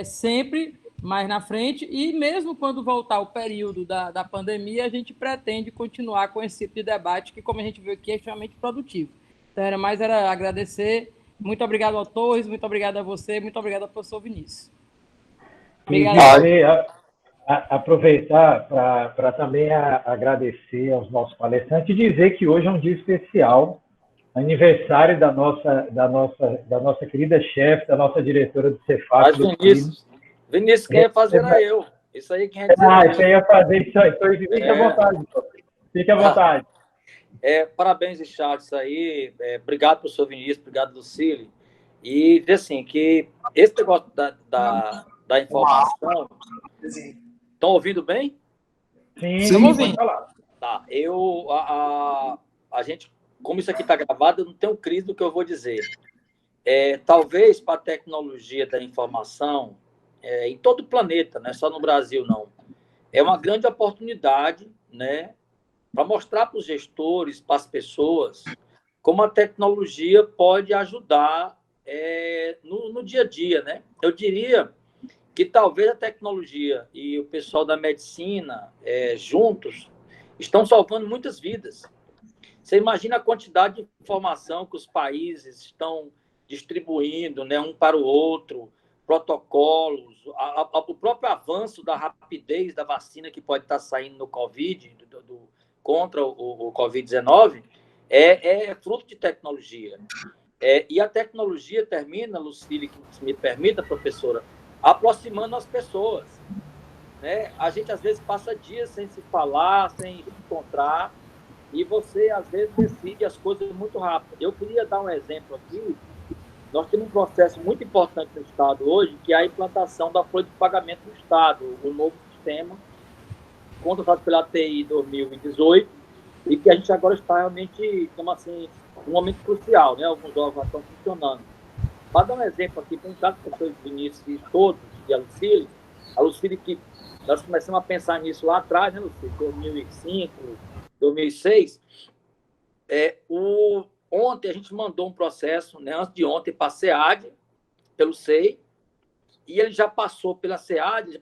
Speaker 5: sempre mais na frente, e mesmo quando voltar o período da pandemia, a gente pretende continuar com esse tipo de debate, que, como a gente viu aqui, é extremamente produtivo. Então, era agradecer. Muito obrigado ao Torres, muito obrigado a você, muito obrigado ao professor Vinícius.
Speaker 1: Obrigado. Aproveitar para também agradecer aos nossos palestrantes e dizer que hoje é um dia especial, aniversário da nossa querida chefe, da nossa diretora do Cefap.
Speaker 2: Vinícius, quem ia fazer era eu. Isso aí quem ia dizer.
Speaker 1: Isso aí ia fazer isso aí. Então, fique à vontade. Fique à vontade.
Speaker 2: Parabéns, Richard, isso aí. Obrigado, professor Vinícius, obrigado, Lucílio. E dizer assim, que esse negócio da informação... Estão ouvindo bem?
Speaker 1: Sim, estamos ouvindo.
Speaker 2: Tá, a gente, como isso aqui está gravado, eu não tenho crise do que eu vou dizer. Talvez para a tecnologia da informação, em todo o planeta, não é só no Brasil, não, é uma grande oportunidade, né, para mostrar para os gestores, para as pessoas, como a tecnologia pode ajudar no dia a dia, né? Eu diria que talvez a tecnologia e o pessoal da medicina, juntos, estão salvando muitas vidas. Você imagina a quantidade de informação que os países estão distribuindo, né, um para o outro, protocolos, o próprio avanço da rapidez da vacina que pode estar saindo no Covid, contra o Covid-19, é fruto de tecnologia. E a tecnologia termina, Lucília, que me permita, professora, aproximando as pessoas, né? A gente, às vezes, passa dias sem se falar, sem se encontrar, e você, às vezes, decide as coisas muito rápido. Eu queria dar um exemplo aqui. Nós temos um processo muito importante no Estado hoje, que é a implantação da folha de pagamento do Estado, o novo sistema, contratado pela TI 2018, e que a gente agora está realmente, como assim, um momento crucial, né? Alguns órgãos estão funcionando. Para dar um exemplo aqui, tem um caso que o professor Vinícius e todos, e a Lucília, que nós começamos a pensar nisso lá atrás, né, Lucília, 2005, 2006, ontem a gente mandou um processo, né, antes de ontem, para a SEAD, pelo SEI, e ele já passou pela SEAD,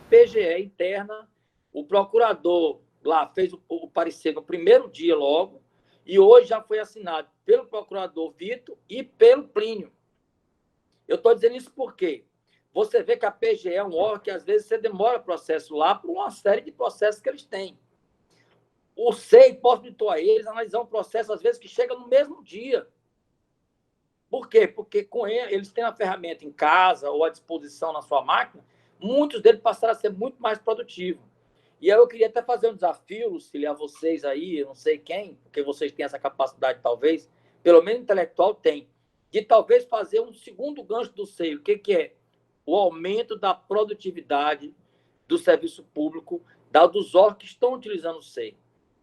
Speaker 2: PGE interna, o procurador lá fez o parecer no primeiro dia logo, e hoje já foi assinado pelo procurador Vitor e pelo Plínio. Eu estou dizendo isso porque você vê que a PGE é um órgão que às vezes você demora processo lá por uma série de processos que eles têm. O SEI possibilitou a eles analisar um processo, às vezes, que chega no mesmo dia. Por quê? Porque com eles têm a ferramenta em casa ou à disposição na sua máquina, muitos deles passaram a ser muito mais produtivos. E aí eu queria até fazer um desafio, Lucília, a vocês aí, eu não sei quem, porque vocês têm essa capacidade, talvez, pelo menos intelectual tem, de talvez fazer um segundo gancho do SEI. O que é? O aumento da produtividade do serviço público, dos órgãos que estão utilizando o SEI.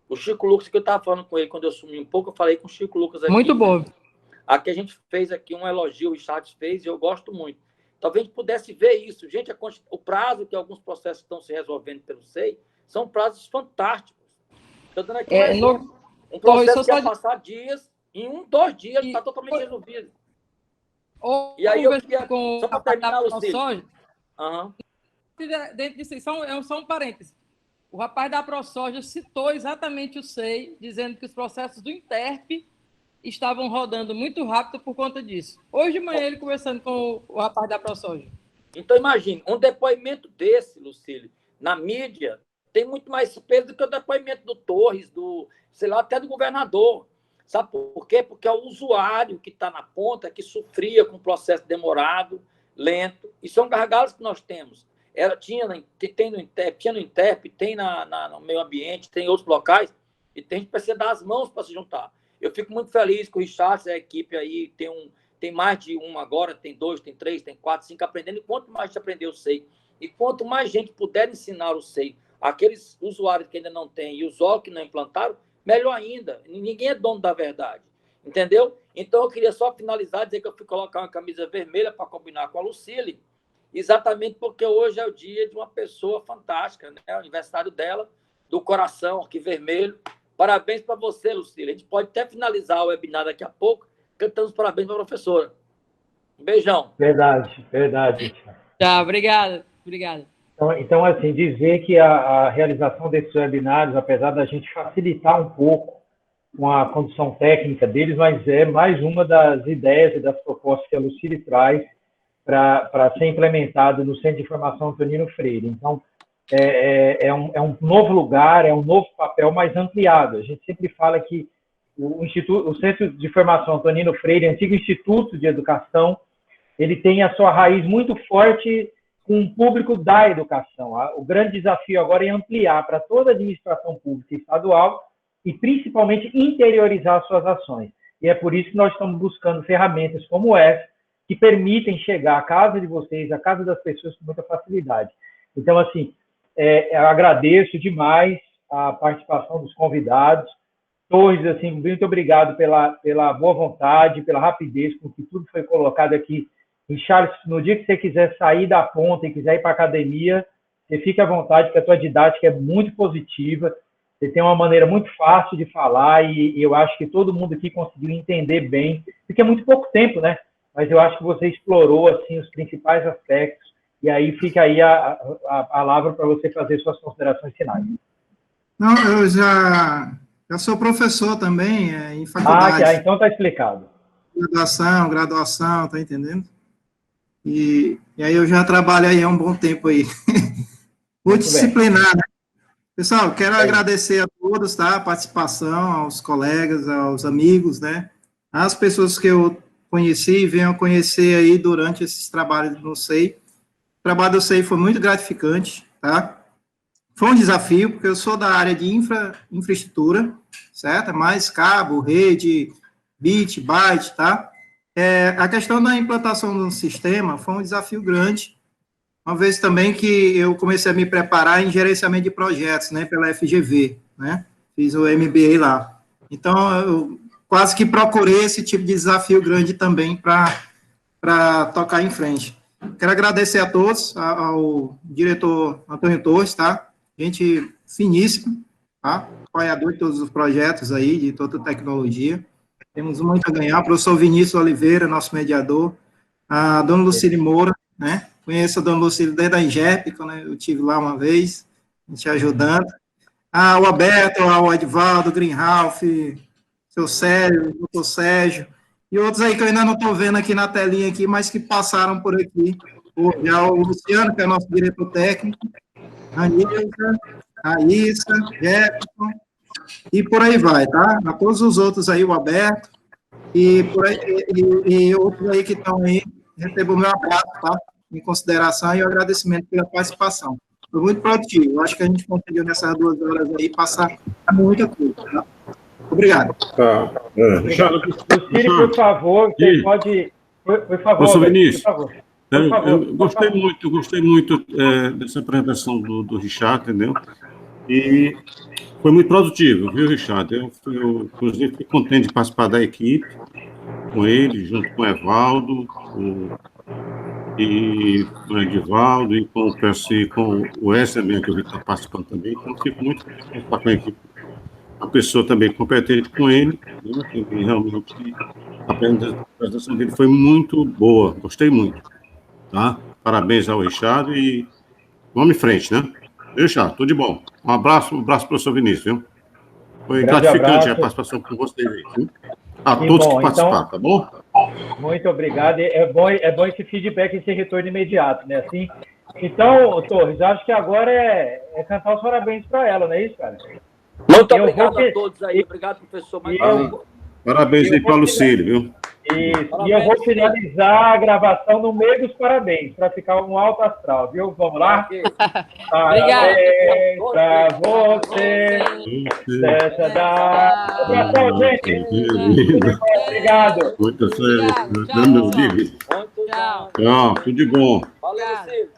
Speaker 2: O Chico Lucas, que eu estava falando com ele quando eu sumi um pouco, eu falei com o Chico Lucas aqui.
Speaker 5: Muito bom.
Speaker 2: Aqui a gente fez aqui um elogio, o Richard fez, e eu gosto muito. Talvez a gente pudesse ver isso. Gente, o prazo que alguns processos estão se resolvendo pelo SEI são prazos fantásticos. Estou dando aqui um processo que ia passar dias, em 2 dias está totalmente resolvido. E aí eu queria, só para terminar, Lucília.
Speaker 5: Dentro disso, só um parêntese. O rapaz da ProSoja citou exatamente o SEI, dizendo que os processos do Interp estavam rodando muito rápido por conta disso. Hoje de manhã, ele conversando com o rapaz da ProSoja.
Speaker 2: Então, imagine, um depoimento desse, Lucília, na mídia, tem muito mais peso do que o depoimento do Torres, sei lá, até do governador. Sabe por quê? Porque é o usuário que está na ponta, que sofria com o processo demorado, lento, e são gargalos que nós temos. Tinha no Interp, tem no meio ambiente, tem em outros locais, e tem que precisa dar as mãos para se juntar. Eu fico muito feliz que o Richard, a equipe aí, tem mais de um agora, tem 2, tem 3, tem 4, 5 aprendendo, e quanto mais gente aprender o SEI, e quanto mais gente puder ensinar o SEI, aqueles usuários que ainda não têm e os órgãos que não implantaram, melhor ainda. Ninguém é dono da verdade, entendeu? Então, eu queria só finalizar, dizer que eu fui colocar uma camisa vermelha para combinar com a Lucília, exatamente porque hoje é o dia de uma pessoa fantástica, né? É o aniversário dela, do coração aqui vermelho. Parabéns para você, Lucília. A gente pode até finalizar o webinar daqui a pouco, cantando os parabéns para a professora. Um beijão.
Speaker 1: Verdade.
Speaker 5: Tá, obrigado.
Speaker 1: Então, assim, dizer que a realização desses webinários, apesar da gente facilitar um pouco com a condição técnica deles, mas é mais uma das ideias e das propostas que a Lucília traz para ser implementado no Centro de Informação Antonino Freire. Então, é um novo lugar, é um novo papel mais ampliado. A gente sempre fala que o Centro de Informação Antonino Freire, antigo Instituto de Educação, ele tem a sua raiz muito forte com o público da educação. O grande desafio agora é ampliar para toda a administração pública estadual e, principalmente, interiorizar suas ações. E é por isso que nós estamos buscando ferramentas como essa, que permitem chegar à casa de vocês, à casa das pessoas com muita facilidade. Então, assim, eu agradeço demais a participação dos convidados. Torres, assim, muito obrigado pela boa vontade, pela rapidez com que tudo foi colocado aqui. E, Charles, no dia que você quiser sair da ponta e quiser ir para a academia, você fica à vontade, porque a tua didática é muito positiva, você tem uma maneira muito fácil de falar e eu acho que todo mundo aqui conseguiu entender bem, porque é muito pouco tempo, né? Mas eu acho que você explorou, assim, os principais aspectos e aí fica aí a palavra para você fazer suas considerações finais.
Speaker 3: Não, eu já sou professor também em faculdade.
Speaker 1: Então está explicado.
Speaker 3: Graduação, tá entendendo? E aí eu já trabalho aí há um bom tempo aí. Multidisciplinar, né? Pessoal, quero agradecer a todos, tá? A participação, aos colegas, aos amigos, né? As pessoas que eu conheci e venho a conhecer aí durante esses trabalhos no SEI. O trabalho do SEI foi muito gratificante, tá? Foi um desafio, porque eu sou da área de infraestrutura, certo? Mais cabo, rede, bit, byte, tá? A questão da implantação do sistema foi um desafio grande, uma vez também que eu comecei a me preparar em gerenciamento de projetos, né, pela FGV, né? Fiz o MBA lá. Então, eu quase que procurei esse tipo de desafio grande também para tocar em frente. Quero agradecer a todos, ao diretor Antônio Torres, tá? Gente finíssima, tá? Apoiador de todos os projetos aí, de toda a tecnologia. Temos muito a ganhar. O professor Vinícius Oliveira, nosso mediador. A dona Lucília Moura, né? Conheço a dona Lucília desde a INGEP, quando eu estive lá uma vez, a gente ajudando. O Alberto, o Edvaldo, o Greenhalf, seu Sérgio, o doutor Sérgio, e outros aí que eu ainda não estou vendo aqui na telinha, aqui, mas que passaram por aqui. Já o Luciano, que é nosso diretor técnico, a Nilza, a Issa, Jefferson, e por aí vai, tá? A todos os outros aí, o Alberto, e, por aí, e outros aí que estão aí, recebo o meu abraço, tá? Em consideração e o agradecimento pela participação. Foi muito produtivo. Eu acho que a gente conseguiu nessas 2 horas aí passar muita coisa, tá? Obrigado.
Speaker 4: Tá.
Speaker 1: Lucília, por favor, você pode... Por favor,
Speaker 4: Professor Vinícius,
Speaker 1: por favor.
Speaker 4: eu gostei muito dessa apresentação do Richard, entendeu? E foi muito produtivo, viu, Richard? Eu inclusive, fiquei contente de participar da equipe, com ele, junto com o Evaldo, e com o Edivaldo, e com o Wesley também, que eu vi que está participando também. Então, fico muito feliz de participar com a equipe. Uma pessoa também competente com ele, né, que realmente a apresentação dele foi muito boa, gostei muito. Tá? Parabéns ao Richard e vamos em frente, né? Richard, tudo de bom. Um abraço professor Vinícius, viu? Foi gratificante a participação com vocês aí, viu? A todos que participaram, então, tá bom?
Speaker 1: Muito obrigado. É bom esse feedback, esse retorno imediato, né? Assim, então, Torres, acho que agora é cantar os parabéns para ela, não é isso, cara?
Speaker 2: Muito obrigado a todos aí. Obrigado, professor.
Speaker 4: Parabéns aí para o Lucília, viu?
Speaker 1: Isso. E eu vou finalizar a gravação no meio dos parabéns, para ficar um alto astral, viu? Vamos lá? Parabéns para você. Deixa dar. Abração, gente. Obrigado.
Speaker 4: Muito sério. Tchau. Tchau, tudo de bom.
Speaker 2: Valeu, Lucília.